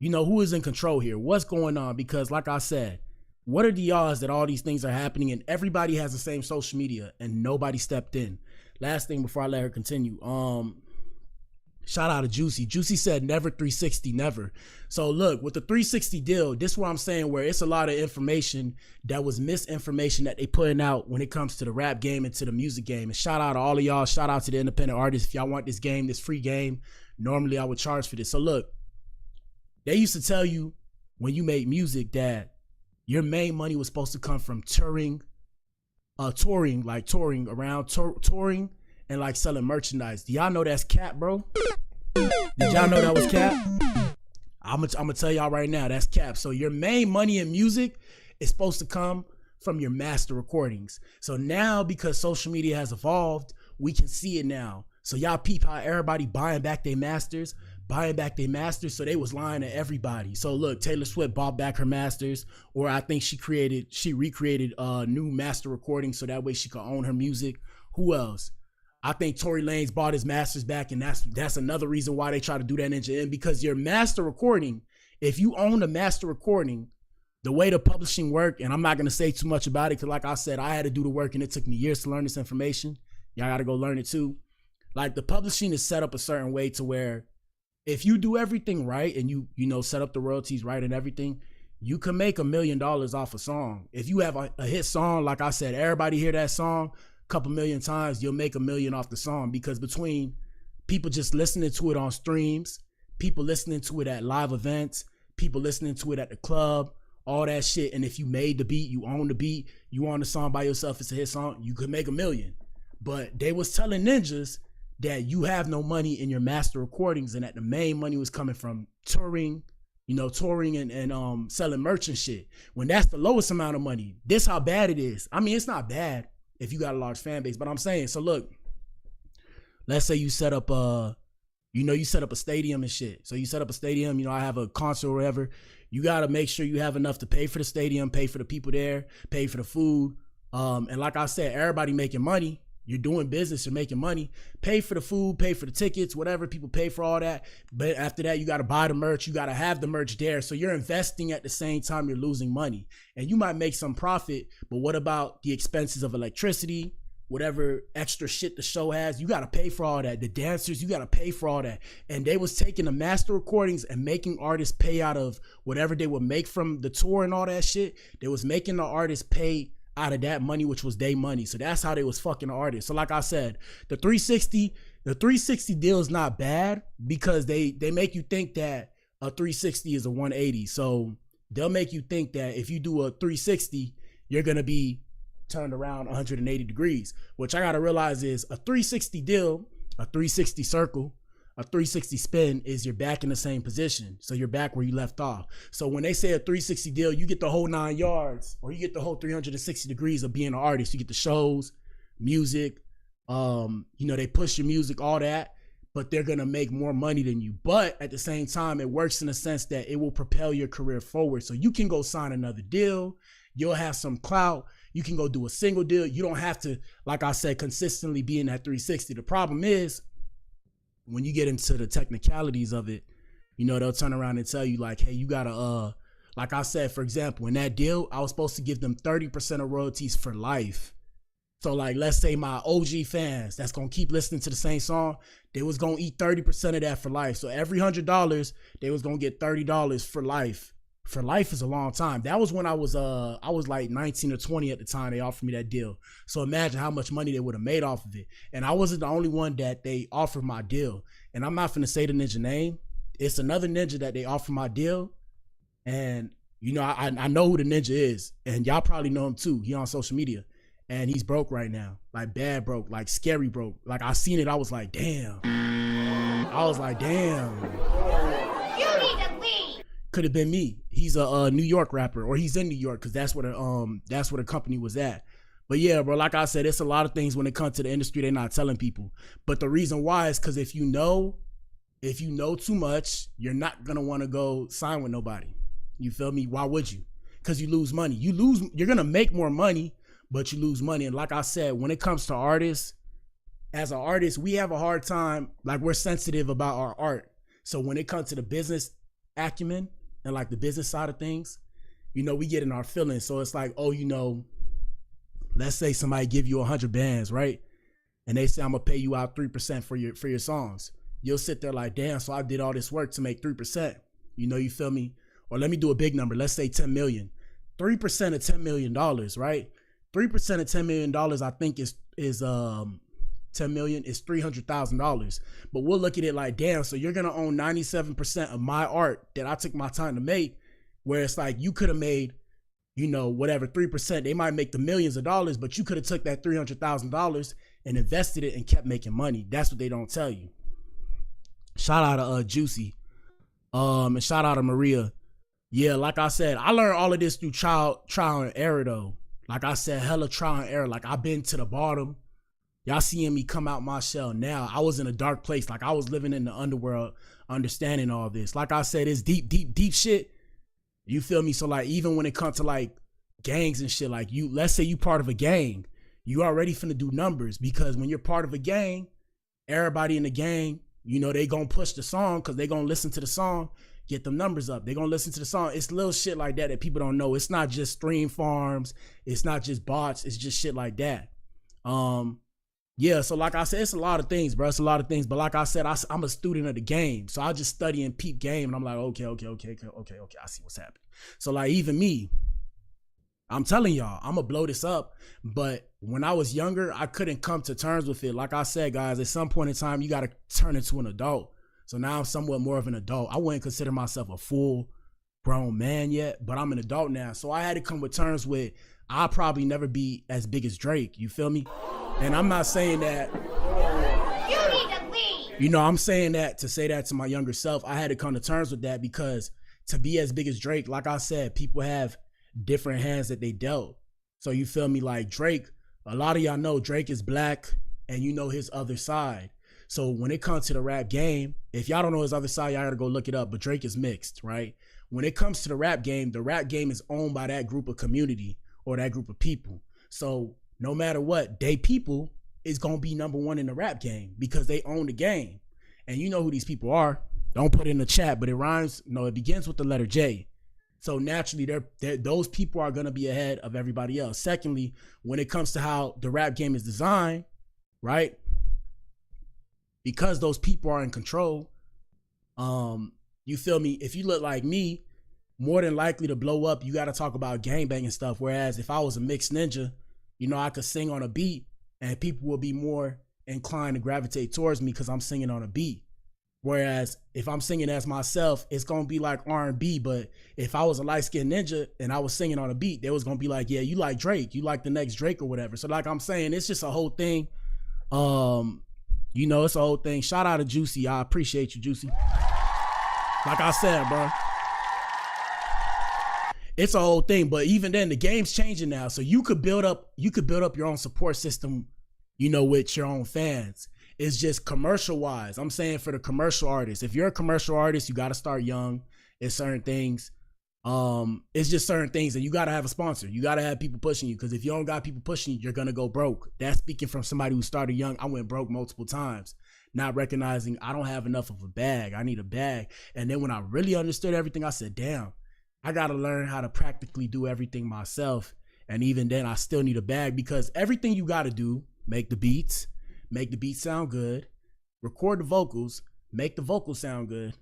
You know, who is in control here? What's going on? Because like I said, what are the odds that all these things are happening and everybody has the same social media and nobody stepped in? Last thing before I let her continue. Shout out to Juicy. Juicy said never 360, never. So look, with the 360 deal, this is what I'm saying, where it's a lot of information that was misinformation that they putting out when it comes to the rap game and to the music game. And shout out to all of y'all. Shout out to the independent artists. If y'all want this game, this free game, normally I would charge for this. So look, they used to tell you when you made music that your main money was supposed to come from touring and like selling merchandise. Do y'all know that's cap, bro? Did y'all know that was cap? I'm gonna tell y'all right now, that's cap. So your main money in music is supposed to come from your master recordings. So now, because social media has evolved, we can see it now. So y'all peep how everybody buying back their masters, so they was lying to everybody. So look, Taylor Swift bought back her masters, or I think she recreated new master recordings so that way she could own her music. Who else? I think Tory Lanez bought his masters back, and that's another reason why they try to do that Ninja in, because your master recording, if you own a master recording, the way the publishing work, and I'm not gonna say too much about it, because like I said, I had to do the work and it took me years to learn this information. Y'all gotta go learn it too. Like, the publishing is set up a certain way to where if you do everything right and you set up the royalties right and everything, you can make $1 million off a song. If you have a hit song, like I said, everybody hear that song a couple million times, you'll make $1 million off the song, because between people just listening to it on streams, people listening to it at live events, people listening to it at the club, all that shit. And if you made the beat, you own the beat, you own the song by yourself, it's a hit song, you could make $1 million. But they was telling ninjas that you have no money in your master recordings and that the main money was coming from touring and selling merch and shit, when that's the lowest amount of money. This how bad it is. I mean, it's not bad if you got a large fan base, but I'm saying, so look, let's say you set up a stadium and shit. So you set up a stadium, I have a concert or whatever. You got to make sure you have enough to pay for the stadium, pay for the people there, pay for the food. And like I said, everybody making money. You're doing business, you're making money, pay for the food, pay for the tickets, whatever, people pay for all that. But after that, you got to buy the merch, you got to have the merch there. So you're investing at the same time you're losing money, and you might make some profit, but what about the expenses of electricity, whatever extra shit the show has? You got to pay for all that. The dancers, you got to pay for all that. And they was taking the master recordings and making artists pay out of whatever they would make from the tour and all that shit. They was making the artists pay out of that money, which was their money. So that's how they was fucking the artists. So like I said, the 360 deal is not bad, because they make you think that a 360 is a 180. So they'll make you think that if you do a 360, you're gonna be turned around 180 degrees. Which I gotta realize is a 360 deal, a 360 circle, a 360 spin is you're back in the same position. So you're back where you left off. So when they say a 360 deal, you get the whole 9 yards, or you get the whole 360 degrees of being an artist. You get the shows, music, they push your music, all that, but they're gonna make more money than you. But at the same time, it works in the sense that it will propel your career forward. So you can go sign another deal, you'll have some clout, you can go do a single deal. You don't have to, like I said, consistently be in that 360. The problem is, when you get into the technicalities of it, they'll turn around and tell you like, hey, you gotta, like I said, for example, in that deal, I was supposed to give them 30% of royalties for life. So like, let's say my OG fans that's gonna keep listening to the same song, they was gonna eat 30% of that for life. So every $100, they was gonna get $30 for life for life is a long time. That was when I was like 19 or 20 at the time they offered me that deal. So imagine how much money they would have made off of it. And I wasn't the only one that they offered my deal. And I'm not finna say the ninja name. It's another ninja that they offered my deal. And you know, I know who the ninja is, and y'all probably know him too. He on social media, and he's broke right now, like bad broke, like scary broke. Like I seen it, I was like, damn. I was like, damn. You need to leave. Could have been me. He's a New York rapper, or he's in New York, because that's where the company was at. But yeah, bro, like I said, it's a lot of things when it comes to the industry they're not telling people. But the reason why is because if you know too much, you're not gonna want to go sign with nobody. You feel me? Why would you? Because you lose money. You're gonna make more money, but you lose money. And like I said, when it comes to artists, as an artist, we have a hard time, like we're sensitive about our art. So when it comes to the business acumen and like the business side of things, you know, we get in our feelings. So it's like, oh, you know, let's say somebody give you 100 bands, right? And they say, I'm gonna pay you out 3% for your songs. You'll sit there like, damn, so I did all this work to make 3%. You know, you feel me? Or let me do a big number. Let's say 10 million. 3% of $10 million, right? 3% of $10 million, I think is 10 million is $300,000. But we'll look at it like, damn, so you're gonna own 97% of my art that I took my time to make, where it's like you could have made, you know, whatever, 3%. They might make the millions of dollars, but you could have took that $300,000 and invested it and kept making money. That's what they don't tell you. Shout out to Juicy. And shout out to Maria. Yeah, like I said, I learned all of this through trial and error though. Like I said, hella trial and error. Like I've been to the bottom. Y'all seeing me come out my shell now. I was in a dark place. Like I was living in the underworld, understanding all this. Like I said, it's deep shit. You feel me? So like, even when it comes to like gangs and shit, like let's say you part of a gang, you already finna do numbers, because when you're part of a gang, everybody in the gang, you know, they gonna push the song because they gonna listen to the song, get them numbers up. They gonna listen to the song. It's little shit like that people don't know. It's not just stream farms. It's not just bots. It's just shit like that. Yeah, so like I said, it's a lot of things, bro. It's a lot of things. But like I said, I'm a student of the game. So I just study and peep game, and I'm like, okay. I see what's happening. So like, even me, I'm telling y'all, I'm gonna blow this up. But when I was younger, I couldn't come to terms with it. Like I said, guys, at some point in time, you gotta turn into an adult. So now I'm somewhat more of an adult. I wouldn't consider myself a full grown man yet, but I'm an adult now. So I had to come with terms with, I'll probably never be as big as Drake. You feel me? And I'm not saying that, You need to leave. you know, I'm saying that to say that to my younger self. I had to come to terms with that, because to be as big as Drake, like I said, people have different hands that they dealt. So you feel me? Like Drake, a lot of y'all know Drake is black, and you know his other side. So when it comes to the rap game, if y'all don't know his other side, y'all gotta go look it up. But Drake is mixed, right? When it comes to the rap game is owned by that group of community or that group of people. So no matter what, they people is gonna be number one in the rap game because they own the game. And you know who these people are. Don't put it in the chat, but it rhymes. No, it begins with the letter J. So naturally, those people are gonna be ahead of everybody else. Secondly, when it comes to how the rap game is designed, right? Because those people are in control, you feel me? If you look like me, more than likely to blow up, you got to talk about gangbang and stuff. Whereas if I was a mixed ninja, you know, I could sing on a beat and people will be more inclined to gravitate towards me because I'm singing on a beat. Whereas if I'm singing as myself, it's going to be like R&B. But if I was a light-skinned ninja and I was singing on a beat, they was going to be like, yeah, you like Drake. You like the next Drake or whatever. So like I'm saying, it's just a whole thing. You know, it's a whole thing. Shout out to Juicy. I appreciate you, Juicy. Like I said, bro. It's a whole thing, but even then, the game's changing now. So you could build up your own support system, you know, with your own fans. It's just commercial wise. I'm saying for the commercial artists, if you're a commercial artist, you got to start young. It's certain things. It's just certain things, and you got to have a sponsor. You got to have people pushing you, because if you don't got people pushing you, you're going to go broke. That's speaking from somebody who started young. I went broke multiple times, not recognizing I don't have enough of a bag. I need a bag. And then when I really understood everything, I said, damn, I got to learn how to practically do everything myself. And even then, I still need a bag, because everything you got to do, make the beats sound good, record the vocals, make the vocals sound good.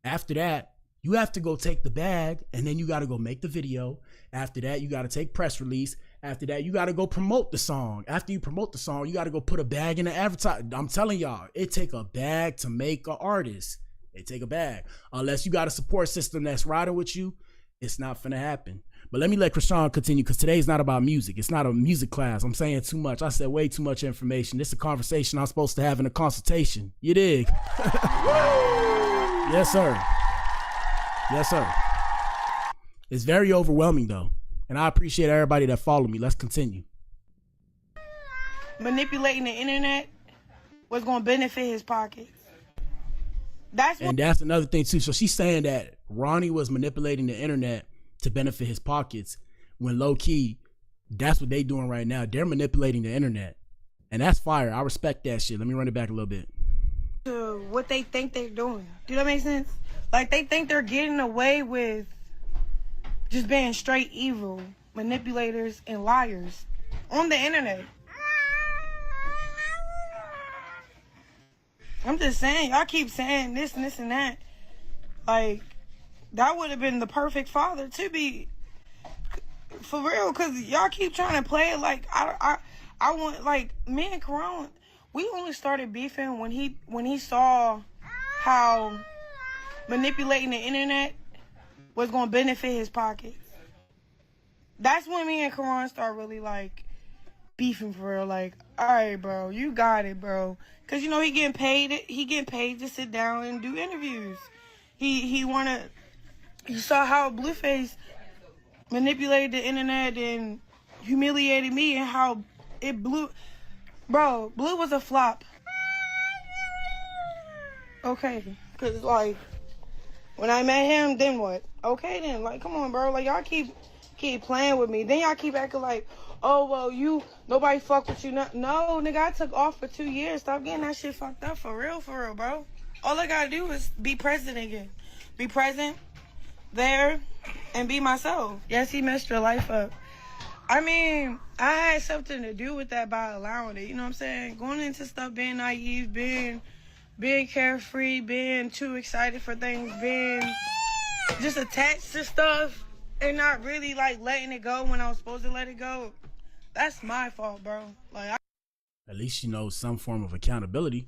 After that, You have to go take the bag, and then you got to go make the video. After that, you got to take press release. After that, you got to go promote the song. After you promote the song, you got to go put a bag in the advertise. I'm telling y'all, it take a bag to make an artist. It take a bag. Unless you got a support system that's riding with you, it's not finna happen. But let me let Chrisean continue, because today's not about music. It's not a music class. I'm saying too much. I said way too much information. This is a conversation I'm supposed to have in a consultation. You dig? Yes, sir. Yes, sir. It's very overwhelming, though. And I appreciate everybody that followed me. Let's continue. Manipulating the internet was going to benefit his pockets. That's another thing, too. So she's saying that Ronnie was manipulating the internet to benefit his pockets, when low-key, that's what they doing right now. They're manipulating the internet. And that's fire. I respect that shit. Let me run it back a little bit. To what they think they're doing. Do that make sense? Like, they think they're getting away with just being straight evil, manipulators, and liars on the internet. I'm just saying, y'all keep saying this and this and that. Like, that would have been the perfect father to be, for real, because y'all keep trying to play it like, I want, like, me and Karan, we only started beefing when he saw how manipulating the internet was going to benefit his pockets. That's when me and Karan start really, like, beefing for real. Like, all right, bro, you got it, bro. Because, you know, he getting paid to sit down and do interviews. You saw how Blueface manipulated the internet and humiliated me, and how it blew. Bro, Blue was a flop. Okay, because, like, when I met him, then what? Okay, then, like, come on, bro. Like, y'all keep playing with me. Then y'all keep acting like, oh, well, nobody fucked with you. No, nigga, I took off for 2 years. Stop getting that shit fucked up, for real, bro. All I gotta do is be present again. Be present, there, and be myself. Yes, he messed your life up. I mean, I had something to do with that by allowing it. You know what I'm saying? Going into stuff, being naive, being carefree, being too excited for things, being just attached to stuff and not really, like, letting it go when I was supposed to let it go. That's my fault, bro. Like, at least you know some form of accountability.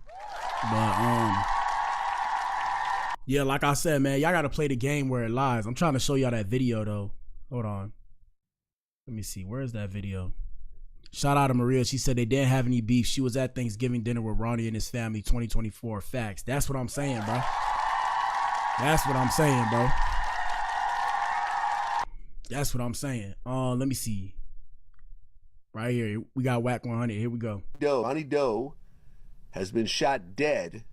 But yeah, like I said, man, y'all gotta play the game where it lies. I'm trying to show y'all that video though. Hold on. Let me see. Where is that video? Shout out to Maria. She said they didn't have any beef. She was at Thanksgiving dinner with Ronnie and his family 2024. Facts. That's what I'm saying, bro. That's what I'm saying, bro. That's what I'm saying. Let me see. Right here. We got Whack 100. Here we go. Ronnie Doe has been shot dead,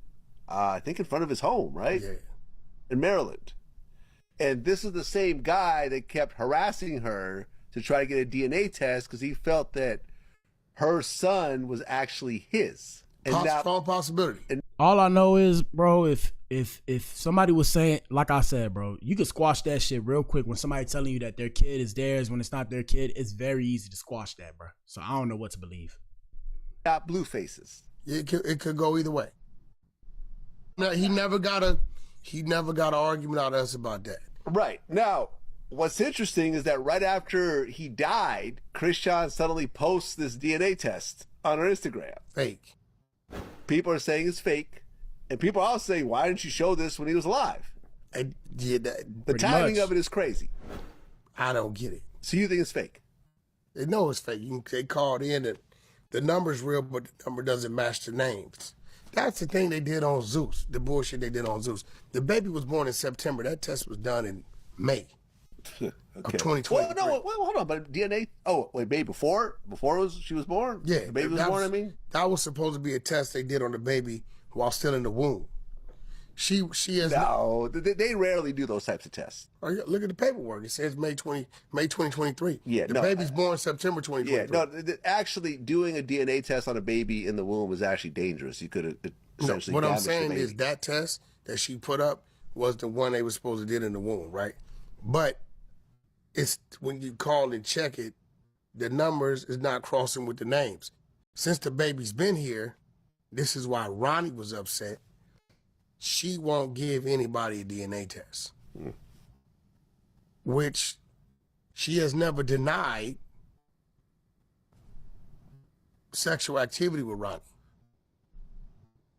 I think in front of his home, right? Yeah. In Maryland. And this is the same guy that kept harassing her to try to get a DNA test because he felt that her son was actually his. And strong possibility. And all I know is, bro, if somebody was saying, like I said, bro, you can squash that shit real quick when somebody telling you that their kid is theirs when it's not their kid. It's very easy to squash that, bro. So I don't know what to believe. got blue faces. It could go either way. No, he never got an argument out of us about that. Right. Now, what's interesting is that right after he died, Chrisean suddenly posts this DNA test on her Instagram. Fake. People are saying it's fake. And people are also saying, why didn't you show this when he was alive? The timing of it is crazy. I don't get it. So you think it's fake? They know it's fake. They called in and the number's real, but the number doesn't match the names. That's the thing they did on Zeus, the bullshit they did on Zeus. The baby was born in September. That test was done in May of 2020. Well, no, hold on, but DNA, baby, before she was born? Yeah. The baby was born, I mean? That was supposed to be a test they did on the baby while still in the womb. She has no. They rarely do those types of tests. Look at the paperwork. It says May 2023. Yeah, the baby's born September 2023. Yeah, no. Actually, doing a DNA test on a baby in the womb is actually dangerous. You could essentially. What I'm saying is that test that she put up was the one they were supposed to do in the womb, right? But it's when you call and check it, the numbers is not crossing with the names. Since the baby's been here, this is why Ronnie was upset. She won't give anybody a DNA test. which she has never denied sexual activity with Ronnie.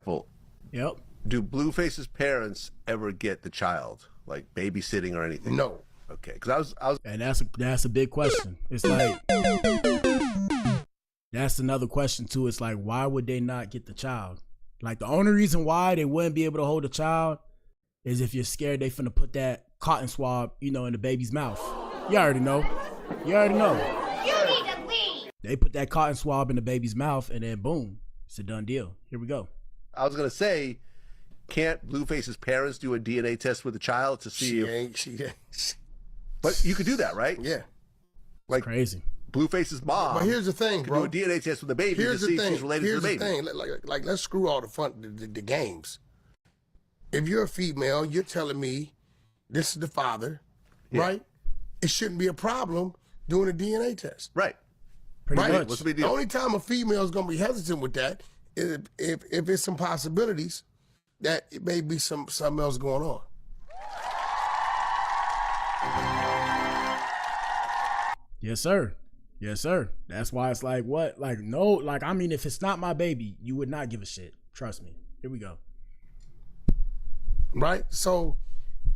Well, yep. Do Blueface's parents ever get the child, like babysitting or anything? No. Okay, because I was, and that's a big question. It's like that's another question too. It's like, why would they not get the child? Like, the only reason why they wouldn't be able to hold a child is if you're scared they finna put that cotton swab, in the baby's mouth. You already know. You already know. You need to leave. They put that cotton swab in the baby's mouth, and then boom, it's a done deal. Here we go. I was gonna say, can't Blueface's parents do a DNA test with the child to see But you could do that, right? Yeah. Like crazy. Blueface's mom. But here's the thing, bro. Do a DNA test with the baby to see if she's related to the baby. Here's the thing. Like, let's screw all the games. If you're a female, you're telling me this is the father, right? It shouldn't be a problem doing a DNA test. Right. Pretty much. What's the big deal? The only time a female is going to be hesitant with that is if it's some possibilities that it may be something else going on. Yes, sir. Yes, sir. That's why it's like, what? Like, no, like, I mean, if it's not my baby, you would not give a shit. Trust me. Here we go. Right? So,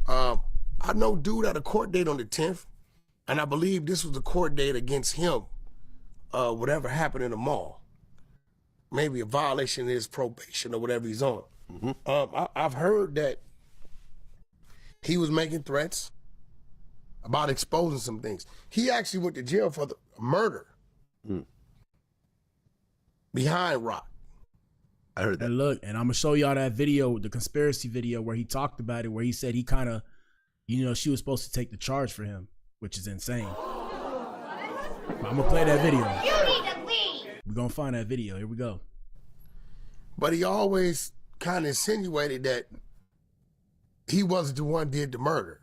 I know dude had a court date on the 10th, and I believe this was the court date against him, whatever happened in the mall. Maybe a violation of his probation or whatever he's on. I've heard that he was making threats about exposing some things. He actually went to jail for the murder behind Rock. I heard that. And look, and I'm gonna show y'all that video, the conspiracy video, where he talked about it, where he said he kind of, she was supposed to take the charge for him, which is insane. But I'm gonna play that video. You need to leave. We're gonna find that video. Here we go. But he always kind of insinuated that he wasn't the one did the murder,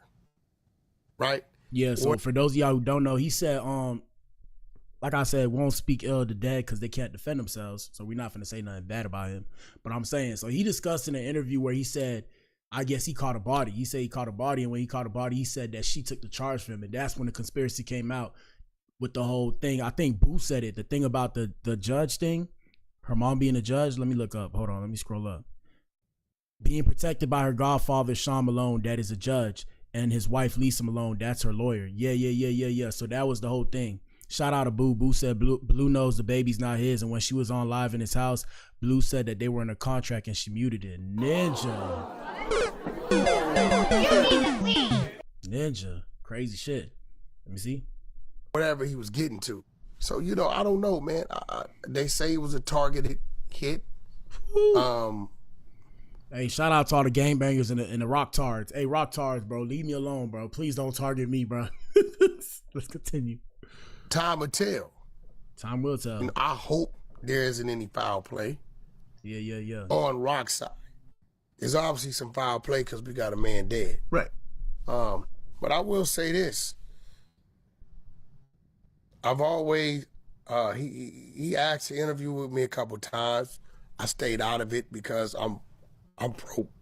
right? Yeah, so for those of y'all who don't know, he said, like I said, won't speak ill of the dead because they can't defend themselves. So we're not going to say nothing bad about him. But I'm saying, so he discussed in an interview where he said, I guess he caught a body. He said he caught a body, and when he caught a body, he said that she took the charge for him. And that's when the conspiracy came out with the whole thing. I think Boo said it, the thing about the judge thing, her mom being a judge. Let me look up. Hold on, let me scroll up. Being protected by her godfather, Sean Malone, that is a judge. And his wife, Lisa Malone, that's her lawyer. Yeah. So that was the whole thing. Shout out to Boo. Boo said Blue knows the baby's not his. And when she was on live in his house, Blue said that they were in a contract and she muted it. Ninja. Crazy shit. Let me see. Whatever he was getting to. So, I don't know, man. They say it was a targeted hit. Hey, shout out to all the gangbangers and the rock tards. Hey, rock tards, bro, leave me alone, bro. Please don't target me, bro. Let's continue. Time will tell. Time will tell. I hope there isn't any foul play. Yeah. On Rock's side. There's obviously some foul play because we got a man dead. Right. But I will say this. I've always, he asked to interview with me a couple times. I stayed out of it because I'm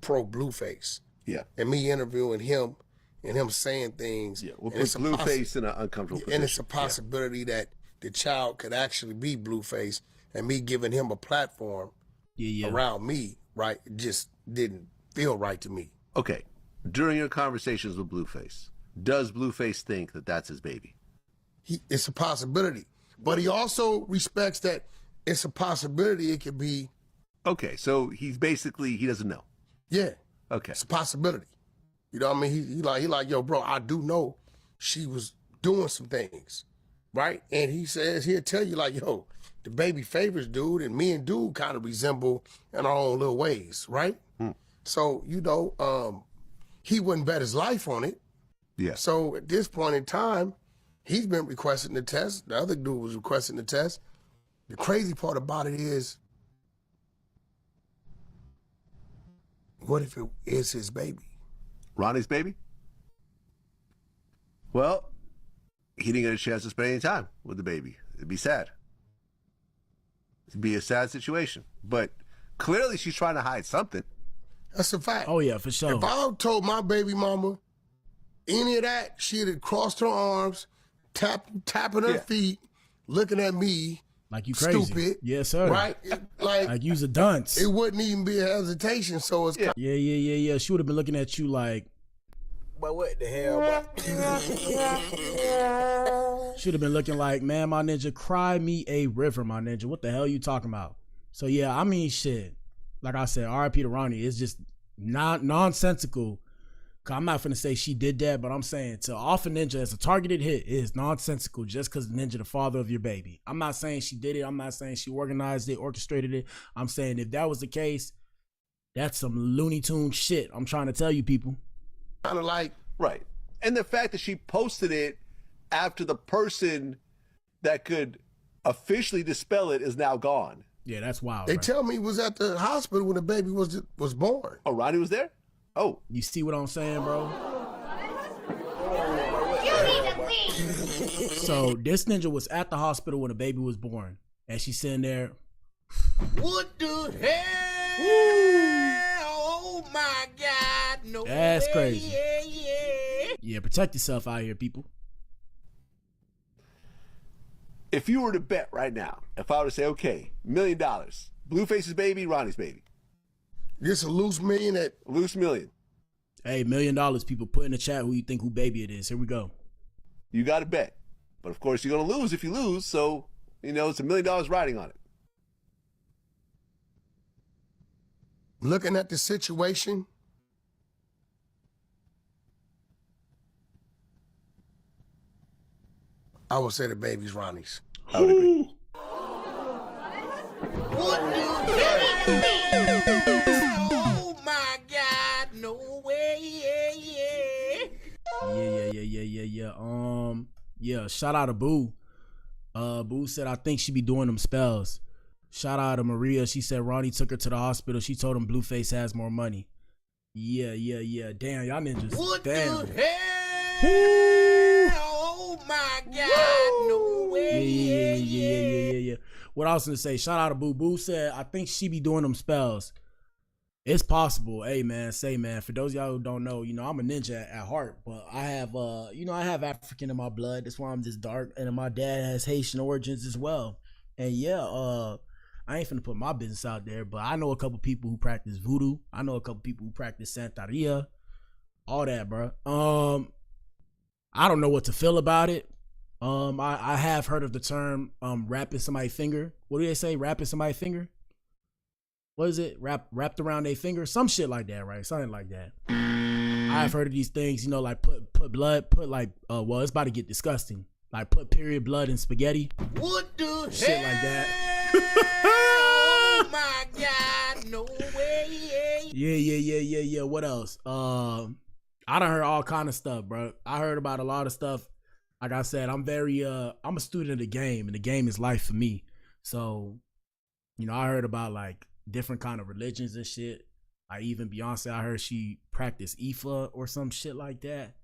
pro Blueface. Yeah. And me interviewing him and him saying things. Yeah, we'll put Blueface in an uncomfortable position. And it's a possibility that the child could actually be Blueface, and me giving him a platform around me, right, just didn't feel right to me. Okay. During your conversations with Blueface, does Blueface think that that's his baby? It's a possibility. But he also respects that it's a possibility it could be. Okay, so he doesn't know. Yeah. Okay. It's a possibility. You know what I mean? He like, yo, bro, I do know she was doing some things, right? And he says he'll tell you like, yo, the baby favors dude, and me and dude kind of resemble in our own little ways, right? So, he wouldn't bet his life on it. Yeah. So at this point in time, he's been requesting the test. The other dude was requesting the test. The crazy part about it is, what if it is his baby? Ronnie's baby? Well, he didn't get a chance to spend any time with the baby. It'd be sad. It'd be a sad situation. But clearly she's trying to hide something. That's a fact. Oh, yeah, for sure. If I told my baby mama any of that, she'd have crossed her arms, tapping her feet, looking at me. Like you crazy. Stupid. Yes, sir. Right? Like you's a dunce. It wouldn't even be a hesitation, so it's... Yeah. She would have been looking at you like... But what the hell, Should have been looking like, man, my ninja, cry me a river, my ninja. What the hell you talking about? So yeah, I mean, shit. Like I said, R.I.P. to Ronnie. It's just nonsensical. Cause I'm not finna say she did that, but I'm saying to off a ninja as a targeted hit is nonsensical just because the ninja the father of your baby. I'm not saying she did it. I'm not saying she organized it, orchestrated it. I'm saying if that was the case, that's some Looney Tune shit. I'm trying to tell you people. Kind of like... Right. And the fact that she posted it after the person that could officially dispel it is now gone. Yeah, that's wild. They tell me he was at the hospital when the baby was born. Oh, Ronnie was there? Oh. You see what I'm saying, bro? You need to leave. So this ninja was at the hospital when the baby was born. And she's sitting there. What the hell? Oh my God. No. That's way. crazy. Yeah. Yeah, protect yourself out here, people. If you were to bet right now, if I were to say, okay, $1 million, Blueface's baby, Ronnie's baby. Just a loose million at... Loose million. Hey, $1 million, people. Put in the chat who you think who baby it is. Here we go. You got to bet. But of course, you're going to lose if you lose. So, you know, it's $1 million riding on it. Looking at the situation, I would say the baby's Ronnie's. I would agree. What the hell? Oh my God. No way. Yeah. Shout out to Boo. Boo said, I think she be doing them spells. Shout out to Maria. She said Ronnie took her to the hospital. She told him Blueface has more money. Yeah. Damn, y'all ninjas. What Damn. the hell? Oh my God. No way. Yeah. What I was gonna say, shout out to Boo. Boo said, I think she be doing them spells. It's possible. Hey man, for those of y'all who don't know, you know, I'm a ninja at heart, but I have I have African in my blood. That's why I'm this dark. And my dad has Haitian origins as well. And yeah, I ain't finna put my business out there, but I know a couple people who practice voodoo. I know a couple people who practice Santeria. All that, bro. I don't know what to feel about it. I have heard of the term wrapping somebody's finger. What do they say? Wrapping somebody's finger? What is it? Wrapped around their finger? Some shit like that, right? Something like that. I've heard of these things, you know, like put blood, put like well, it's about to get disgusting. Like put period blood in spaghetti. What the shit hell? Like that. Oh my God, no way. Yeah. What else? I done heard all kind of stuff, bro. I heard about a lot of stuff. Like I said, I'm a student of the game, and the game is life for me. So, you know, I heard about like different kind of religions and shit. Like even Beyonce, I heard she practiced Ifa or some shit like that.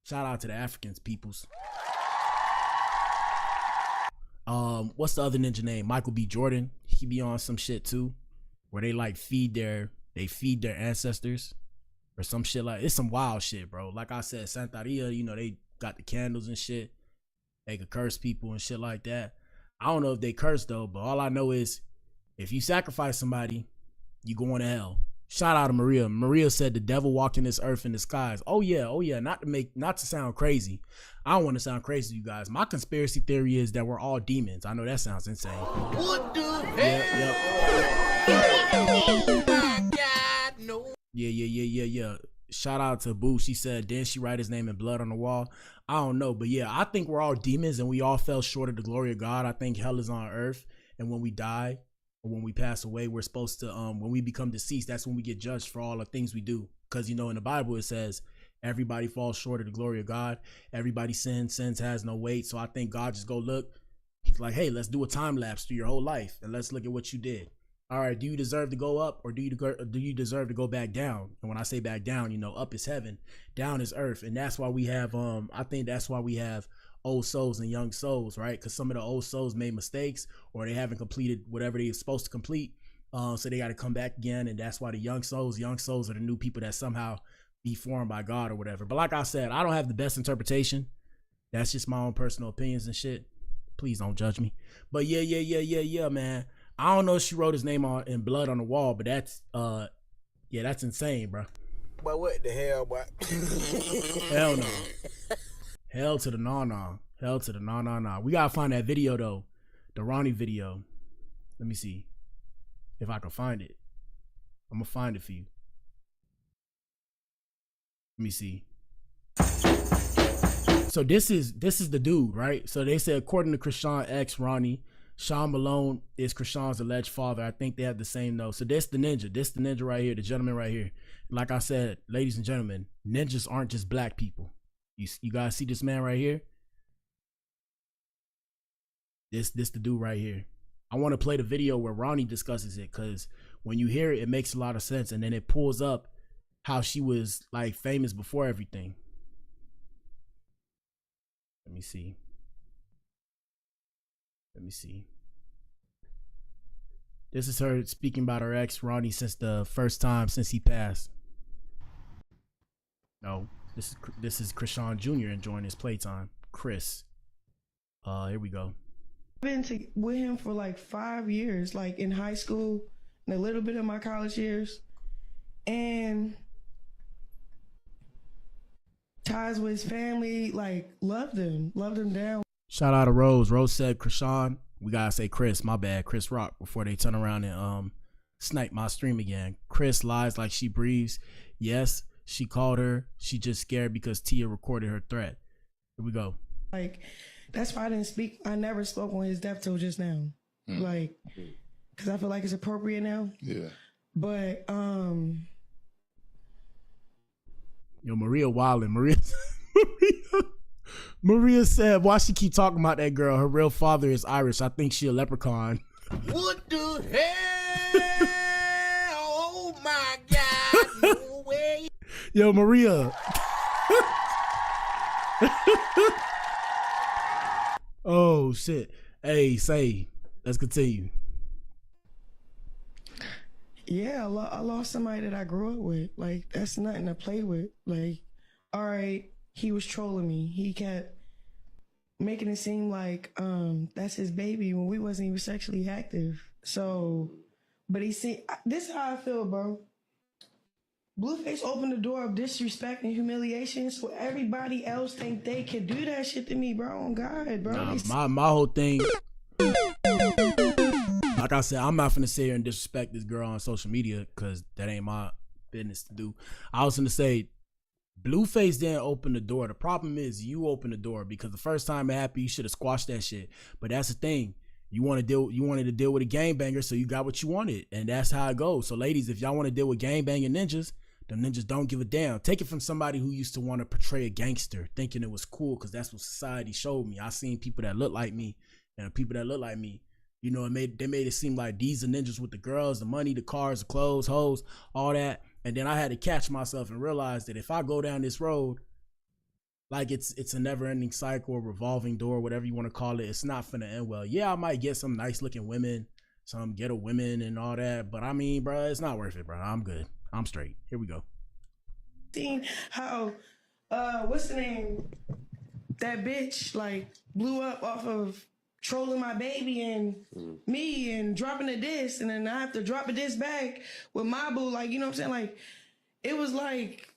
Shout out to the Africans, peoples. What's the other ninja name? Michael B. Jordan. He be on some shit too, where they like feed their ancestors or some shit like. It's some wild shit, bro. Like I said, Santeria, you know, they got the candles and shit. They could curse people and shit like that. I don't know if they curse though, but all I know is if you sacrifice somebody, you going to hell. Shout out to Maria. Maria said the devil walked in this earth in disguise. Oh yeah. Not to sound crazy. I don't want to sound crazy to you guys. My conspiracy theory is that we're all demons. I know that sounds insane. What the hell? Yep. Oh my God, no. Yeah. Shout out to Boo. She said, didn't she write his name in blood on the wall? I don't know, but yeah, I think we're all demons and we all fell short of the glory of God. I think hell is on earth, and when we die or when we pass away, we're supposed to when we become deceased, that's when we get judged for all the things we do. Because you know, in the Bible it says everybody falls short of the glory of God. Everybody sins has no weight. So I think God just go look. He's like, hey, let's do a time lapse through your whole life and let's look at what you did. All right, do you deserve to go up or do you deserve to go back down? And when I say back down, you know, up is heaven, down is earth. And that's why we have, I think that's why we have old souls and young souls, right? Because some of the old souls made mistakes or they haven't completed whatever they're supposed to complete. So they got to come back again. And that's why the young souls are the new people that somehow, be formed by God or whatever. But like I said, I don't have the best interpretation. That's just my own personal opinions and shit. Please don't judge me. But yeah, man. I don't know if she wrote his name in blood on the wall, but that's that's insane, bro. But what the hell, boy? Hell no. Hell to the no. Hell to the no. We gotta find that video though. The Ronnie video. Let me see if I can find it. I'm gonna find it for you. Let me see. So this is the dude, right? So they said according to Chrisean X Ronnie, Sean Malone is Chrisean's alleged father. I think they have the same though. So this the ninja. This the ninja right here, the gentleman right here. Like I said, ladies and gentlemen, ninjas aren't just black people. You guys see this man right here? This the dude right here. I want to play the video where Ronnie discusses it, because when you hear it, it makes a lot of sense, and then it pulls up how she was like famous before everything. Let me see. This is her speaking about her ex Ronnie since the first time since he passed. No, this is Chrisean Jr. enjoying his playtime. Chris. Here we go. I've been with him for like 5 years, like in high school and a little bit of my college years, and ties with his family, like loved him down. Shout out to Rose. Rose said Chrisean. We gotta say Chris, my bad, Chris Rock, before they turn around and snipe my stream again. Chris lies like she breathes. Yes, she called her. She just scared because Tia recorded her threat. Here we go. Like, that's why I didn't speak. I never spoke on his death till just now. Like, because I feel like it's appropriate now. Yeah. But, Yo, Maria wildin'. Maria said, why she keep talking about that girl? Her real father is Irish. I think she a leprechaun. What the hell? Oh my God, no way. Yo, Maria. Oh, shit. Hey, say, let's continue. yeah, I lost somebody that I grew up with. Like, that's nothing to play with. Like, all right, he was trolling me. He kept making it seem like that's his baby when we wasn't even sexually active. So, but this is how I feel, bro. Blueface opened the door of disrespect and humiliation, so everybody else think they can do that shit to me, bro. On God, bro. Nah, my whole thing, like I said, I'm not finna sit here and disrespect this girl on social media, because that ain't my business to do. I was gonna say, Blueface didn't open the door. The problem is you opened the door, because the first time it happened, you should have squashed that shit. But that's the thing. You wanted to deal with a gangbanger, so you got what you wanted, and that's how it goes. So ladies, if y'all want to deal with gangbanging ninjas, them ninjas don't give a damn. Take it from somebody who used to want to portray a gangster, thinking it was cool, because that's what society showed me. I seen people that look like me, and people that look like me, you know, they made it seem like these are ninjas with the girls, the money, the cars, the clothes, hoes, all that. And then I had to catch myself and realize that if I go down this road, like it's a never-ending cycle, a revolving door, whatever you want to call it, it's not finna end well. Yeah, I might get some nice-looking women, some ghetto women and all that, but I mean, bro, it's not worth it, bro. I'm good. I'm straight. Here we go. Seen how, what's the name? That bitch, like, blew up off of trolling my baby and me and dropping a diss, and then I have to drop a diss back with my boo, like, you know what I'm saying? Like, it was like,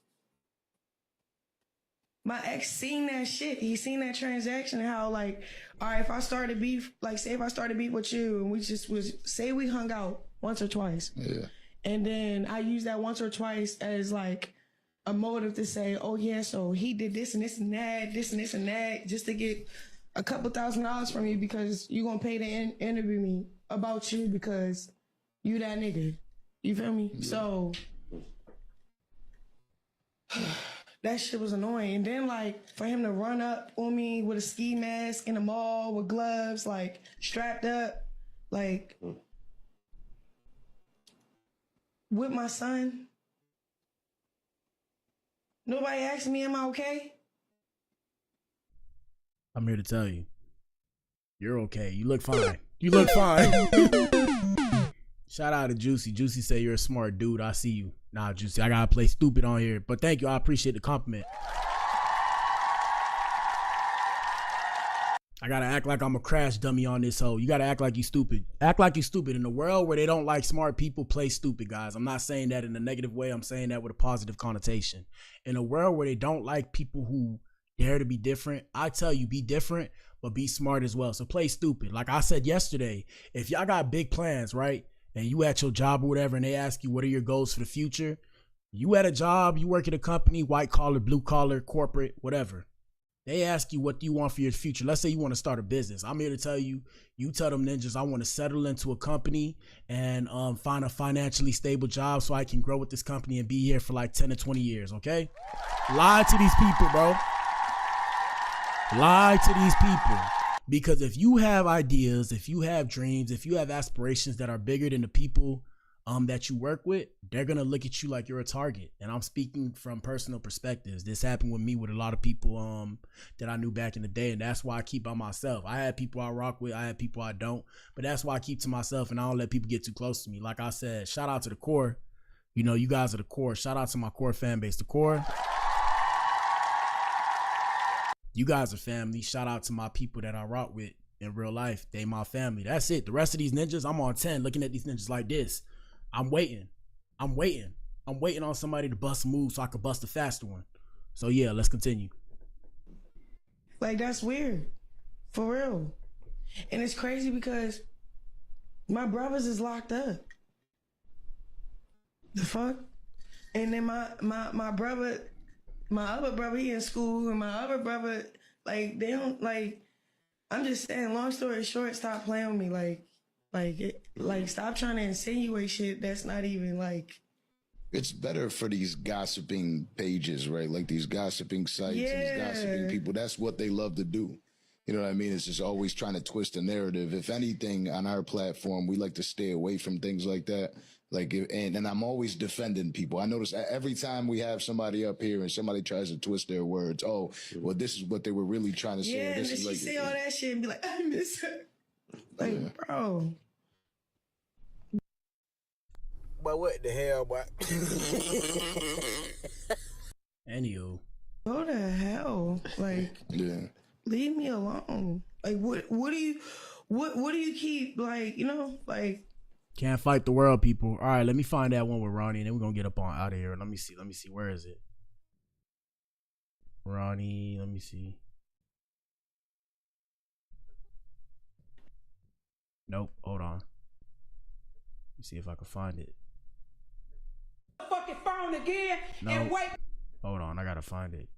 my ex seen that shit. He seen that transaction, how, like, all right, if I started beef, like, say if I started beef with you and we just say we hung out once or twice. Yeah. And then I use that once or twice as like a motive to say, oh yeah, so he did this and this and that, this and this and that, just to get a couple $1,000s from you because you gonna pay to interview me about you because you that nigga. You feel me? Yeah. So that shit was annoying. And then like for him to run up on me with a ski mask in the mall with gloves, like strapped up, like with my son. Nobody asked me, am I okay? I'm here to tell you, you're okay. You look fine. You look fine. Shout out to Juicy. Juicy say you're a smart dude. I see you. Nah, Juicy, I gotta play stupid on here. But thank you. I appreciate the compliment. I gotta act like I'm a crash dummy on this hoe. You gotta act like you stupid. Act like you stupid. In a world where they don't like smart people, play stupid, guys. I'm not saying that in a negative way. I'm saying that with a positive connotation. In a world where they don't like people who dare to be different, I tell you, be different, but be smart as well. So play stupid. Like I said yesterday, if y'all got big plans, right? And you at your job or whatever, and they ask you, what are your goals for the future? You at a job, you work at a company, white collar, blue collar, corporate, whatever. They ask you, what do you want for your future? Let's say you want to start a business. I'm here to tell you, you tell them ninjas, I want to settle into a company and find a financially stable job so I can grow with this company and be here for like 10 to 20 years, okay? Lie to these people, bro. Lie to these people. Because if you have ideas, if you have dreams, if you have aspirations that are bigger than the people that you work with, they're going to look at you like you're a target. And I'm speaking from personal perspectives. This happened with me with a lot of people that I knew back in the day. And that's why I keep by myself. I had people I rock with. I had people I don't. But that's why I keep to myself and I don't let people get too close to me. Like I said, shout out to the core. You know, you guys are the core. Shout out to my core fan base. The core. You guys are family. Shout out to my people that I rock with in real life. They my family. That's it. The rest of these ninjas, I'm on 10 looking at these ninjas like this. I'm waiting on somebody to bust a move so I could bust a faster one. So yeah, let's continue. Like, that's weird. For real. And it's crazy because my brothers is locked up. The fuck? And then my brother, my other brother, he in school, and my other brother, like, they don't, like, I'm just saying, long story short, stop playing with me. Stop trying to insinuate shit that's not even, like... It's better for these gossiping pages, right? Like these gossiping sites and these gossiping people. That's what they love to do. You know what I mean? It's just always trying to twist the narrative. If anything, on our platform, we like to stay away from things like that. Like, and I'm always defending people. I notice every time we have somebody up here and somebody tries to twist their words, oh, well, this is what they were really trying to say. Yeah, and this then is she like, say all that shit and be like, I miss her. Like, yeah. Bro. But what the hell, boy? Anywho. Go to hell. Like, yeah. Leave me alone. Like, what do you keep, like, you know, like... Can't fight the world, people. All right, let me find that one with Ronnie, and then we're gonna get up on out of here. Let me see. Where is it? Ronnie, let me see. Nope, hold on. Let me see if I can find it. Fucking phone again and wait. Hold on, I gotta find it.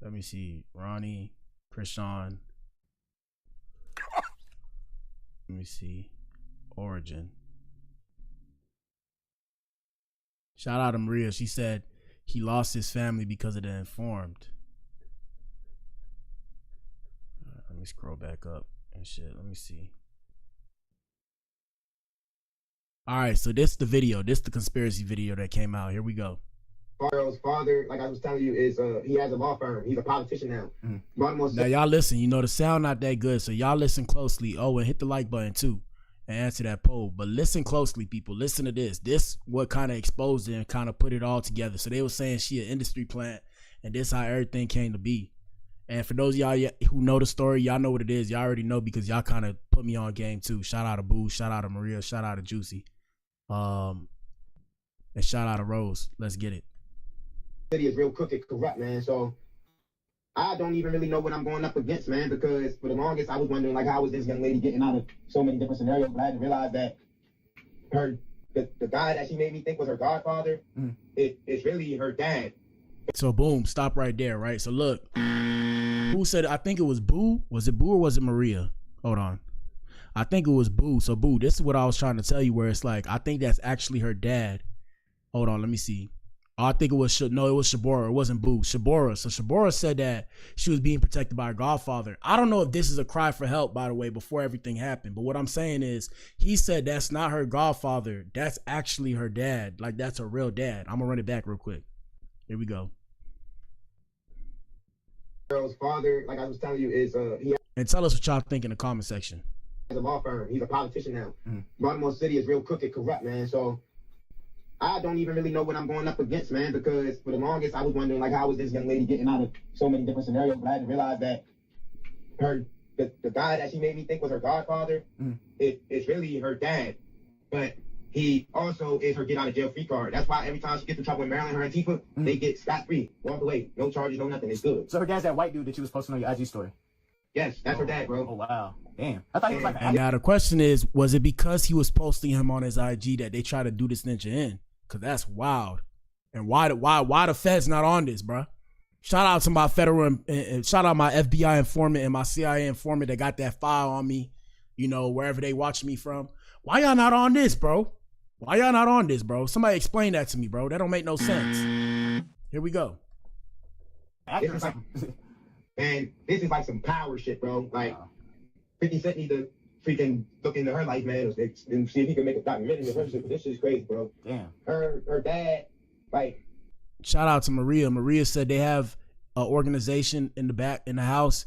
Let me see. Ronnie, Chrisean. Let me see. Origin. Shout out to Maria. She said he lost his family because of the informed. Let me scroll back up and shit. Let me see. All right, so this the video. This the conspiracy video that came out. Here we go. Farrell's father, like I was telling you, is he has a law firm. He's a politician now. Now y'all listen. You know the sound not that good, so y'all listen closely. Oh, and hit the like button too, and answer that poll. But listen closely, people. Listen to this. This what kind of exposed it and kind of put it all together. So they were saying she an industry plant, and this how everything came to be. And for those of y'all who know the story, y'all know what it is. Y'all already know because y'all kind of put me on game too. Shout out to Boo. Shout out to Maria. Shout out to Juicy. And shout out to Rose. Let's get it. City is real crooked, corrupt, man. So I don't even really know what I'm going up against, man, because for the longest I was wondering, like, how is this young lady getting out of so many different scenarios? But I had to realize that the guy that she made me think was her godfather, it's really her dad. So boom, stop right there, right? So look, who said, I think it was Boo. Was it Boo or was it Maria? Hold on. I think it was Boo. So Boo, this is what I was trying to tell you, where it's like, I think that's actually her dad. Hold on, let me see. I think it was, no, it was Shabora. It wasn't Boo. Shabora. So Shabora said that she was being protected by her godfather. I don't know if this is a cry for help, by the way, before everything happened. But what I'm saying is, he said that's not her godfather. That's actually her dad. Like, that's her real dad. I'm going to run it back real quick. Here we go. Girl's father, like I was telling you, is and tell us what y'all think in the comment section. a law firm. He's a politician now. Mm. Baltimore City is real crooked, corrupt, man. So I don't even really know what I'm going up against, man, because for the longest I was wondering, like, how was this young lady getting out of so many different scenarios? But I had to realize that the guy that she made me think was her godfather, it's really her dad. But he also is her get out of jail free card. That's why every time she gets in trouble in Maryland, her and Tifa, they get scot-free, walk away, no charges, no nothing. It's good. So her dad's that white dude that you was posting on your IG story? Yes, that's her dad, bro. Oh, wow. Damn. I thought he was like And now the question is, was it because he was posting him on his IG that they tried to do this ninja in? Because that's wild. And why the feds not on this, bro? Shout out to my federal and shout out my FBI informant and my CIA informant that got that file on me, you know, wherever they watching me from. Why y'all not on this, bro? Why y'all not on this, bro? Somebody explain that to me, bro. That don't make no sense. Here we go. This is like, and this is like some power shit, bro. Like, 50 Cent need to freaking look into her life, man, and see if he can make a documentary of her shit. But this shit's crazy, bro. Damn. Her dad, like. Shout out to Maria. Maria said they have an organization in the back of the house.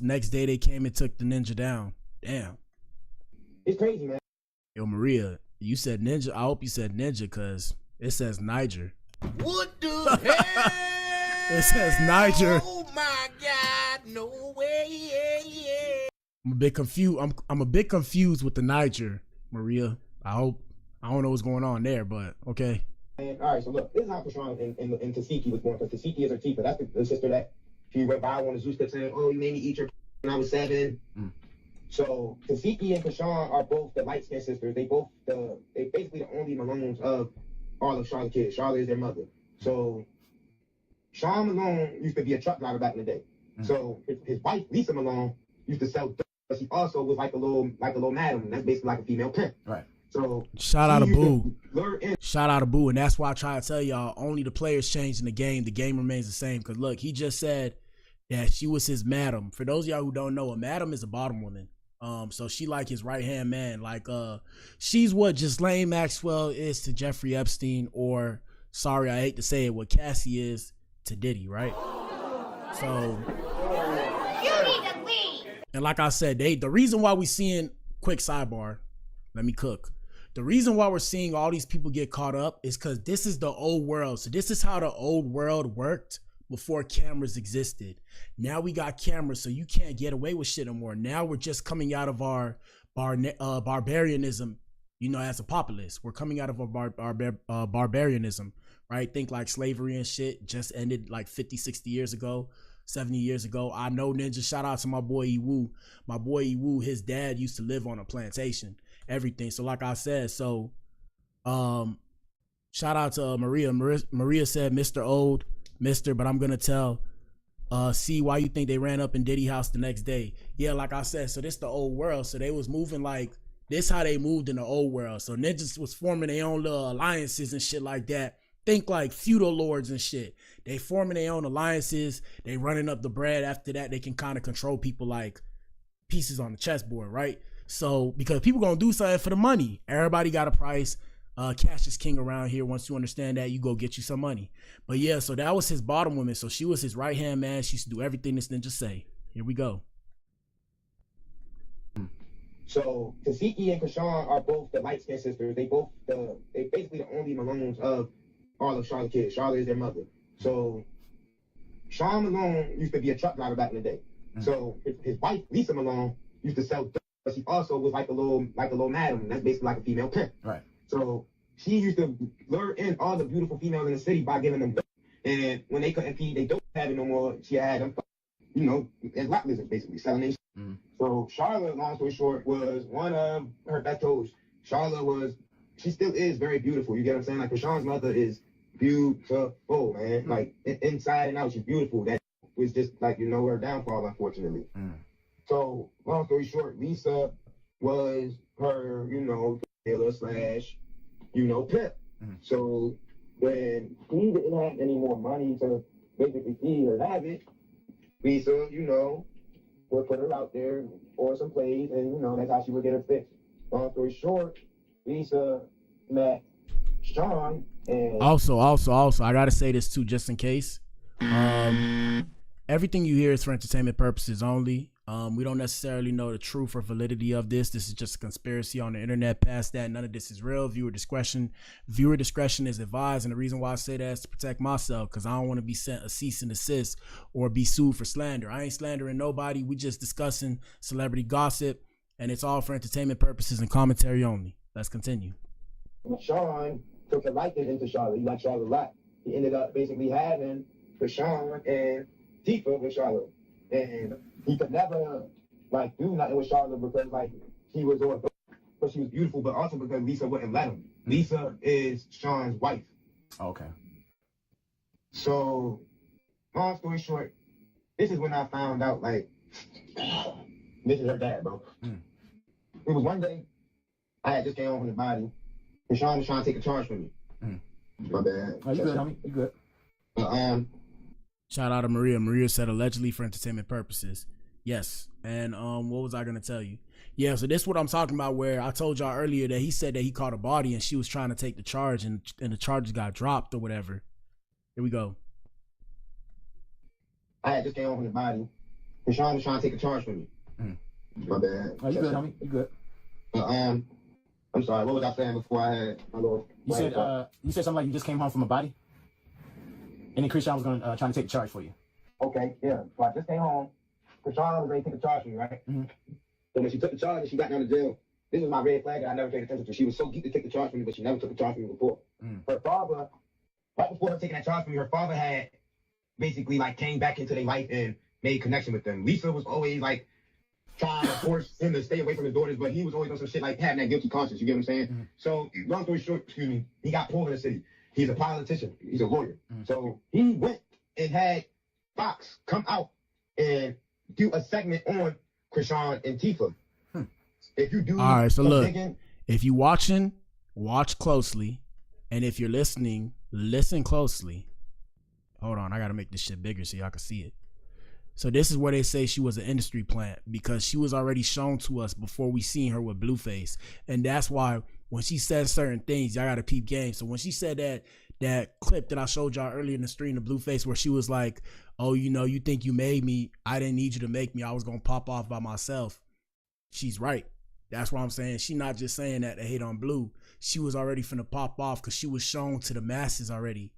Next day they came and took the ninja down. Damn. It's crazy, man. Yo, Maria, you said ninja. I hope you said ninja because it says Niger. What the hell? It says Niger. Oh my God, no way. I'm a bit confused. I'm a bit confused with the Niger, Maria. I don't know what's going on there, but okay. And, all right, so look, this is how Chrisean and Tasiki was born, because Tasiki is her Tifa. That's the sister that she went by on the Zeus kept saying, oh, you made me eat your when I was 7. So Tasiki and Chrisean are both the light-skinned sisters. They basically the only Malones of all of Sean's kids. Charlotte is their mother. So Sean Malone used to be a truck driver back in the day. So his wife, Lisa Malone, used to sell dope, but she also was like a little madam. That's basically like a female pimp. Right. So shout out to Boo. Shout out to Boo. And that's why I try to tell y'all, only the players change in the game. The game remains the same. Because look, he just said that she was his madam. For those of y'all who don't know, a madam is a bottom woman. So she like his right-hand man. Like, she's what Ghislaine Maxwell is to Jeffrey Epstein, or, sorry, I hate to say it, what Cassie is to Diddy, right? So, You need to leave. and like I said, the reason why we seeing, quick sidebar, let me cook. The reason why we're seeing all these people get caught up is because this is the old world. So this is how the old world worked before cameras existed. Now we got cameras, so you can't get away with shit no more. Now we're just coming out of our barbarianism, you know, as a populace. We're coming out of our barbarianism, right? Think like slavery and shit just ended like 50, 60 years ago, 70 years ago. I know Ninja, shout out to my boy Ewu. My boy Ewu, his dad used to live on a plantation, everything. So like I said, so shout out to Maria. Maria said, Mr. Old, Mr., but I'm gonna tell see why you think they ran up in Diddy house the next day. Yeah, like I said, so this the old world. So they was moving like this, how they moved in the old world. So ninjas was forming their own little alliances and shit like that. Think like feudal lords and shit. They forming their own alliances. They running up the bread. After that, they can kind of control people like pieces on the chessboard, right? So because people gonna do something for the money. Everybody got a price. Cash is king around here. Once you understand that, you go get you some money. But yeah, so that was his bottom woman. So she was his right hand man. She used to do everything this ninja say. Here we go. So Tasiki and Chrisean are both the light skinned sisters. They basically the only Malones of all of Sean's kids. Charlotte is their mother. So Sean Malone used to be a truck driver back in the day. So his wife, Lisa Malone, used to sell dope, but she also was like a little madam. That's basically like a female pimp. Right. So she used to lure in all the beautiful females in the city by giving them dope. And when they couldn't feed, they don't have it no more. She had them, you know, as lot lizards basically selling their shit. So Charlotte, long story short, was one of her best hoes. Charlotte she still is very beautiful. You get what I'm saying? Like Chrisean's mother is beautiful, man. Like inside and out, she's beautiful. That was just like, you know, her downfall, unfortunately. So long story short, Lisa was her, you know, tailor / you know, pimp. So when he didn't have any more money to basically feed her habit, Lisa, you know, would put her out there or some plays, and you know, that's how she would get her fix. Long story short, Lisa met Sean, and also, I gotta say this too, just in case. Everything you hear is for entertainment purposes only. We don't necessarily know the truth or validity of this. This is just a conspiracy on the internet. Past that, none of this is real. Viewer discretion is advised. And the reason why I say that is to protect myself, because I don't want to be sent a cease and desist or be sued for slander. I ain't slandering nobody. We just discussing celebrity gossip, and it's all for entertainment purposes and commentary only. Let's continue. Sean took a liking into Charlotte. He liked Charlotte a lot. He ended up basically having Chrisean and Tifa with Charlotte. And he could never, like, do nothing with Charlotte because, like, she was on, but she was beautiful, but also because Lisa wouldn't let him. Lisa is Sean's wife. Okay. So, long story short, this is when I found out, like, this is her dad, bro. It was one day, I had just came home from the body, and Sean was trying to take a charge from me. My bad. Oh, you good, homie? You good? Shout out to Maria. Maria said allegedly for entertainment purposes. Yes. And what was I gonna tell you? Yeah, so this is what I'm talking about, where I told y'all earlier that he said that he caught a body and she was trying to take the charge and the charges got dropped or whatever. Here we go. I had just came home from the body, and Sean was trying to take a charge from me. My bad. Oh, you good, homie? You good? I'm sorry, what was I saying before I had my little... You said something like you just came home from a body? And then Chrisean was going to try to take the charge for you. Okay, yeah. So I just came home. Chrisean was ready to take the charge for me, right? So when she took the charge and she got down to jail, this was my red flag that I never paid attention to. She was so geeked to take the charge for me, but she never took the charge for me before. Her father, right before her taking that charge for me, her father had basically, like, came back into their life and made connection with them. Lisa was always, like, trying to force him to stay away from his daughters, but he was always on some shit like having that guilty conscience, you get what I'm saying? So, long story short, he got pulled in the city. He's a politician. He's a lawyer. So he went and had Fox come out and do a segment on Chrisean and Tifa. If you do, all right. So look, if you watching, watch closely, and if you're listening, listen closely. Hold on, I gotta make this shit bigger so y'all can see it. So this is where they say she was an industry plant, because she was already shown to us before we seen her with Blueface, and that's why when she says certain things, y'all gotta peep game. So when she said that clip that I showed y'all earlier in the stream of Blueface, where she was like, "Oh, you know, you think you made me? I didn't need you to make me. I was gonna pop off by myself." She's right. That's what I'm saying. She not just saying that to hate on Blue. She was already finna pop off because she was shown to the masses already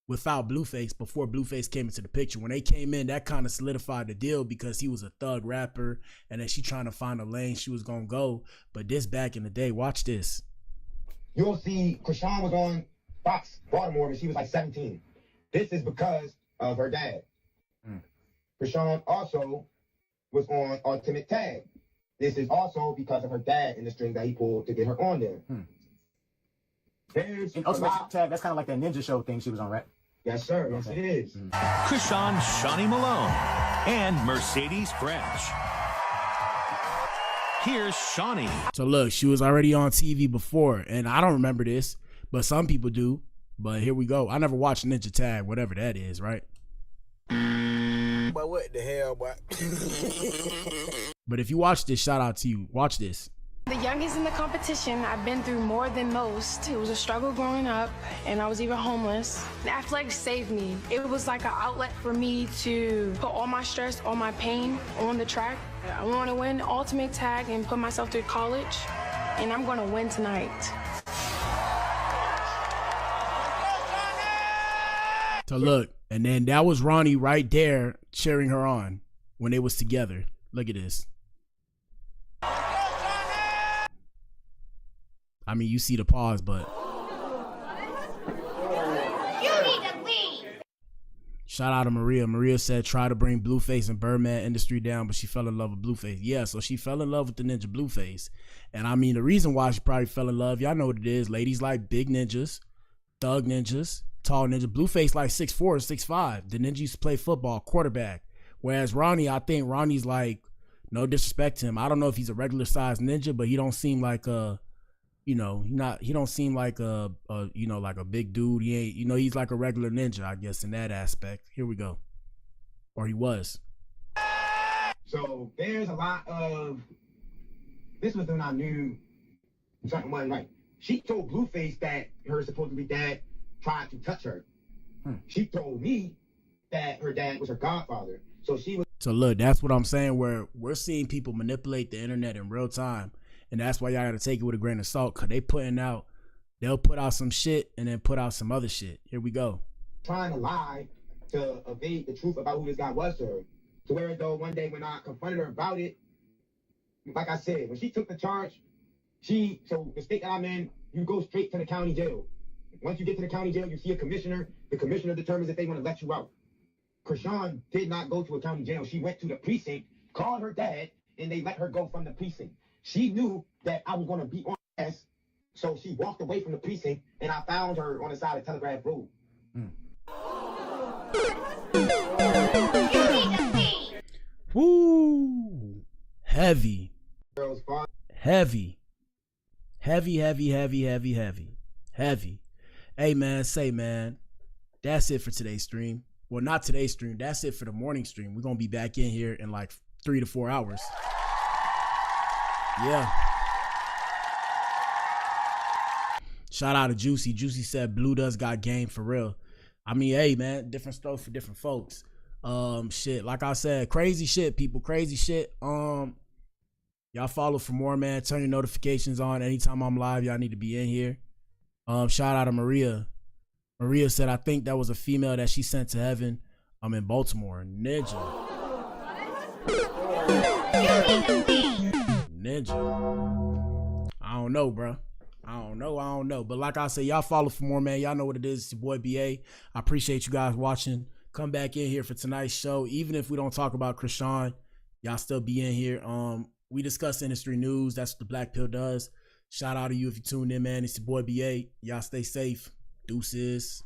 without Blueface, before Blueface came into the picture. When they came in, that kind of solidified the deal because he was a thug rapper, and then she trying to find a lane she was gonna go. But this back in the day, watch this. You'll see Chrisean was on Fox Baltimore when she was like 17. This is because of her dad. Chrisean also was on Ultimate Tag. This is also because of her dad and the string that he pulled to get her on there. There's Ultimate Tag, that's kind of like that ninja show thing she was on, right? Yes, sir. Yes, it is. Chrisean Shawnee Malone and Mercedes French. Here's Shawnee. So look, she was already on TV before, and I don't remember this, but some people do. But here we go. I never watched Ninja Tag, whatever that is, right? But what the hell, boy? But if you watch this, shout out to you. Watch this. The youngest in the competition, I've been through more than most. It was a struggle growing up, and I was even homeless. Athletics saved me. It was like an outlet for me to put all my stress, all my pain on the track. I want to win Ultimate Tag and put myself through college, and I'm going to win tonight. So look, and then that was Ronnie right there cheering her on when they was together. Look at this. I mean, you see the pause, but You need to leave. shout out to Maria. Maria said try to bring Blueface and Birdman industry down, but she fell in love with Blueface. Yeah, so she fell in love with the ninja Blueface. And I mean, the reason why she probably fell in love, y'all know what it is. Ladies like big ninjas, thug ninjas, tall ninja. Blueface like 6'4", 6'5". The ninja used to play football, quarterback. Whereas Ronnie, I think Ronnie's like, no disrespect to him, I don't know if he's a regular size ninja, but he don't seem like a, you know, he don't seem like a you know, like a big dude. He ain't, you know, he's like a regular ninja, I guess, in that aspect. Here we go. Or he was. So there's a lot of, this was when I knew something wasn't right. She told Blueface that her supposedly dad tried to touch her. She told me that her dad was her godfather. So she was So look, that's what I'm saying, where we're seeing people manipulate the internet in real time. And that's why y'all gotta take it with a grain of salt, cause they'll put out some shit and then put out some other shit. Here we go. Trying to lie to evade the truth about who this guy was to her. To where though one day when I confronted her about it, like I said, when she took the charge, so the state that I'm in, you go straight to the county jail. Once you get to the county jail, you see a commissioner. The commissioner determines if they want to let you out. Chrisean did not go to a county jail. She went to the precinct, called her dad, and they let her go from the precinct. She knew that I was going to be on her ass, so she walked away from the precinct, and I found her on the side of Telegraph Road. Woo! Heavy. Heavy. Hey man, that's it for today's stream. Well, not today's stream. That's it for the morning stream. We're going to be back in here in like 3 to 4 hours. Yeah. Shout out to Juicy. Juicy said Blue does got game for real. I mean, hey, man, different strokes for different folks. Shit, like I said, crazy shit, people. Crazy shit. Y'all follow for more, man. Turn your notifications on. Anytime I'm live, y'all need to be in here. Shout out to Maria. Maria said, I think that was a female that she sent to heaven. I'm in Baltimore. Ninja. I don't know, bro. I don't know. But like I said, y'all follow for more, man. Y'all know what it is. It's your boy BA. I appreciate you guys watching. Come back in here for tonight's show. Even if we don't talk about Chrisean, y'all still be in here. We discuss industry news. That's what the Blac Pill does. Shout out to you if you tuned in, man. It's your boy BA. Y'all stay safe. Deuces.